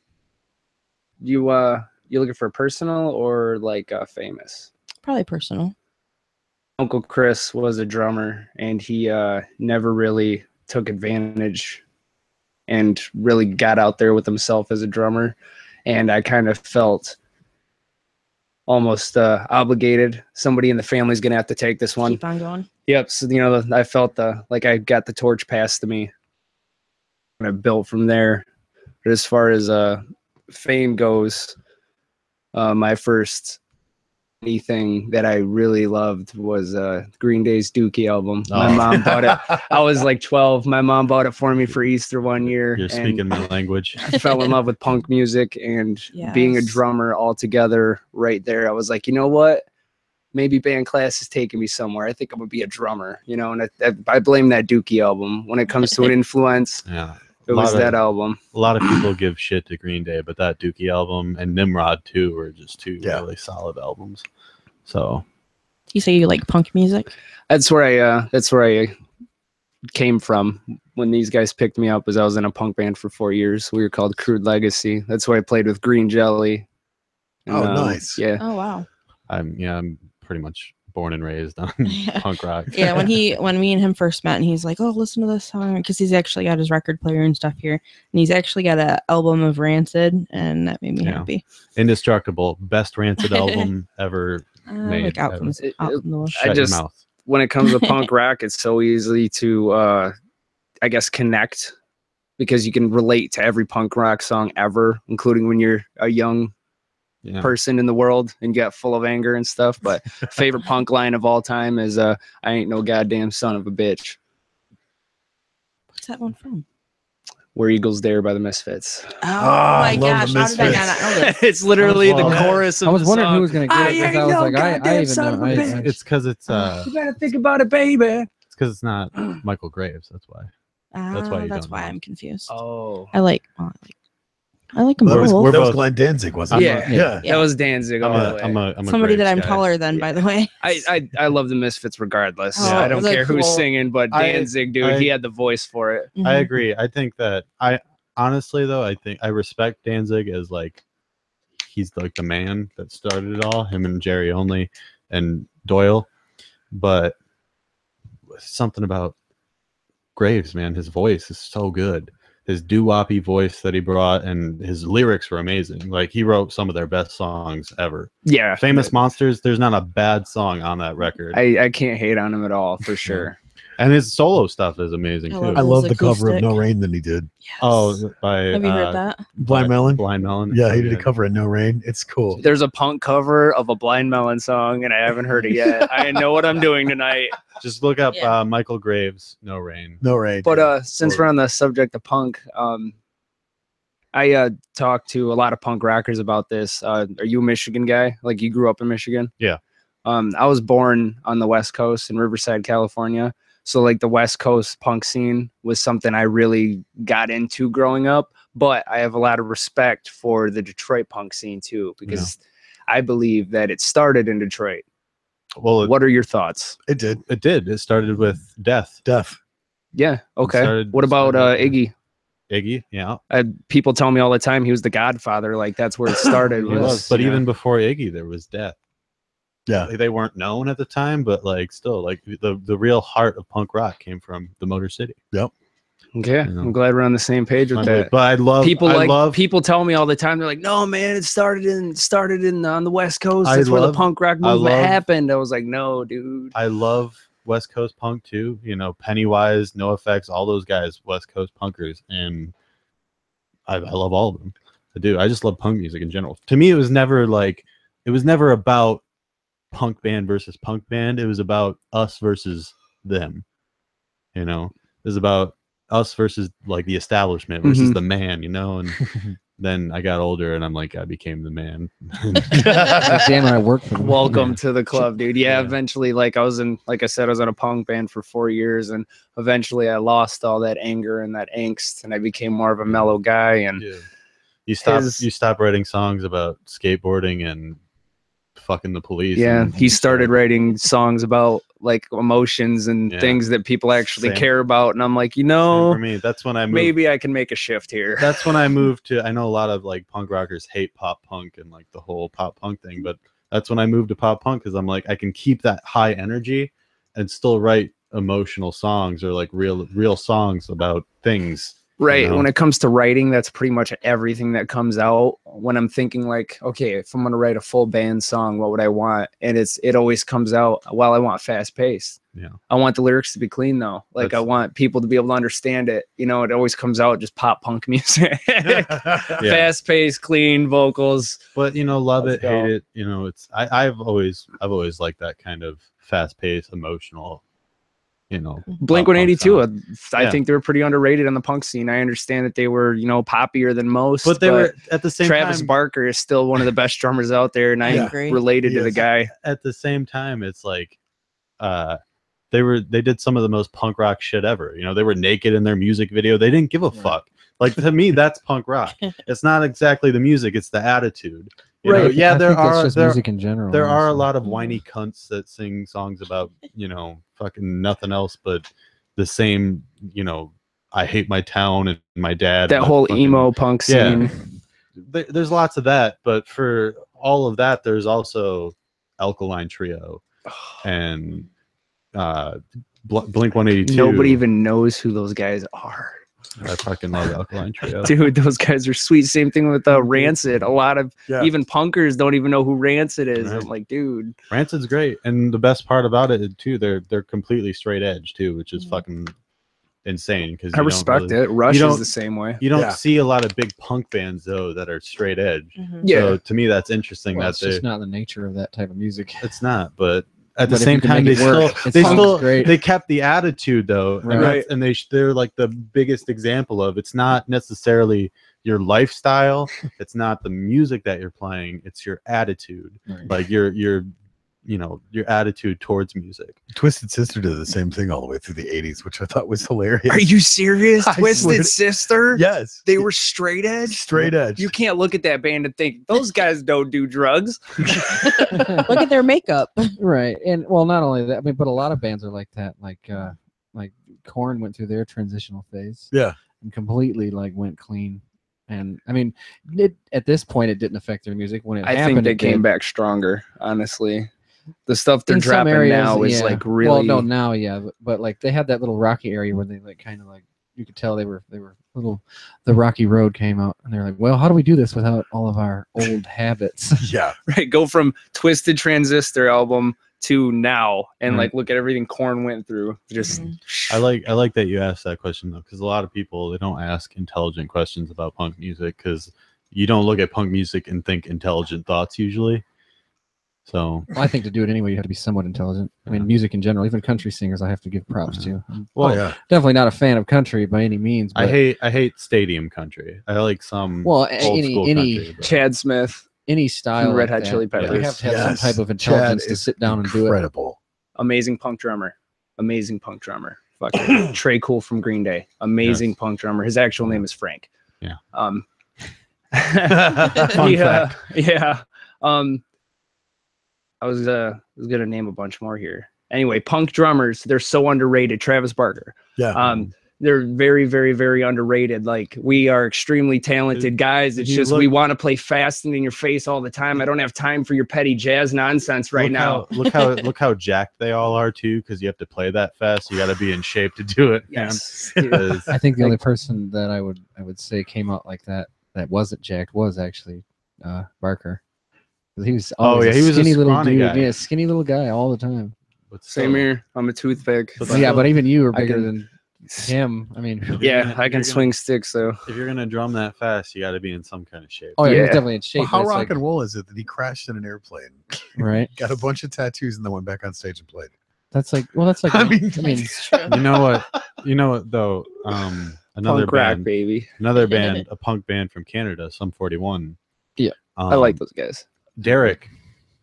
looking for personal or like famous? Probably personal. Uncle Chris was a drummer, and he never really took advantage and really got out there with himself as a drummer. And I kind of felt almost obligated. Somebody in the family's gonna have to take this one. Keep on going. Yep. So I felt like I got the torch passed to me, and I built from there. But as far as fame goes, my first anything that I really loved was Green Day's Dookie album. My mom bought it. I was like 12. My mom bought it for me for Easter one year. You're speaking my language. I fell in love with punk music and being a drummer all together right there. I was like, you know what? Maybe band class is taking me somewhere. I think I'm going to be a drummer, and I blame that Dookie album. When it comes to an influence, Yeah. it was that album. A lot of people give shit to Green Day, but that Dookie album and Nimrod too were just two really solid albums. So, you say you like punk music? That's where I came from when these guys picked me up. I was in a punk band for 4 years. We were called Crude Legacy. That's where I played with Green Jelly. And, nice. Yeah. Oh wow. I'm pretty much born and raised on punk rock. Yeah, when me and him first met, and he's like, "Oh, listen to this song," because he's actually got his record player and stuff here, and he's actually got an album of Rancid, and that made me happy. Indestructible, best Rancid album ever made. Like out from the Shut your mouth. When it comes to punk rock, it's so easy to, I guess, connect, because you can relate to every punk rock song ever, including when you're a young person in the world and get full of anger and stuff. But favorite punk line of all time is I ain't no goddamn son of a bitch. What's that one from? Where Eagles Dare by the Misfits. Oh my gosh, how did I not know this? It's literally the chorus of I was the wondering song. who was going to get it, because I was like, I even know. It's because it's you better think about it, baby. It's because it's not Michael Graves. That's why. That's why. That's why I'm confused. Oh, I like them That was, both. that was Glenn Danzig, wasn't it? Yeah. That was Danzig. I'm all the way. a Somebody Graves that I'm guy. taller than, by the way. I love the Misfits regardless. Oh, I don't they're care who's cool. singing, but Danzig, dude, he had the voice for it. Mhm. I agree. I think that honestly though, I think I respect Danzig as like he's like the man that started it all. Him and Jerry Only and Doyle, but something about Graves, man, his voice is so good. His doo-woppy voice that he brought, and his lyrics were amazing. Like he wrote some of their best songs ever. Yeah, Famous Monsters. There's not a bad song on that record. I can't hate on him at all, for sure. And his solo stuff is amazing too. I love the His cover of acoustic. No Rain that he did. Yes. Oh, by Have you heard that? Blind Melon. Blind Melon. Yeah, he did a cover of No Rain. It's cool. There's a punk cover of a Blind Melon song, and I haven't heard it yet. I know what I'm doing tonight. Just look up Yeah. Michael Graves, No Rain. No Rain. But since we're on the subject of punk, I talked to a lot of punk rockers about this. Are you a Michigan guy? Like, you grew up in Michigan? Yeah. I was born on the West Coast in Riverside, California. So like the West Coast punk scene was something I really got into growing up. But I have a lot of respect for the Detroit punk scene too, because I believe that it started in Detroit. Well, What are your thoughts? It did. it did. It started with Death. Death. Yeah. Okay. started- What about started- Iggy? Iggy, yeah. People tell me all the time he was the Godfather. Like, that's where it started. He was. But you know, even before Iggy, there was Death. Yeah. Like, they weren't known at the time, but like still, like the real heart of punk rock came from the Motor City. okay, you know. I'm glad we're on the same page with that. But I love People tell me all the time, they're like, no man, it started in on the West Coast. That's where the punk rock movement happened. I was like, no, dude. I love West Coast punk too. You know, Pennywise, NoFX, all those guys, West Coast punkers, and I love all of them. I do. I just love punk music in general. To me, it was never about punk band versus punk band. It was about us versus them. You know, it was about us versus like the establishment versus the man. You know, and then I got older and I'm like, I became the man. Damn it, I work for them. Welcome to the club, dude. Yeah, eventually, like I was in a punk band for 4 years, and eventually I lost all that anger and that angst, and I became more of a mellow guy. And you stop writing songs about skateboarding and fucking the police. yeah, and he started writing songs about like emotions and Yeah. things that people actually Same. care about. And I'm like, Same for me. That's when I moved. maybe I can make a shift here. That's when I moved to. I know a lot of like punk rockers hate pop punk and like the whole pop punk thing, but that's when I moved to pop punk because I'm like I can keep that high energy and still write emotional songs or like real songs about things. Right. You know? When it comes to writing, that's pretty much everything that comes out. When I'm thinking like, okay, if I'm going to write a full band song, what would I want? And it always comes out, well, I want fast paced. Yeah. I want the lyrics to be clean though. Like I want people to be able to understand it. You know, it always comes out just pop punk music. Fast paced, clean vocals. But you know, love Let's it, hate go. it. You know, it's I've always liked that kind of fast paced, emotional. You know, Blink pop punk 182. sound. I Yeah. think they were pretty underrated on the punk scene. I understand that they were, poppier than most. But they were at the same Travis time. Barker is still one of the best drummers out there, and I I'm agree. related He to the is. guy. At the same time, it's like, they did some of the most punk rock shit ever. You know, they were naked in their music video. They didn't give a fuck. Like to me, that's punk rock. It's not exactly the music; it's the attitude. You know, Right. yeah, I there think that's are just music in general. there are a honestly. lot of whiny cunts that sing songs about, fucking nothing else but the same, I hate my town and my dad. That but whole fucking- emo punk scene. Yeah. There's lots of that, but for all of that, there's also Alkaline Trio and Blink 182. Nobody even knows who those guys are. I fucking love Alkaline Trio. Dude, those guys are sweet. Same thing with Rancid. A lot of even punkers don't even know who Rancid is. Right. I'm like, dude. Rancid's great, and the best part about it too, they're completely straight edge too, which is fucking insane. Because I respect it. Rush you is don't- the same way. You don't Yeah. see a lot of big punk bands though that are straight edge. Mhm. Yeah. So to me, that's interesting. Well, that it's just not the nature of that type of music. it's not, but at the But if same you can time, make they it work, still it they sounds still great. they kept the attitude though, Right. and, they're like the biggest example of it's not necessarily your lifestyle, it's not the music that you're playing, it's your attitude, Right. like your attitude towards music. Twisted Sister did the same thing all the way through the 80s, which I thought was hilarious. Are you serious? I swear Twisted to- Sister? Yes. They were straight edge? Straight edge. You can't look at that band and think, those guys don't do drugs. Look at their makeup. Right, and well, not only that, but a lot of bands are like that. Like Korn went through their transitional phase. Yeah. And completely went clean. And I mean, at this point, it didn't affect their music. When it I happened, think they it came did. back stronger, honestly. The stuff they're In some dropping areas, now is yeah. like really. Well, no, now, yeah, but like they had that little rocky area where they you could tell they were little. The Rocky Road came out, and they're like, well, how do we do this without all of our old habits? Yeah. Right, go from Twisted Transistor album to now, and Right. look at everything Korn went through. Just I like that you asked that question though, because a lot of people they don't ask intelligent questions about punk music because you don't look at punk music and think intelligent thoughts usually. So Well, I think to do it anyway, you have to be somewhat intelligent. I mean, music in general, even country singers, I have to give props to. I'm well, yeah. definitely not a fan of country by any means. But, I hate stadium country. I like some Well, old school any country, but- Chad Smith, any style. Red like Hot that, Chili You Peppers. have to have Yes. some type of Chad intelligence to is sit down and do it. incredible. amazing punk drummer. Amazing punk drummer. Fucking Trey Cool from Green Day. Amazing Yes. punk drummer. His actual name is Frank. Yeah. Fun fact. Yeah. I was gonna name a bunch more here. Anyway, punk drummers, they're so underrated. Travis Barker. Yeah. They're very, very, very underrated. Like, we are extremely talented guys. It's You just look- we want to play fast and in your face all the time. I don't have time for your petty jazz nonsense right now. Look how jacked they all are too, because you have to play that fast. You got to be in shape to do it. man. Yes. dude. 'Cause- I think the only person that I would say came out like that wasn't jacked was actually Barker. 'Cause he was Oh, yeah, he was a skinny little scrawny dude. guy. Yeah, skinny little guy all the time. but Same still- here. I'm a toothpick. But Yeah, but even you were I bigger can- than him. I mean, If you're Yeah, gonna- I if can you're gonna- swing sticks though. If you're gonna drum that fast, you got to be in some kind of shape. oh yeah, he Yeah. was definitely in shape. Well, how but it's rock like- and roll is it that he crashed in an airplane, right? got a bunch of tattoos, and then went back on stage and played? That's like I mean, You know what? You know what though? Another Punk rock, band, baby. a punk band from Canada, Sum 41. Yeah. I like those guys. Derek.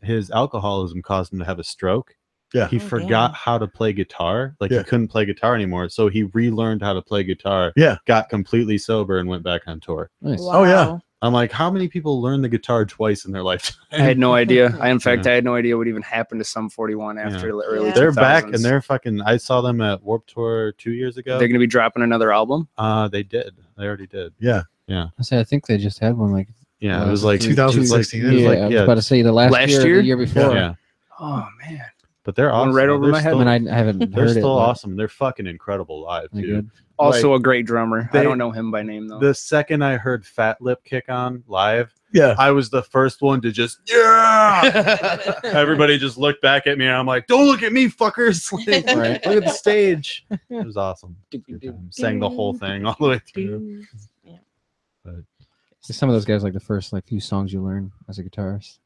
His alcoholism caused him to have a stroke. Yeah. He Oh, forgot damn. how to play guitar. Like Yeah. he couldn't play guitar anymore, so he relearned how to play guitar. Yeah. Got completely sober and went back on tour. Nice. Oh, yeah. I'm like, how many people learn the guitar twice in their lifetime? I had no idea. In fact, Yeah. I had no idea what even happened to Sum 41 after the early Yeah. 2000s. They're back and they're fucking. I saw them at Warped Tour 2 years ago. They're going to be dropping another album. They did. They already did. Yeah. I think they just had one like. Yeah, it was like 2016. Yeah, It was like, I was about to say the last year, or the year before. Yeah. Oh man, But they're awesome. right over They're my head. I still- mean, I haven't They're heard it. still but awesome. They're fucking incredible live they're too. good. also a great drummer. I they- don't know him by name though. The second I heard Fat Lip kick on live, Yeah. I was the first one to just yeah. Everybody just looked back at me, and I'm like, "Don't look at me, fuckers! Like, Right. Look at the stage." It was awesome. Good time. Sang the whole thing all the way through. Some of those guys like the first like few songs you learn as a guitarist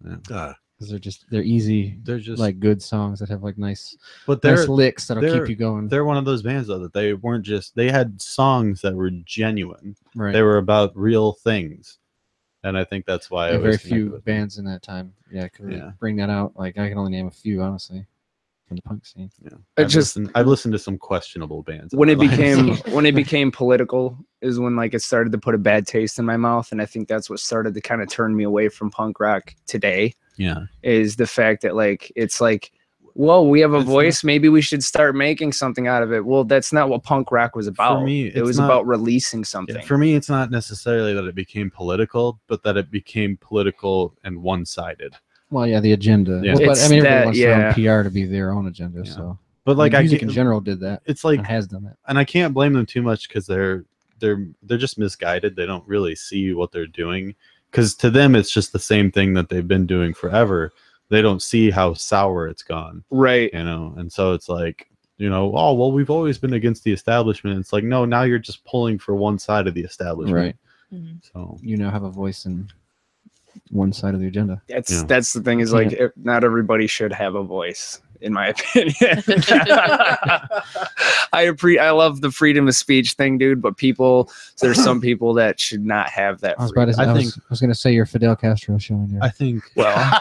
because they're easy, They're just like good songs that have like nice but they're licks that'll they're- keep you going. they're one of those bands though that they weren't just they had songs that were genuine. Right. They were about real things, and I think that's why I very always connected few with bands in that time. Yeah, could really Yeah. bring that out. Like I can only name a few, honestly, from the punk scene. them. Yeah. I've listened to some questionable bands. in when my it life. became when it became political is when like it started to put a bad taste in my mouth, and I think that's what started to kind of turn me away from punk rock today. yeah. Is the fact that like it's like, whoa, we have a It's voice, maybe we should start making something out of it. Well, that's not what punk rock was about. me, it it's was not- about releasing something. Yeah, for me, it's not necessarily that it became political, but that it became political and one-sided. Well, yeah, the agenda. Yeah. Well, but It's I mean, everybody that- wants their own PR to be their own agenda. Yeah. So, But like I music can't, in general did that. it's like, And has done that. and I can't blame them too much because they're just misguided. They don't really see what they're doing because to them it's just the same thing that they've been doing forever. They don't see how sour it's gone, Right. and so it's like, oh well, we've always been against the establishment. It's like, no, now you're just pulling for one side of the establishment. Right. So You now have a voice in one side of the agenda. Yeah. That's the thing is like not everybody should have a voice, in my opinion. I love the freedom of speech thing, dude, but there's some people that should not have that I was about to freedom. say, I I was going to say you're Fidel Castro showing there. I think Well,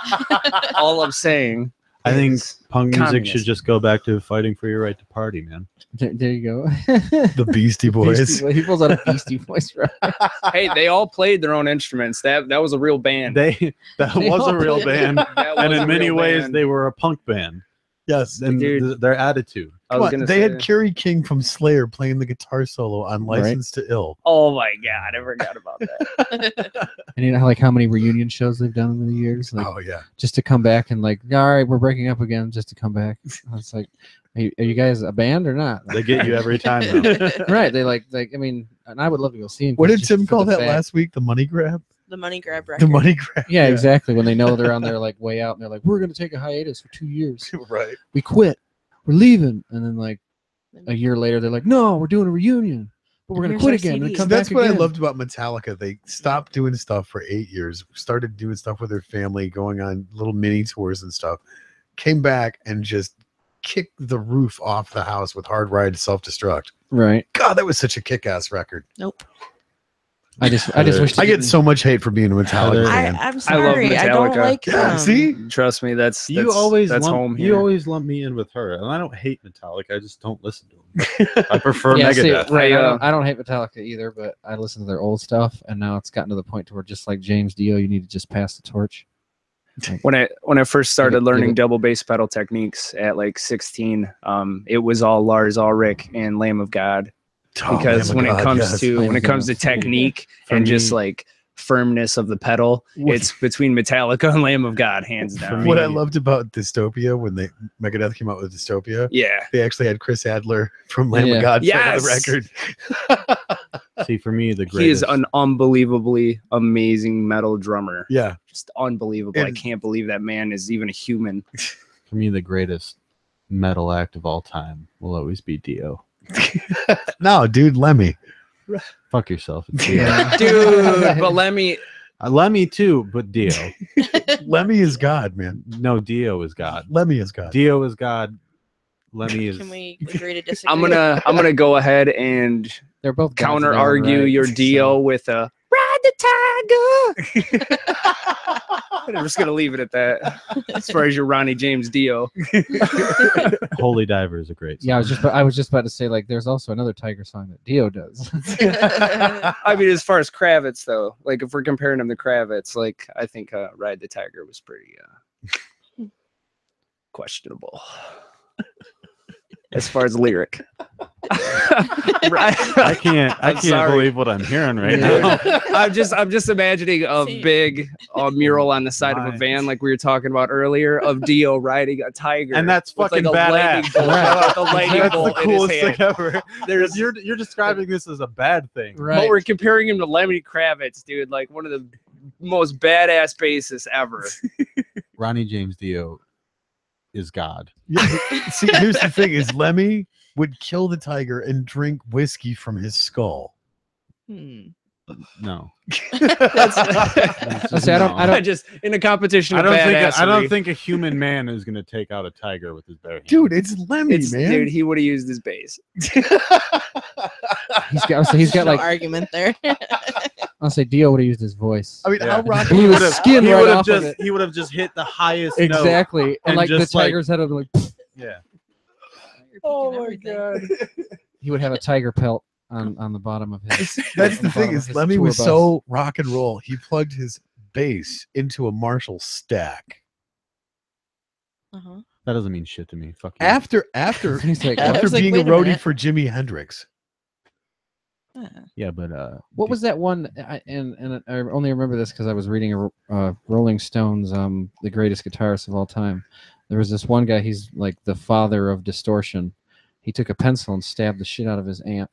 all I'm saying I think is punk music communist. should just go back to fighting for your right to party, man. There you go. The Beastie Boys. Beastie Boys. He pulls out a Beastie Voice, right? hey, they all played their own instruments. That was a real band. That They was all a real played- band, That and was in a many real ways band. they were a punk band. Yes. And Dude. their attitude. I Come was on, gonna they say, had Kerry King from Slayer playing the guitar solo on Right. License to Ill. oh my god, I forgot about that. And you know like how many reunion shows they've done in the years, like Oh yeah. just to come back and like, all right, we're breaking up again, just to come back. It's like, are you guys a band or not? They get you every time. Though. Right? They like I mean, and I would love to go see them. What did Tim call that last week? The money grab? The money grab record. The money grab. Yeah, exactly. When they know they're on their like way out, and they're like, we're gonna take a hiatus for 2 years. Right. We quit. We're leaving. And then like a year later, they're like, no, we're doing a reunion, but we're gonna Here's quit our again and CDs. come That's back what again. I loved about Metallica. They stopped doing stuff for 8 years, started doing stuff with their family, going on little mini tours and stuff, came back and just kicked the roof off the house with Hard Ride to Self-Destruct. Right. God, that was such a kick-ass record. Nope. I just wish they I get didn't- so much hate for being a Metallica fan. I'm love sorry. I don't Metallica. like Yeah, them. see? Trust me, that's You always that's lump, home here. you always lump me in with her, and I don't hate Metallica. I just don't listen to them. I prefer Yeah, see, Megadeth. right. I, I don't hate Metallica either, but I listen to their old stuff, and now it's gotten to the point to where just like James Dio, you need to just pass the torch. when I first started Give it- learning double bass pedal techniques at like 16, it was all Lars Ulrich and Lamb of God. Because Oh, when God, it comes yes. to Lamb of to God. technique For and just me- like firmness of the pedal, it's between Metallica and Lamb of God, hands down. What I loved about Dystopia when Megadeth came out with Dystopia, Yeah. they actually had Chris Adler from Lamb Yeah. of God sing on Yes! the record. See, for me, the He is greatest. an unbelievably amazing metal drummer. Yeah. Just unbelievable. I And- can't believe that man is even a human. For me, the greatest metal act of all time will always be Dio. No, dude, Lemmy. Fuck yourself. It's Dio. Dude, but let me Lemmy too, but Dio. Lemmy is God, man. No, Dio is God. Lemmy is God. Dio is God. Lemmy is. Can we agree to disagree? I'm gonna go ahead and They're both gods of counter their own argue right, your so- Dio with a the tiger. I'm just gonna leave it at that. As far as your Ronnie James Dio. Holy Diver is a great song. Yeah, I was just about to say, like, there's also another Tiger song that Dio does. I mean, as far as Kravitz though, like if we're comparing him to Kravitz, like I think Ride the Tiger was pretty questionable. As far as lyric. I can't sorry. believe what I'm hearing right Yeah. now. I'm just imagining a big mural on the side of a van, like we were talking about earlier, of Dio riding a tiger, And that's with, fucking like, a lightning badass. bolt, Right. with a lightning That's the bolt in his coolest hand. thing ever. There's, You're describing this as a bad thing. Right. but we're comparing him to Lemmy Kravitz, dude, like one of the most badass bassists ever. Ronnie James Dio is God. Yeah, see, here's the thing: is Lemmy would kill the tiger and drink whiskey from his skull. No. I say, I don't- I just in a competition of badassery. I don't think a human man is gonna take out a tiger with his bare hands. Dude, it's Lemmy, man. Dude, he would have used his bass. He's got no like, argument there. I'll say Dio would have used his voice. I mean, Yeah. how rock Blew his skin he right would have off of just it. he would have just hit the highest note. Exactly, and and like the just, like- tiger's head would be like, Yeah. Oh my god. he would have a tiger pelt on the bottom of his. That's on the bottom thing of is his Lemmy tour was bus. so rock and roll. He plugged his bass into a Marshall stack. Uh-huh. That doesn't mean shit to me. Fuck you. After He's like, I after was like, being a wait a roadie minute. for Jimi Hendrix. Yeah, but what was that one? And I only remember this because I was reading a Rolling Stones, the greatest guitarist of all time. There was this one guy. He's like the father of distortion. He took a pencil and stabbed the shit out of his amp,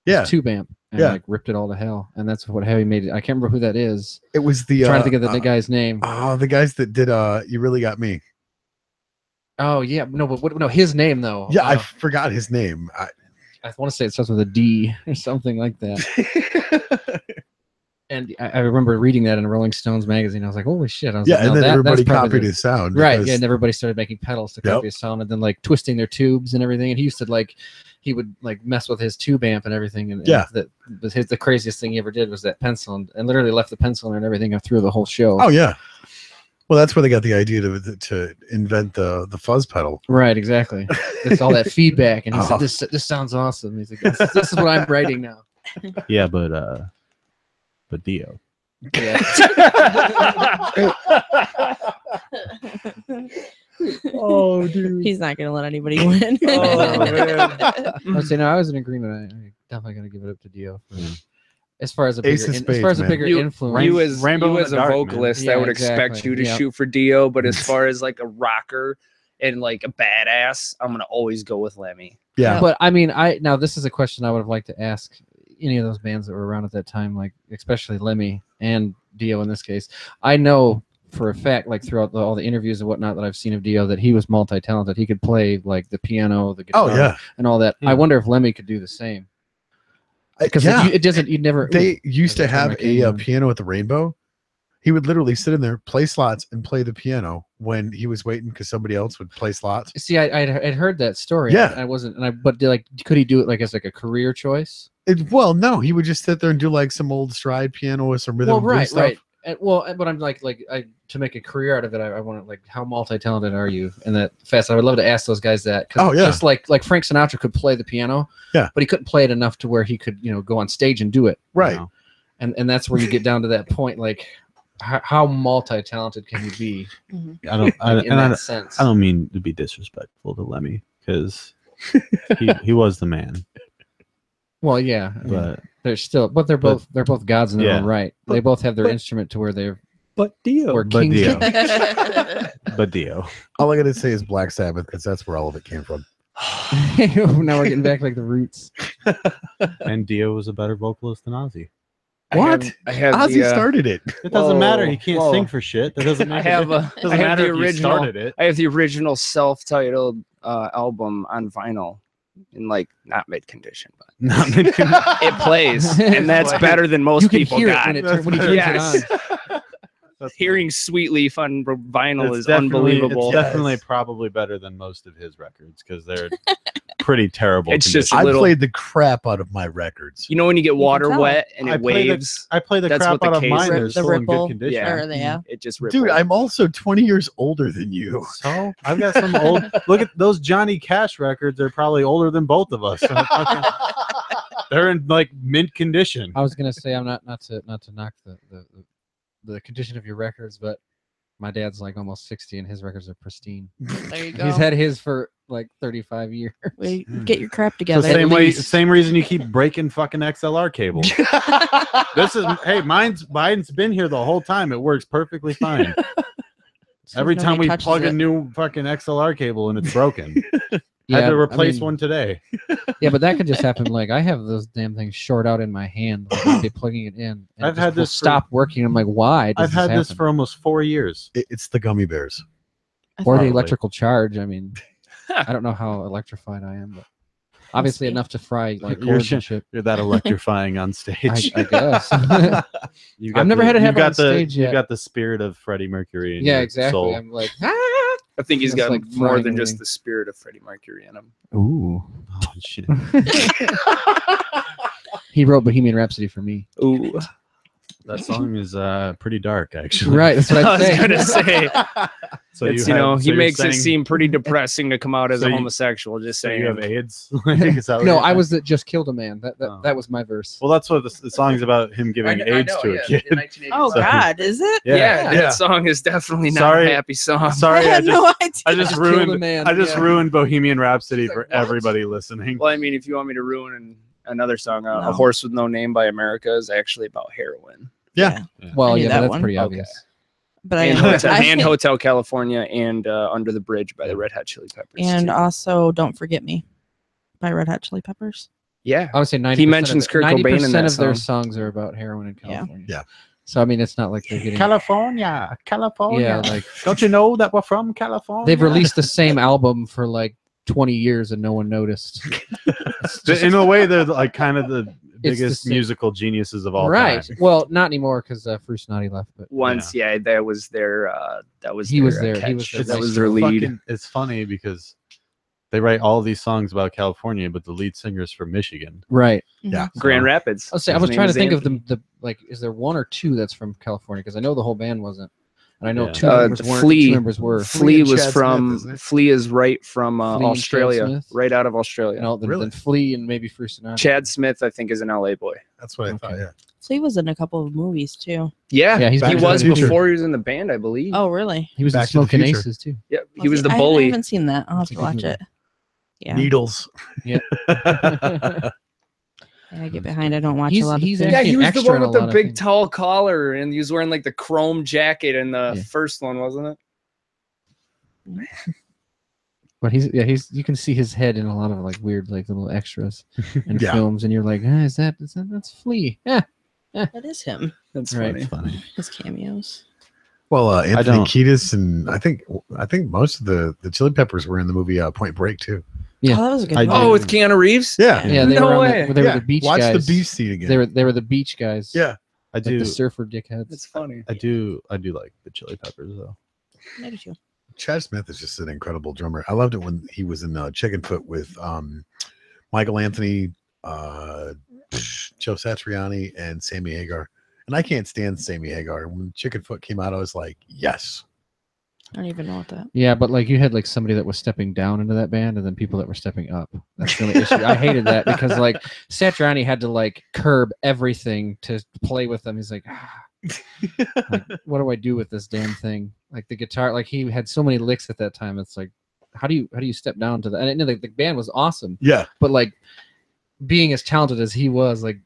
Yeah, his tube amp, and Yeah. like ripped it all to hell. And that's what how he made it. I can't remember who that is. it was the Trying to think of the guy's name. the guys that did You Really Got Me. Oh yeah, no, but no, his name though. Yeah, I forgot his name. I want to say it starts with a D or something like that. And I remember reading that in a Rolling Stones magazine. I was like, holy shit. I was Yeah, like, and no, then that's everybody probably copied the- his sound. Right, because- yeah, and everybody started making pedals to copy his sound and then like twisting their tubes and everything. And he used to like, he would like mess with his tube amp and everything. And Yeah. that was the craziest thing he ever did was that pencil and literally left the pencil in and everything through the whole show. Oh yeah. Well, that's where they got the idea to invent the fuzz pedal. Right, exactly. It's all that feedback. And he Oh. said, this sounds awesome. He's like, this is what I'm writing now. yeah, but Dio. Yeah. Oh, dude. He's not gonna let anybody win. Oh, man. I would say no. I was in agreement. I definitely gonna give it up to Dio. As far as a Ace bigger, of as spades, far as a man. bigger You- influence, You as Rainbow in you as the a Dark, man. vocalist, Yeah, I would expect exactly. you to Yep. shoot for Dio, but as far as like a rocker and like a badass, I'm gonna always go with Lemmy. Yeah. But I mean, now this is a question I would have liked to ask any of those bands that were around at that time, like especially Lemmy and Dio in this case. I know for a fact, like throughout all the interviews and whatnot that I've seen of Dio, that he was multi-talented. He could play like the piano, the guitar, Oh yeah. and all that. Yeah. I wonder if Lemmy could do the same because yeah. it doesn't. You never. They used to That's where have my came a from. piano at the Rainbow. He would literally sit in there, play slots, and play the piano when he was waiting because somebody else would play slots. See, I'd heard that story. Yeah. I wasn't, but like, could he do it like as like a career choice? Well, no, he would just sit there and do like some old stride piano with some rhythm. Well, and blues right, stuff. right. But I'm like to make a career out of it. I want to like, how multi-talented are you? And that fast. I would love to ask those guys that. 'Cause Oh, yeah. Just like Frank Sinatra could play the piano. Yeah. But he couldn't play it enough to where he could go on stage and do it. Right. You know? And that's where you get down to that point. Like, how multi-talented can you be I don't. in that sense? I don't mean to be disrespectful to Lemmy because he was the man. Well, yeah, I mean, But they're still, but they're both gods in their Yeah. own right. They both have their instrument to where they're But Dio. were But kings. Dio. but Dio. All I gotta say is Black Sabbath because that's where all of it came from. Now we're getting back like the roots. And Dio was a better vocalist than Ozzy. What? I have Ozzy the, started it. It doesn't Whoa, matter. He can't whoa. sing for shit. That doesn't I make have it a, doesn't I have matter the if you original. started it. I have the original self-titled album on vinyl in like not mid condition, but Not mid- it plays, and that's better than most You can people hear got. it when he turns Yes. it on. That's Hearing Sweetleaf on vinyl It's is definitely- unbelievable. It's definitely probably better than most of his records because they're pretty terrible. It's just condition. a I little- played the crap out of my records. You know when you get can water tell. wet and I it play waves? I play the That's crap what the out of case mine. is. They're The still in ripple. good condition. Yeah. Or yeah. It just rippled. Dude, I'm also 20 years older than you. So I've got some old. Look at those Johnny Cash records. They're probably older than both of us. They're in like mint condition. I was gonna say I'm not to knock the condition of your records, but my dad's like almost 60 and his records are pristine. There you go. He's had his for like 35 years. Wait, get your crap So together. same way, least. same reason you keep breaking fucking XLR cables. This is hey, mine's been here the whole time. It works perfectly fine. So Every time nobody we touches plug a it. new fucking XLR cable and it's broken. Yeah, Had to replace I mean, one today. Yeah, but that could just happen. Like I have those damn things short out in my hand. Like, I'll be plugging it in. And I've it had just will this for- stop working. I'm like, why? Does I've had this happen? for almost 4 years. It's the gummy bears. I or thought- the electrical charge. I mean, I don't know how electrified I am, but obviously be. enough to fry like You're cords and shit. You're that electrifying on stage. I guess. You've I've never had it you've happen got on the stage you've yet. got the spirit of Freddie Mercury in Yeah, your exactly. soul. I'm like, I think he's It's got like more frying than just everything. the spirit of Freddie Mercury in him. ooh. Oh, shit. He wrote Bohemian Rhapsody for me. Ooh, That song is pretty dark, actually. Right, that's what I I'd was say. gonna say. So It's, you, you know, have, so he you're makes it saying- seem pretty depressing to come out as So a you- homosexual. Just So saying. you have AIDS? Like, is that what No, you're I saying? was that just killed a man. That Oh. that was my verse. Well, that's what the song's about. Him giving AIDS to a kid. Oh So- God, is it? Yeah, Yeah. that song is definitely not Sorry. a happy song. Sorry, I I had just, no idea. I just just killed a ruined. man, I just yeah. ruined Bohemian Rhapsody He's for like, what? everybody listening. Well, I mean, if you want me to ruin another song, No. A Horse with No Name by America is actually about heroin. Yeah. Well, I knew yeah, that but that's one. pretty Okay. obvious. But I And, know Hotel, I- and Hotel California and Under the Bridge by the Red Hot Chili Peppers. and too. also Don't Forget Me by Red Hot Chili Peppers. yeah, I would say 90%. He mentions Kurt Cobain in that of their song. songs are about heroin in Yeah. California. Yeah. So I mean, it's not like they're getting. California. Yeah, like Don't you know that we're from California? they've released the same album for like 20 years and no one noticed. It's just- In a way, they're like kind of the the biggest same- musical geniuses of all right. time. Well, not anymore because Fruce Naughty left, but once, yeah, that was their. That was He their, was there. He catch. was there. That was It's their lead. It's funny because they write all these songs about California, but the lead singer's from Michigan. right. Yeah. Grand Rapids. I'll say I His was name trying to is think of Anthony. the like, is there one or two that's from California? Because I know the whole band wasn't, and I know Yeah. two members weren't. Flea. Two members were. Flea Flea and was Chad from Smith, isn't it? Flea is right from Flea and Chad Australia, Smith? right out of Australia. No, then, Really? then Flea and maybe Fruce Naughty. Chad Smith, I think, is an LA boy. That's what I thought. Okay. Yeah. So he was in a couple of movies too. Yeah, Yeah, he's Back he to the was Future. before he was in the band, I believe. Oh, really? He was Back in to the Smoking Future. Aces too. yeah, he was the I bully. haven't seen that. I'll have That's a to good watch movie. it. Yeah, Needles. I get behind. I don't watch He's- a lot of he's things. Yeah, actually he was the extra one in a with the lot of big things. tall collar, and he was wearing like the chrome jacket in the Yeah. first one, wasn't it? But he's you can see his head in a lot of like weird like little extras in Yeah. films, and you're like, that's Flea. Yeah. That is him. That's Right. funny. Funny. His cameos. Well, Anthony don't- Kiedis and I think most of the Chili Peppers were in the movie Point Break too. Yeah. Oh, that was a good I movie. Oh, with Keanu Reeves. Yeah. Yeah, they No were on way. the, they Yeah. were the beach Watch guys. the beach scene again. They were the beach guys. Yeah. I Like do. the surfer dickheads. That's funny. I do like the Chili Peppers though. I do too. Chad Smith is just an incredible drummer. I loved it when he was in Chicken Foot with Michael Anthony, Joe Satriani, and Sammy Hagar. And I can't stand Sammy Hagar. When Chicken Foot came out, I was like, yes. I don't even know what that. Yeah, but like you had like somebody that was stepping down into that band and then people that were stepping up. That's the only issue. I hated that because like Satriani had to like curb everything to play with them. He's like, like, what do I do with this damn thing? Like the guitar, like he had so many licks at that time. It's like, how do you step down to that? And I know the band was awesome, Yeah. but like being as talented as he was, like,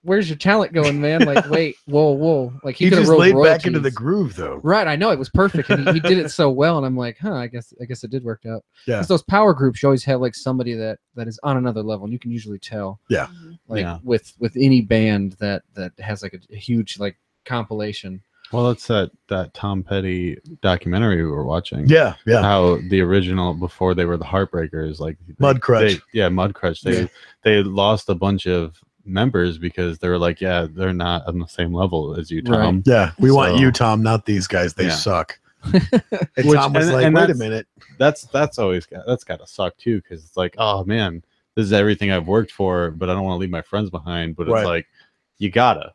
where's your talent going, man? Like, wait, whoa. Like He could have just rolled laid back into the royalties. groove, though. Right, I know it was perfect, and he did it so well. And I'm like, I guess it did work out. Yeah. Because those power groups, you always have like somebody that is on another level, and you can usually tell. Yeah. Like Yeah. with any band that has like a huge like compilation. Well, it's that Tom Petty documentary we were watching. Yeah. Yeah. How the original before they were the Heartbreakers, like Mudcrutch. Mudcrutch. They lost a bunch of members because they were like, yeah, they're not on the same level as you, Tom. Right. Yeah. We want So- you, Tom, not these guys. They Yeah. suck. And Which- Tom was and- like, and wait a that's- minute. That's always that's gotta suck too, because it's like, oh man, this is everything I've worked for, but I don't want to leave my friends behind. But it's Right. like, you gotta,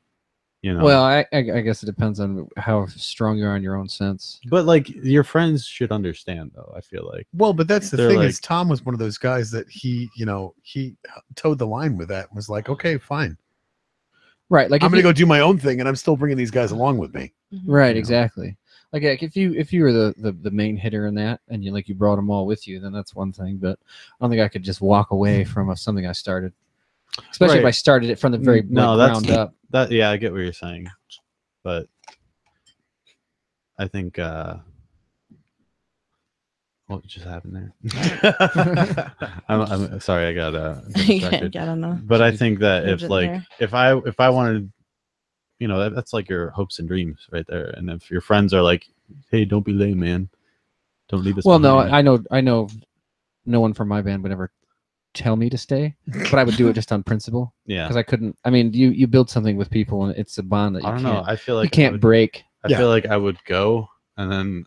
you know. Well, I guess it depends on how strong you are in your own sense. but like your friends should understand, though. I feel like Well, but that's the They're thing like- is Tom was one of those guys that he towed the line with that and was like, okay, fine. Right. Like I'm if going to you- go do my own thing, and I'm still bringing these guys along with me. Right, you know. exactly. Like if you were the main hitter in that, and you brought them all with you, then that's one thing. But I don't think I could just walk away from something I started, especially if Right. I started it from the very No, ground up. that. Yeah, I get what you're saying, but I think what just happened there? I'm sorry, I got distracted. I don't know. But I think that There's if it like there. if I wanted, you know, that's like your hopes and dreams right there. And if your friends are like, hey, don't be lame, man, don't leave us. Well, no, behind." I know, no one from my band would ever tell me to stay, but I would do it just on principle yeah, because I couldn't. I mean, you build something with people, and it's a bond that I you don't know. can't I feel like you can't I would, break. I feel like I would go and then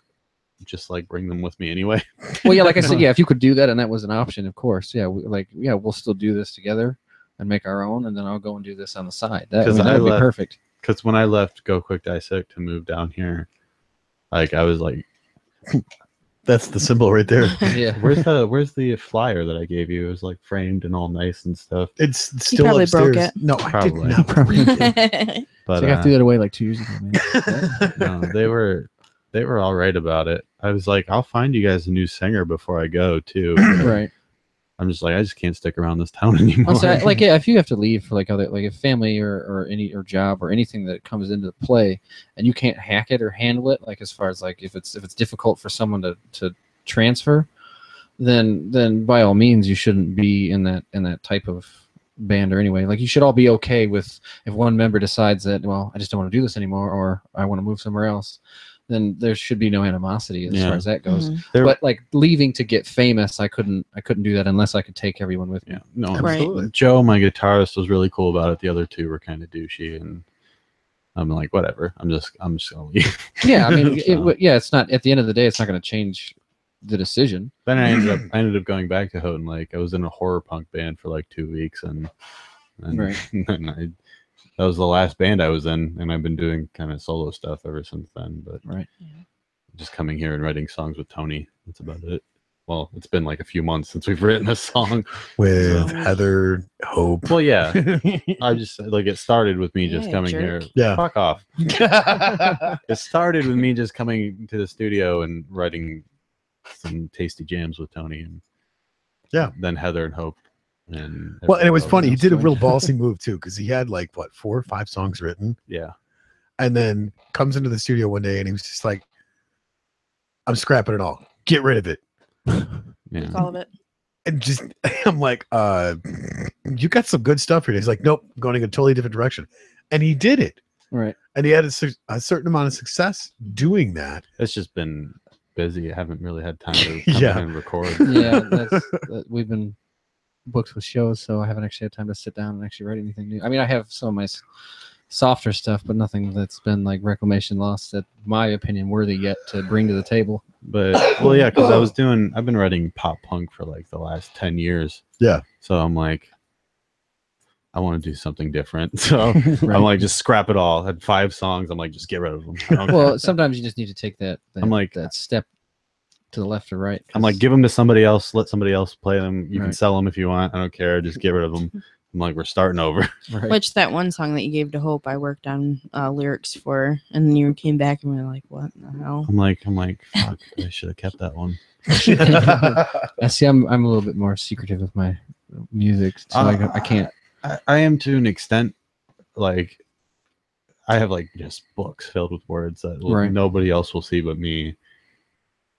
just like bring them with me anyway. Well, yeah, like I said, yeah, if you could do that and that was an option, of course, yeah, we'll still do this together and make our own, and then I'll go and do this on the side. That, 'Cause that I would be left- perfect. Because when I left Go Quick Dissect to move down here, like I was like, That's the symbol right there. Yeah, where's the flyer that I gave you? It was like framed and all nice and stuff. It's still probably upstairs. broke it. No, I did Probably. not break it. But so I threw that away like 2 years ago, man. no, they were all right about it. I was like, I'll find you guys a new singer before I go too. Right. I'm just like, I just can't stick around this town anymore. Also, like, yeah, if you have to leave for like other, like a family or any or job or anything that comes into play, and you can't hack it or handle it, like as far as like if it's difficult for someone to transfer, then by all means you shouldn't be in that type of band or anyway. Like you should all be okay with if one member decides that, well, I just don't want to do this anymore, or I want to move somewhere else. Then there should be no animosity as Yeah. far as that goes. Mhm. There- But like leaving to get famous, I couldn't do that unless I could take everyone with me. yeah, no, Right. absolutely. Joe, my guitarist, was really cool about it. The other two were kind of douchey, and I'm like, whatever. I'm just gonna leave. Yeah, I mean, So- it's not at the end of the day, it's not going to change the decision. Then I ended up going back to Houghton. Like I was in a horror punk band for like 2 weeks, and Right. and that was the last band I was in, and I've been doing kind of solo stuff ever since then. But Right. just coming here and writing songs with Tony. That's about it. Well, it's been like a few months since we've written a song. With So- Heather, Hope. Well, yeah, I just like it started with me just Yeah, coming jerk. here. Yeah. Fuck off. It started with me just coming to the studio and writing some tasty jams with Tony, and Yeah. then Heather and Hope. And Well, and it was everybody funny. He else did a joined. real ballsy move too, because he had like 4 or 5 songs written, Yeah. and then comes into the studio one day and he was just like, "I'm scrapping it all. Get rid of it." Yeah. All of it. And just I'm like, you got some good stuff here. He's like, "Nope, I'm going in a totally different direction," and he did it, Right. and he had a certain amount of success doing that. It's just been busy. I haven't really had time to Yeah. come and record. Yeah, we've been booked with shows, so I haven't actually had time to sit down and actually write anything new. I mean, I have some of my softer stuff, but nothing that's been like Reclamation Lost, that my opinion worthy yet to bring to the table. But well, yeah, because I've been writing pop punk for like the last 10 years. Yeah. So I'm like, I want to do something different. So I'm like, just scrap it all. I had 5 songs. I'm like, just get rid of them. I don't Well, care. sometimes you just need to take that I'm like- that step to the left or right. I'm like, give them to somebody else. Let somebody else play them. You can Right. sell them if you want. I don't care. Just get rid of them. I'm like, we're starting over. right. Which that one song that you gave to Hope, I worked on lyrics for, and then you came back and we were like, "What the hell?" I'm like, fuck. I should have kept that one. I see. I'm a little bit more secretive with my music, so I can't. I am to an extent. Like, I have like just books filled with words that Right. nobody else will see but me.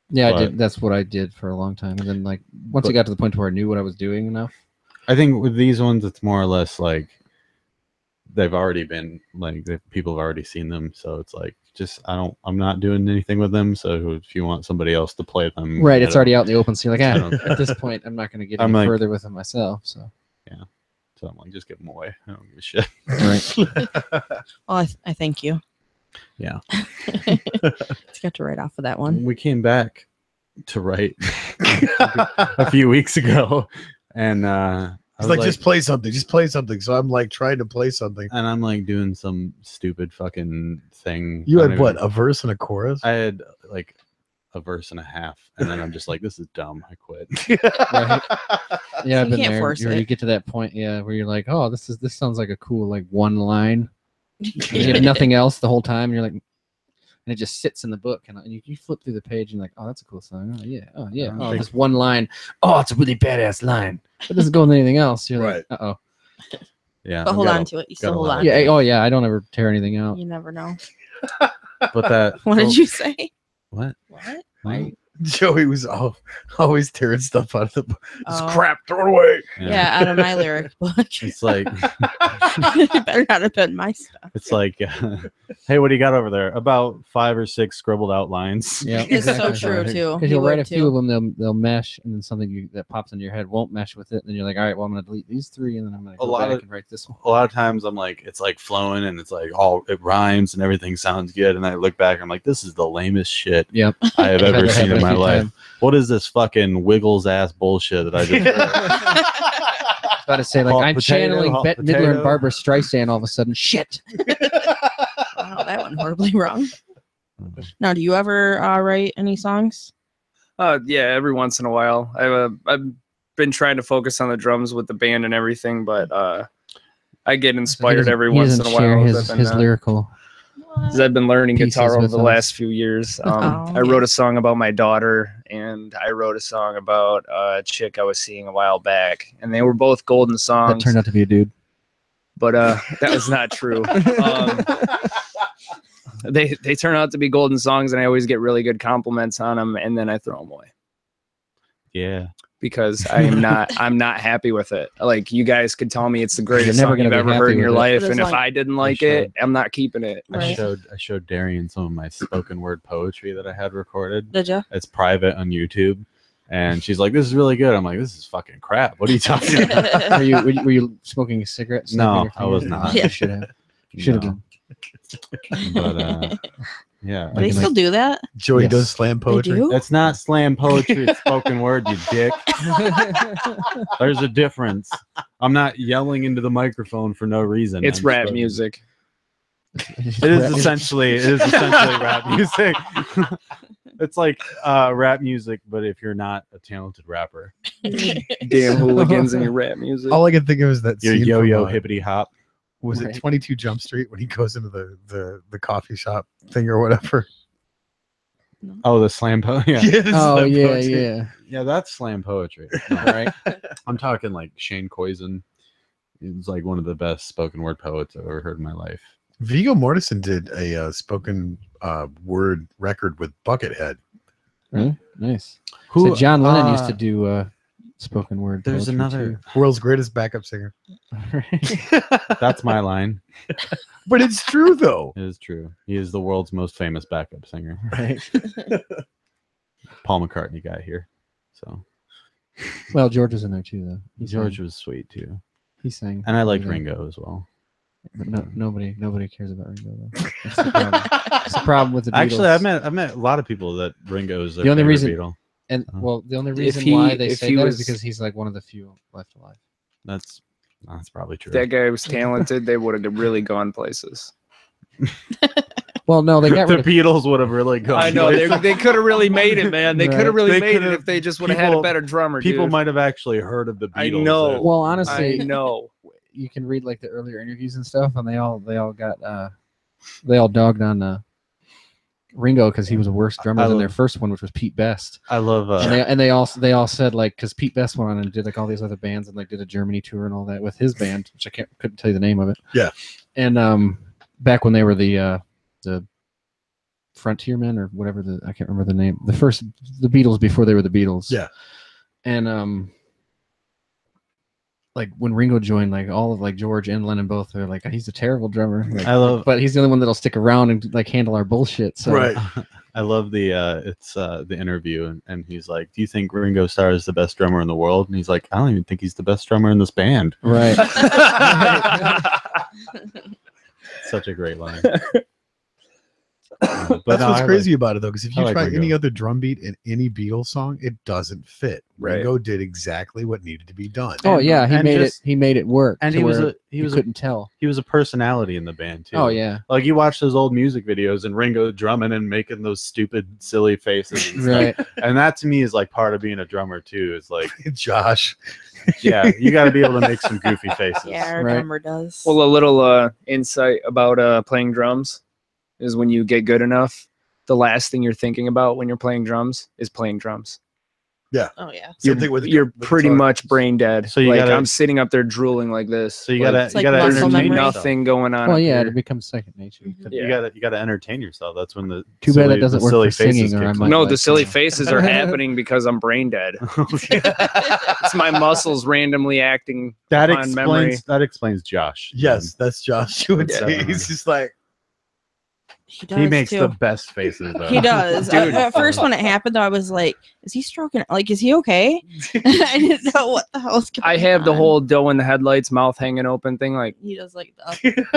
Yeah, I But- did. That's what I did for a long time, and then like once it got to the point where I knew what I was doing enough. I think with these ones, it's more or less like they've already been like people have already seen them, so it's like just I'm not doing anything with them. So if you want somebody else to play them, Right, get it's them. already out in the open, so you're like, I ah, don't care. at this point, I'm not going to get I'm any like- further with them myself. So So I'm like, just give them away. I don't give a shit. right, Well, I thank you. Yeah. It's got to write off of that one. We came back to write a few weeks ago, and I He's was like, just play something. Just play something. So I'm like trying to play something. and I'm like doing some stupid fucking thing. You I had don't what? even- A verse and a chorus? I had like a verse and a half, and then I'm just like, this is dumb. I quit. Right. Yeah, I've You been can't there. force You it. get to that point, yeah, where you're like, oh, this sounds like a cool like one line. You have nothing else the whole time. And you're like, and it just sits in the book, and you flip through the page, and you're like, oh, that's a cool song. Oh yeah, oh yeah. Oh, this one line. Oh, it's a really badass line. It doesn't go with anything else. You're Right. like, uh oh. Yeah, But I've hold got on a- to it. You got still a hold lot on. of- Yeah. Oh yeah. I don't ever tear anything out. You never know. But that. What did you say? What? What? What? Joey was always tearing stuff out of the book. This Oh. crap, throw it away. Yeah, out of my lyric book. It's like It better not have been my stuff. it's like, hey, what do you got over there? About 5 or 6 scribbled out lines. Yeah, It's so true too. Because He you'll write would, a few of them, they'll mesh, and then something that pops into your head won't mesh with it. And then you're like, all right, well, I'm gonna delete these 3, and then I'm gonna go lot back of- and write this one. A lot of times I'm like, it's like flowing and it's like all it rhymes and everything sounds good. And I look back, I'm like, this is the lamest shit Yep. I have I've ever had that seen happen in a my few life. times. What is this fucking Wiggles ass bullshit that I just heard? About to say, like, Hot I'm potato, channeling hot Bette Midler potato. and Barbara Streisand all of a sudden. Shit. Wow, that went horribly wrong. Now, do you ever write any songs? Yeah, every once in a while. I've been trying to focus on the drums with the band and everything, but I get inspired every once in a while. His lyrical. As I've been learning pieces guitar over with the us. last few years. I yeah. wrote a song about my daughter, and I wrote a song about a chick I was seeing a while back, and they were both golden That songs. turned out to be a dude. But that was not true. They turn out to be golden songs, and I always get really good compliments on them, and then I throw them away Yeah. because I'm not happy with it. Like, you guys could tell me it's the greatest never song you've gonna be ever happy heard in your with it. life, But it's and if like- I didn't like it, I'm not keeping it. Right. I showed Darian some of my spoken word poetry that I had recorded. Did you? It's private on YouTube. And she's like, this is really good. I'm like, this is fucking crap. What are you talking about? Were you smoking a cigarette? No, snapping your I was fingers? not. You should have. Should have No. been. But yeah. Do they still do that? Joey Yes. does slam poetry. They do? It's not slam poetry, it's spoken word, you dick. There's a difference. I'm not yelling into the microphone for no reason. It's I'm rap spoken- music. It is essentially rap music. It's like rap music, but if you're not a talented rapper, Damn hooligans and your rap music. All I can think of is that you're scene yo-yo from, hippity hop. was Right. it 22 Jump Street when he goes into the coffee shop thing or whatever? Oh, the slam poetry. Yeah. this is Oh slam yeah, poetry. yeah. Yeah, that's slam poetry. No, right? I'm talking like Shane Coyson. He's like one of the best spoken word poets I've ever heard in my life. Viggo Mortensen did a spoken word record with Buckethead. Really? Nice. Who So John Lennon used to do spoken word. There's poetry, another. World's greatest backup singer. too. That's my line. But it's true though. It is true. He is the world's most famous backup singer. Right. Paul McCartney got here. So Well, George was in there too, though. He George sang. was sweet too. He sang. And I liked everything. Ringo as well. But nobody cares about Ringo though. That's the problem. That's the problem with the Beatles. Actually, I've met a lot of people that Ringo is their The only favorite reason- Beatle. And well, the only If reason he- why they if say he that was- is because he's like one of the few left alive. That's probably true. If that guy was talented, they would have really gone places. Well, no, they got the rid of. Beatles would have really gone. I know they could have really made it, man. They Right. could have really They made it could've- if they just would have had a people- better drummer. People dude. might have actually heard of the I Beatles. know. Well, I honestly, know. you can read like the earlier interviews and stuff, and they all dogged on Ringo because he was a worse drummer I than their love- first one, which was Pete Best. I love. And they all said like because Pete Best went on and did like all these other bands and like did a Germany tour and all that with his band, which I couldn't tell you the name of it. Yeah. And back when they were the Frontiermen or whatever I can't remember the name. The Beatles before they were the Beatles. Yeah. And like when Ringo joined, like all of like George and Lennon both are like he's a terrible drummer. Like, I love. but he's the only one that'll stick around and like handle our bullshit. So Right. I love the interview and he's like, do you think Ringo Starr is the best drummer in the world? And he's like, I don't even think he's the best drummer in this band. right. Such a great line. But That's no, what's I crazy about it though, because if I you like try Ringo. any other drum beat in any Beatles song, it doesn't fit. Right. Ringo did exactly what needed to be done. Oh yeah, he and made just- it. He made it work. and to he was where a he you was couldn't tell. he was a personality in the band too. Oh yeah, Like you watch those old music videos and Ringo drumming and making those stupid, silly faces. And stuff. right. And that to me is like part of being a drummer too. Is like, Josh. yeah, you got to be able to make some goofy faces. Yeah, our Right. drummer does. Well, a little insight about playing drums is when you get good enough, the last thing you're thinking about when you're playing drums is playing drums. oh yeah. Same thing with You're with pretty guitar. much brain dead. So you like gotta- I'm sitting up there drooling like this. So you like, gotta It's you like gotta muscle there's entertain memory. yourself. nothing going on. Well, up yeah, here. it becomes second nature. Mhm. Yeah. You gotta entertain yourself. That's when the Too bad silly, that doesn't the work silly for singing, faces or I kick might in. No, like the silly that. faces are happening because I'm brain dead. It's my muscles randomly acting That upon memory. explains Josh. Yes, that's Josh. You would Yeah. say he's just like, He does He makes too. the best faces though. He does. Dude. At first, when it happened, though, I was like, "Is he stroking? Like, is he okay?" I didn't know what the hell's going on. I have the whole doe in the headlights, mouth hanging open thing, like He does like the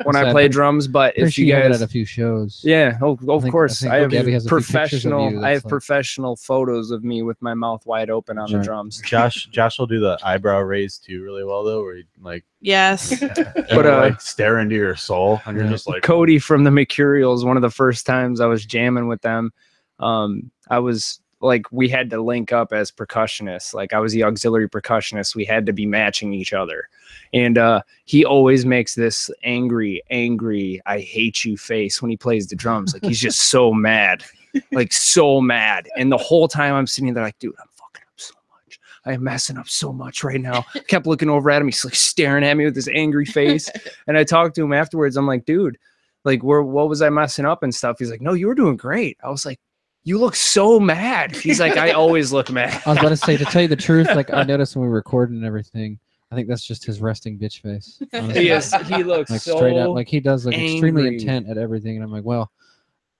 when I Sad, play pretty- drums. But Pretty if sure you have it guys, at a few shows. yeah, of I course, think I have Gabby has a few pictures of professional. you I that's have like- professional photos of me with my mouth wide open on the Right. drums. Josh will do the eyebrow raise too really well though, where he like yes. But, like stare into your soul and you're Right. just like Cody from the Mercurials, one of the first times I was jamming with them, I was like, we had to link up as percussionists. Like I was the auxiliary percussionist. We had to be matching each other. And he always makes this angry, I hate you face when he plays the drums. Like he's just so mad, like so mad. And the whole time I'm sitting there like, dude, I'm fucking up so much. I am messing up so much right now. Kept looking over at him. He's like staring at me with this angry face. And I talked to him afterwards. I'm like, dude, like what was I messing up and stuff? He's like, no, you were doing great. I was like, you look so mad. He's like, I always look mad. I was about to say, to tell you the truth, like I noticed when we were recording and everything, I think that's just his resting bitch face. honestly. He looks Like so straight up, like he does, like extremely angry. intent at everything, and I'm like, well,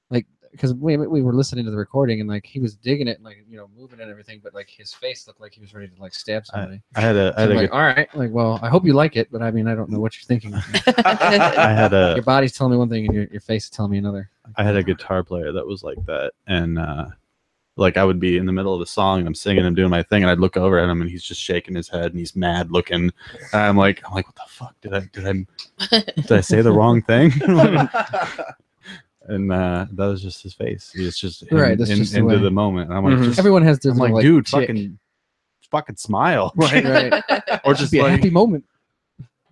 like because we were listening to the recording and like he was digging it, and, like moving and everything, but like his face looked like he was ready to like stab somebody. I had a So I'm like, all right, like, well, I hope you like it, but I mean, I don't know what you're thinking. I had a Your body's telling me one thing, and your face is telling me another. I had a guitar player that was like that, and like I would be in the middle of the song and I'm singing, I'm doing my thing, and I'd look over at him and he's just shaking his head and he's mad looking. And I'm like, what the fuck did I say the wrong thing? And that was just his face. It's just Right, that's just the into way. the moment. And I'm like, Mhm. just, Everyone has this. I'm like, little, dude, tick. fucking smile, Right, right. or Just just be a like happy moment,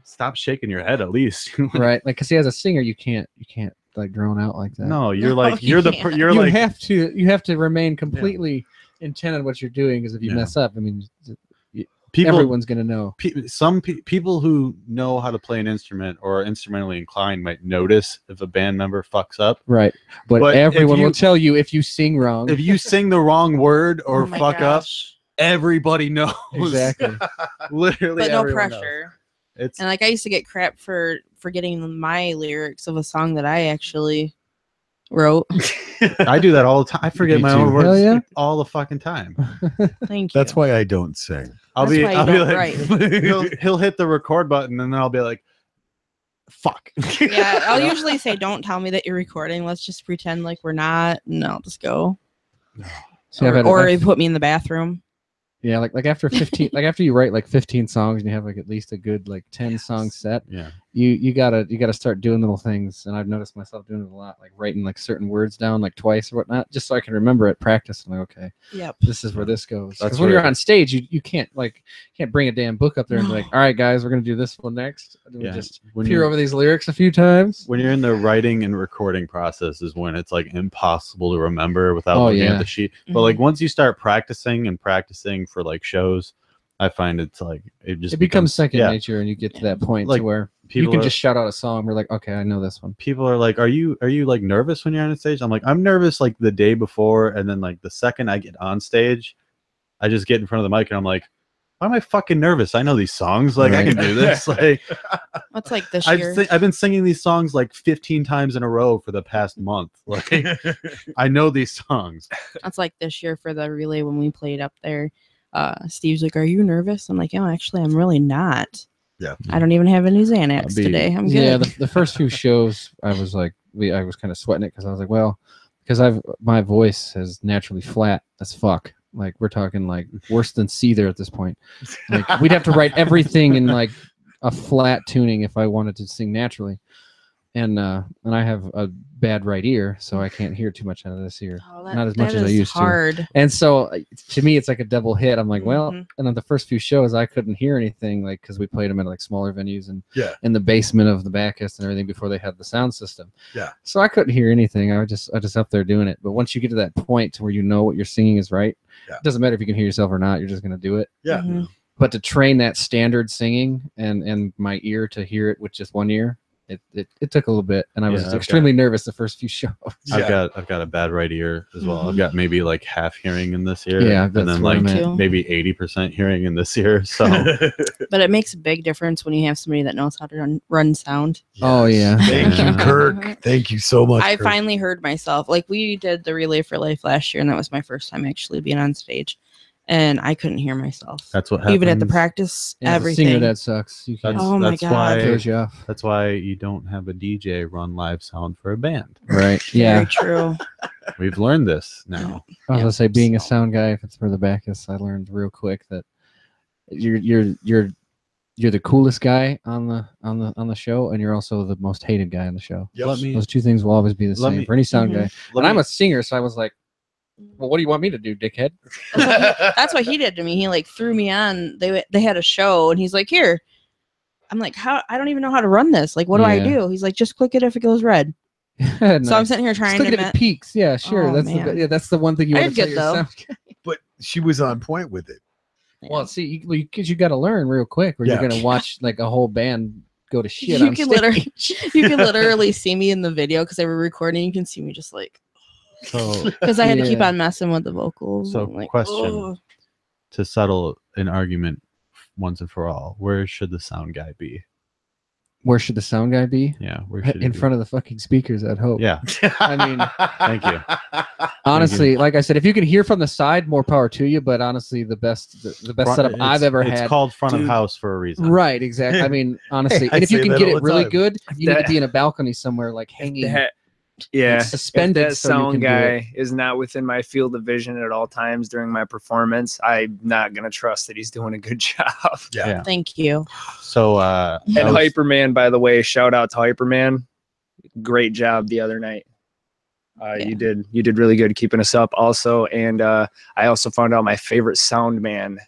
stop shaking your head at least. right? Like, cause see, as a singer, you can't like drone out like that. No, you're No, like you you're the can't. you're you like have to remain completely intent on what you're doing, because if you Yeah. mess up, I mean, people. everyone's gonna know. People who know how to play an instrument or are instrumentally inclined might notice if a band member fucks up. Right, but But if everyone you- will tell you if you sing wrong. If you sing the wrong word or Oh my fuck up, gosh. everybody knows. Exactly. Literally, But no everyone knows. pressure. It's And like I used to get crap for forgetting my lyrics of a song that I actually wrote. I do that all the time. I forget Me my too. own Hell words yeah. all the fucking time. Thank you. that's why I don't sing. I'll That's be why you I'll be don't like he'll hit the record button and then I'll be like, fuck. Yeah, I'll usually say, "Don't tell me that you're recording. Let's just pretend like we're not, and I'll just go." See, I've had- Or I've- you put me in the bathroom. yeah, like after 15, like after you write like 15 songs and you have like at least a good like 10 song set, Yeah. you gotta start doing little things. And I've noticed myself doing it a lot, like writing like certain words down like twice or whatnot, just so I can remember it, practice. I'm like, okay, Yep. this is where this goes. That's Because when you're where- on stage, you can't bring a damn book up there and be like, all right, guys, we're gonna do this one next. And we Yeah. just When peer you're- over these lyrics a few times. When you're in the writing and recording process is when it's like impossible to remember without looking yeah. at the sheet. But like once you start practicing for like shows, I find it's like it just It becomes second yeah. nature, and you get to that point Like, to where People you can are, just shout out a song. We're like, okay, I know this one. people are like, are you like nervous when you're on stage? I'm like, I'm nervous like the day before, and then like the second I get on stage, I just get in front of the mic and I'm like, why am I fucking nervous? I know these songs. Like I Right. can do this. Like That's like this year. I've been singing these songs like 15 times in a row for the past month. Like I know these songs. That's like this year for the relay when we played up there. Steve's like, "Are you nervous?" I'm like, "Yeah, actually, I'm really not." Yeah. I don't even have any Xanax I'll be- today. I'm good. Yeah, the first few shows, I was like, I was kind of sweating it because I was like, well, because my voice is naturally flat as fuck. Like we're talking like worse than Seether at this point. Like we'd have to write everything in like a flat tuning if I wanted to sing naturally. And I have a bad right ear, so I can't hear too much out of this ear. Oh, Not as much that as I is used hard. to. And so to me, it's like a double hit. I'm like, well, Mhm. and on the first few shows, I couldn't hear anything, like because we played them at like smaller venues and Yeah. in the basement of the Bacchus and everything before they had the sound system. Yeah. So I couldn't hear anything. I was just up there doing it. But once you get to that point to where you know what you're singing is right, Yeah. it doesn't matter if you can hear yourself or not. You're just gonna do it. Yeah. Mhm. But to train that standard singing and my ear to hear it with just one ear, it took a little bit, and I was Yeah, okay. extremely nervous the first few shows. Yeah. I've got a bad right ear as well. Mhm. I've got maybe like half hearing in this ear, Yeah, and that's then what like I'm at. Too. maybe 80% hearing in this ear. So But it makes a big difference when you have somebody that knows how to run sound. Oh, yeah. Thank you, Yeah. Kirk. Thank you so much. I Kirk. finally heard myself. Like we did the Relay for Life last year, and that was my first time actually being on stage, and I couldn't hear myself. that's what happens. Even at the practice, As a everything. singer, that sucks. You can't. That's, Oh my that's God. why Throws you off. that's why you don't have a DJ run live sound for a band. Right. Very Yeah. true. We've learned this now. I was Yeah, gonna say, being a so- sound guy, if it's for the Bacchus, I learned real quick that you're the coolest guy on the show, and you're also the most hated guy on the show. Yep. Let me Those two things will always be the Let same me- for any sound Mhm. guy. let And I'm me- a singer, so I was like, well, what do you want me to do, dickhead? That's what he did to me. He like threw me on. They had a show, and he's like, "Here." I'm like, "How? I don't even know how to run this. Like, what do I Yeah. do?" He's like, "Just click it if it goes red." So I'm Nice. sitting here Just trying look to. at it at peaks. Yeah, sure. Oh, that's man. that's the one thing you I want did to tell good, your though. sound guy. But she was on point with it. Well, see, because you got to learn real quick, or Yeah. you're gonna watch like a whole band go to shit you on can stage. literally, you can literally see me in the video because they were recording. You can see me just like So because I had to keep Yeah. on messing with the vocals. So, I'm like, question. "Ugh." to settle an argument once and for all, where should the sound guy be? Where should the sound guy be? Yeah, where should In front of the fucking speakers, I'd hope. Yeah, I mean, thank you. honestly, like I said, if you can hear from the side, more power to you. But honestly, the best setup I've ever It's had. called front of Dude. house for a reason. Right, exactly. I mean, honestly, I and if you say can that get all it the really time. good, you need That- to be in a balcony somewhere, like hanging, That, yeah. suspended. If that so you sound can do it. guy is not within my field of vision at all times during my performance, I'm not gonna trust that he's doing a good job. Yeah. Thank you. So And I was- Hyperman, by the way, shout out to Hyperman. Great job the other night. You did really good keeping us up also. And I also found out my favorite sound man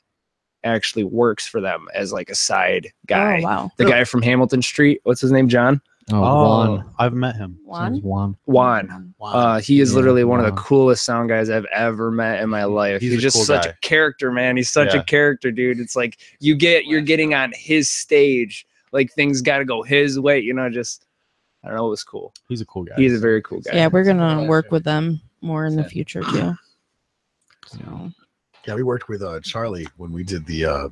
actually works for them as like a side guy. Oh wow. The guy from Hamilton Street, what's his name? John? Oh, oh, Juan. I've met him. Sounds Juan. Juan. Juan. He is Yeah, literally one of the Juan. coolest sound guys I've ever met in my life. He's He's, a just cool such guy. a character, man. He's such Yeah. a character, dude. It's like you're getting on his stage. Like things got to go his way, just I don't know. It was cool. He's a cool guy. He's a very cool guy. Yeah, we're gonna Yeah. work with them more in the future too. So Yeah, we worked with Charlie when we did the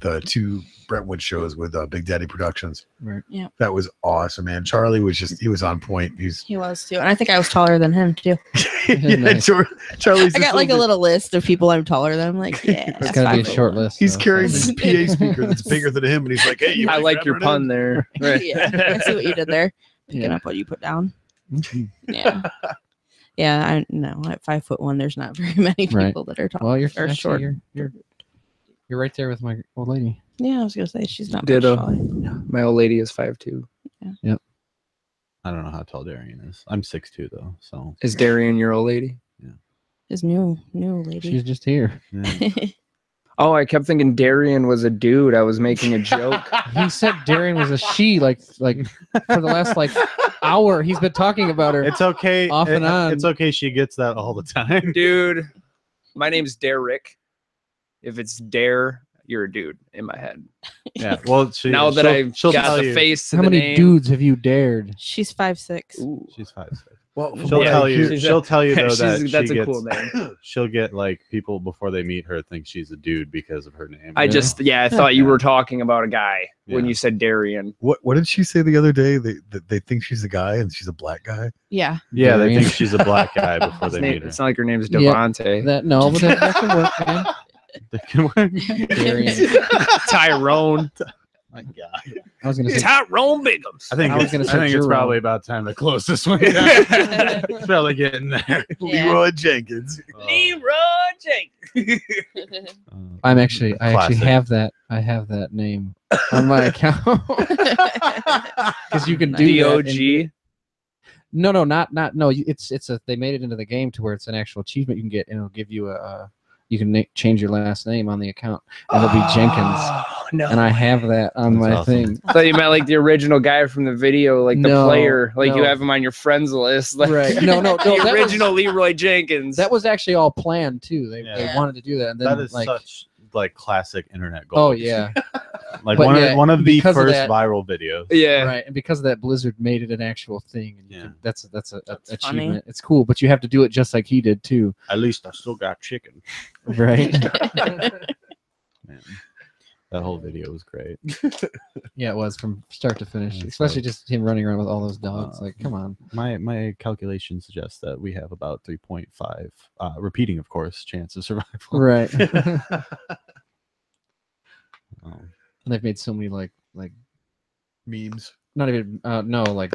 2 Brentwood shows with Big Daddy Productions. Right. Yeah. That was awesome, man. Charlie he was on point. He's he was too, and I think I was taller than him too. yeah, Nice. Charlie's I got like a little list of people I'm taller than. I'm like, yeah, It's that's gotta be a 5'1". short list. He's though, carrying so- this PA speaker that's bigger than him, and he's like, "Hey, you I wanna like grab your it pun in?" there. Right. Yeah, I see what you did there. Picking Yeah. up what you put down. Mhm. Yeah, yeah. I know at 5'1", there's not very many Right. people that are tall Well, you're or actually, short. You're right there with my old lady. Yeah, I was gonna say she's not much Ditto. taller. My old lady is 5'2". I don't know how tall Darian is. I'm 6'2" though. So Is Darian your old lady? His new lady. She's just here. yeah. Oh, I kept thinking Darian was a dude. I was making a joke. He said Darian was a she, like for the last hour. He's been talking about her. It's okay. Off and on. It's okay. She gets that all the time. Dude, my name's Derek. If it's Dare, you're a dude in my head. Yeah. Well, Now that I've she'll got tell the you. face to How the many name. dudes have you dared? She's 5'6". Ooh. She's 5'6". Well, She'll Yeah, tell you. she's a- She'll tell you though that that's she a gets. cool name. She'll get like people before they meet her think she's a dude because of her name. I thought you were talking about a guy when Yeah. you said Darian. what did she say the other day? They think she's a guy and she's a black guy. Yeah. Yeah, they Darian. think she's a black guy before they Name- meet her. it's not like her name's Yeah. Devontae. No, but that can work, man. They can work. Darian. Tyrone. My God. I was gonna say Tyrone Biggums. I think I was gonna say it's Jerome. probably about time to close this one. It's probably getting there. Leroy Jenkins. Leroy Jenkins. I actually Classic. have that. I have that name on my account because you can do that in- DOG. No, not no. It's they made it into the game to where it's an actual achievement you can get, and it'll give you you can change your last name on the account, and it'll be Jenkins. No. And I have that on That's my awesome. thing. I thought you meant like the original guy from the video, like the No, player, like you no. have him on your friends list. Like, Right. No, the that was- original Leroy Jenkins. That was actually all planned too. They Yeah. wanted to do that, and then That is like, such like classic internet gold. oh yeah, Like But one, yeah, one of the because of first that- viral videos. yeah. right. And because of that, Blizzard made it an actual thing. And you Yeah. can, that's a That's achievement. It's cool, but you have to do it just like he did too, At least I still got chicken. right? Man, that whole video was great. Yeah, it was from start to finish, That's especially right. just him running around with all those dogs. Like, come on. My calculation suggests that we have about 3.5, repeating, of course, chance of survival. Right. Um, And they've made so many like Memes. not even no like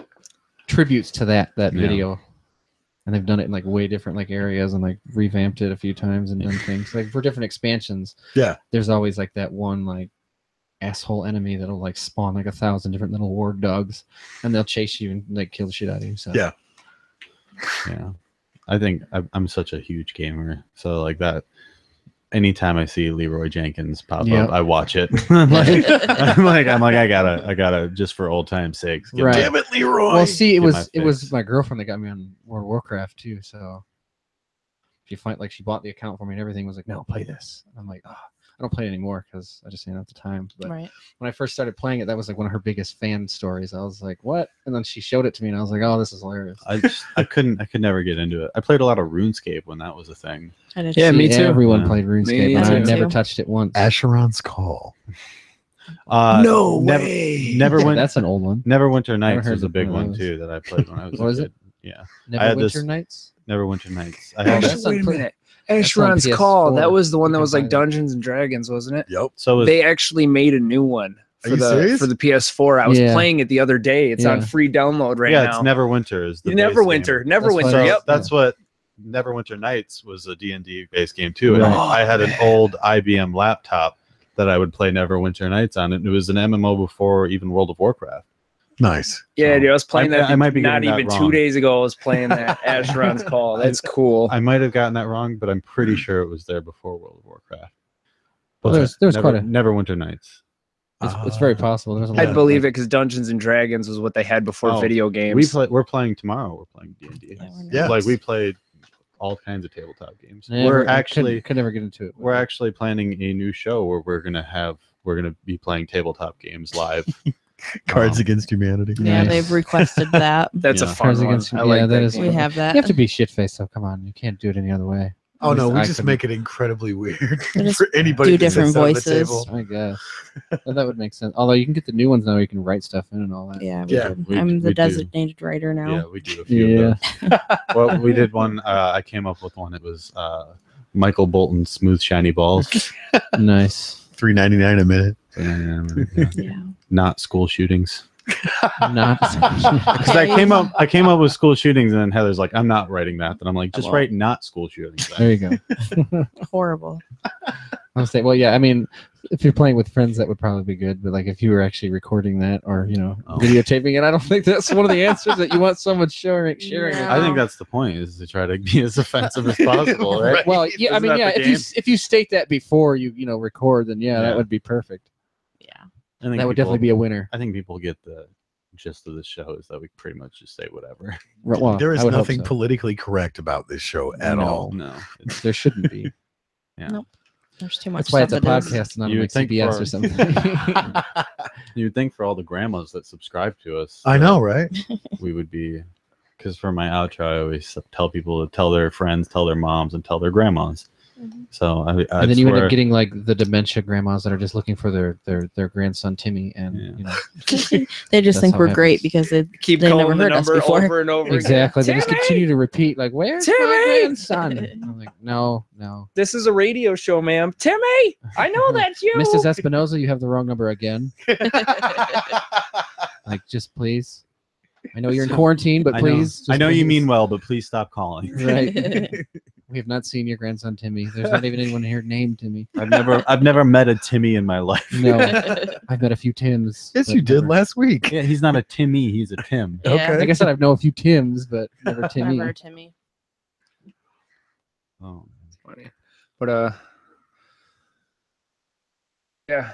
tributes to that Yeah. video, and they've done it in like way different like areas and like revamped it a few times and done things like for different expansions. Yeah. There's always like that one like asshole enemy that'll like spawn like 1,000 different little ward dogs, and they'll chase you and like kill the shit out of you. So Yeah. yeah, I think I'm such a huge gamer, so like that. Anytime I see Leroy Jenkins pop Yeah. up, I watch it. I'm like, I gotta, just for old time's sakes. Right. Damn it, Leroy. Well, see, Get my it was fix. my girlfriend that got me on World of Warcraft too. So if you find like she bought the account for me and everything, was like, no, play this. And I'm like, oh, I don't play it anymore because I just didn't have the time. But Right. when I first started playing it, that was like one of her biggest fan stories. I was like, what? And then she showed it to me, and I was like, oh, this is hilarious. I could never get into it. I played a lot of RuneScape when that was a thing. I did Yeah, too. me too. Everyone Yeah. played RuneScape, Me and I too. never touched it once. Asheron's Call. No never, way. Never went. That's an old one. Neverwinter Nights heard was a of big one of one those. too that I played when I was. What a is kid. it? Yeah, Never had this- Winter Nights. Neverwinter Nights. I Oh, had that's that. on Wait a pla- minute. that's on Asheron's Call. PS4. That was the one You that can was buy like that. Dungeons and Dragons, wasn't it? Yep. So was, They actually made a new one Are for you the serious? for the PS4. I was Yeah. playing it the other day. It's on Yeah. free download right yeah, now. it's Neverwinter is the base Neverwinter. game. Neverwinter. fine. So Yep. that's what Neverwinter Nights was, a D&D based game too. And Right. I had an old IBM laptop that I would play Neverwinter Nights on. It was an MMO before even World of Warcraft. Nice. Yeah, So, dude, I was playing that. I might be not getting that even wrong. 2 days ago. I was playing that Asheron's Call. That's cool. I might have gotten that wrong, but I'm pretty sure it was there before World of Warcraft. Well, there's quite a- Neverwinter Nights. It's very possible. There's a lot I'd of, believe like- it because Dungeons and Dragons was what they had before Oh, video games. We're playing tomorrow. We're playing D&D. Yeah. Like we played all kinds of tabletop games. Yeah, we're I actually could never get into it. we're actually planning a new show where we're gonna be playing tabletop games live. Cards Against Humanity. Yeah, Nice. they've requested that. That's a Yeah. fun Cards one. Against- I yeah, like that that. is- game. We have that. You have to be shit faced, so come on, you can't do it any other way. Oh no, At we least I just couldn't. make it incredibly weird We just for anybody do that different sits down at the voices. table. I guess. Well, that would make sense. Although you can get the new ones now, you can write stuff in and all that. Yeah, Yeah, I'm we the do. designated writer now. Yeah, we do a few Yeah. of those. Well, we did one. I came up with one. It was Michael Bolton's Smooth Shiny Balls. Nice. $3.99 a minute. Yeah. Not school shootings. Not. Because I came up with school shootings, and then Heather's like, "I'm not writing that." Then I'm like, "Just Well. write not school shootings." then." There you go. Horrible. I'll say, well, yeah. I mean, if you're playing with friends, that would probably be good. But like, if you were actually recording that or Oh. videotaping it, I don't think that's one of the answers that you want someone sharing it. Yeah. I think that's the point: is to try to be as offensive as possible, right? Right. Well, yeah. I Isn't mean, that yeah. the If you state that before you record, then yeah, Yeah. that would be perfect. Yeah. I think That would definitely be a winner. I think people get the gist of the show is that we pretty much just say whatever. Well, There is I would hope nothing so. politically correct about this show at No. all. No, it's- There shouldn't be. yeah. Nope. There's too much. That's why it's a stuff that is. podcast, not You like would think CBS for- or something. You'd think for all the grandmas that subscribe to us, I know, right? we would be. Because for my outro, I always tell people to tell their friends, tell their moms, and tell their grandmas. So I And then that's you end where- up getting like the dementia grandmas that are just looking for their grandson Timmy, and Yeah. you know They just That's think how we're it great happens. because they Keep They never calling the heard us number before. over and over exactly. They again. just continue to repeat like, "Where's my Timmy! grandson?" I'm like, no. This is a radio show, ma'am. Timmy, I know that's you. Mrs. Espinoza, you have the wrong number again. Like, just please. I know you're in quarantine, but I know, please. I just know you please. mean well, but please stop calling. Right. We have not seen your grandson Timmy. There's not even anyone here named Timmy. I've never met a Timmy in my life. No, I've met a few Tims. Yes, but you did never- last week. Yeah, he's not a Timmy, he's a Tim. Yeah. Okay. Like I said, I've known a few Tims, but never Timmy. Never Timmy. Oh. Funny. But yeah,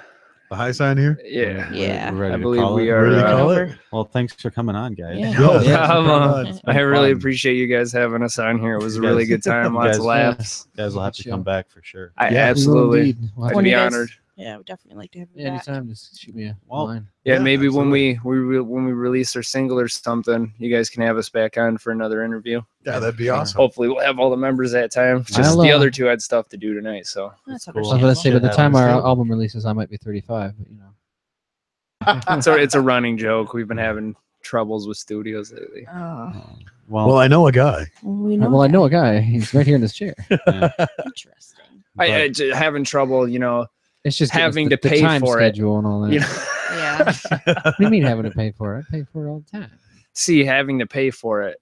The high sign here. yeah. Yeah. We're ready I to believe call we it? are. Ready to Right call over. it? Well, thanks for coming on, guys. Yeah. No Yeah, problem. It's been I really fun. appreciate you guys having us on here. It was a You really guys- good time. you Lots guys- of laughs. You guys will have to Good come show. back for sure. I Yeah, We will absolutely. indeed. We'll have I'd to- When be you guys- honored. Yeah, we definitely like to have you Yeah, back. anytime, just shoot me a Well, line. Yeah, Yeah, maybe absolutely. when we release our single or something, you guys can have us back on for another interview. Yeah, that'd be Sure. awesome. Hopefully, we'll have all the members that time. Just I'll, the uh, other two had stuff to do tonight, so That's cool. I was understandable. going to say, by the Shit time our happens. album releases, I might be 35, but you know. so it's a running joke. We've been having troubles with studios lately. Oh, well, Well, I know a guy. we know. Well, I that. know a guy. He's right here in this chair. Interesting. I having trouble, It's just getting Having the to pay time for it. schedule and all that. you know, Yeah. What do you mean having to pay for it? I pay for it all the time. see, having to pay for it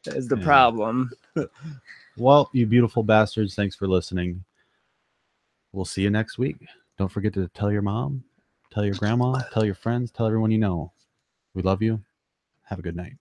is the Yeah. problem. well, you beautiful bastards, thanks for listening. We'll see you next week. Don't forget to tell your mom, tell your grandma, tell your friends, tell everyone you know. We love you. Have a good night.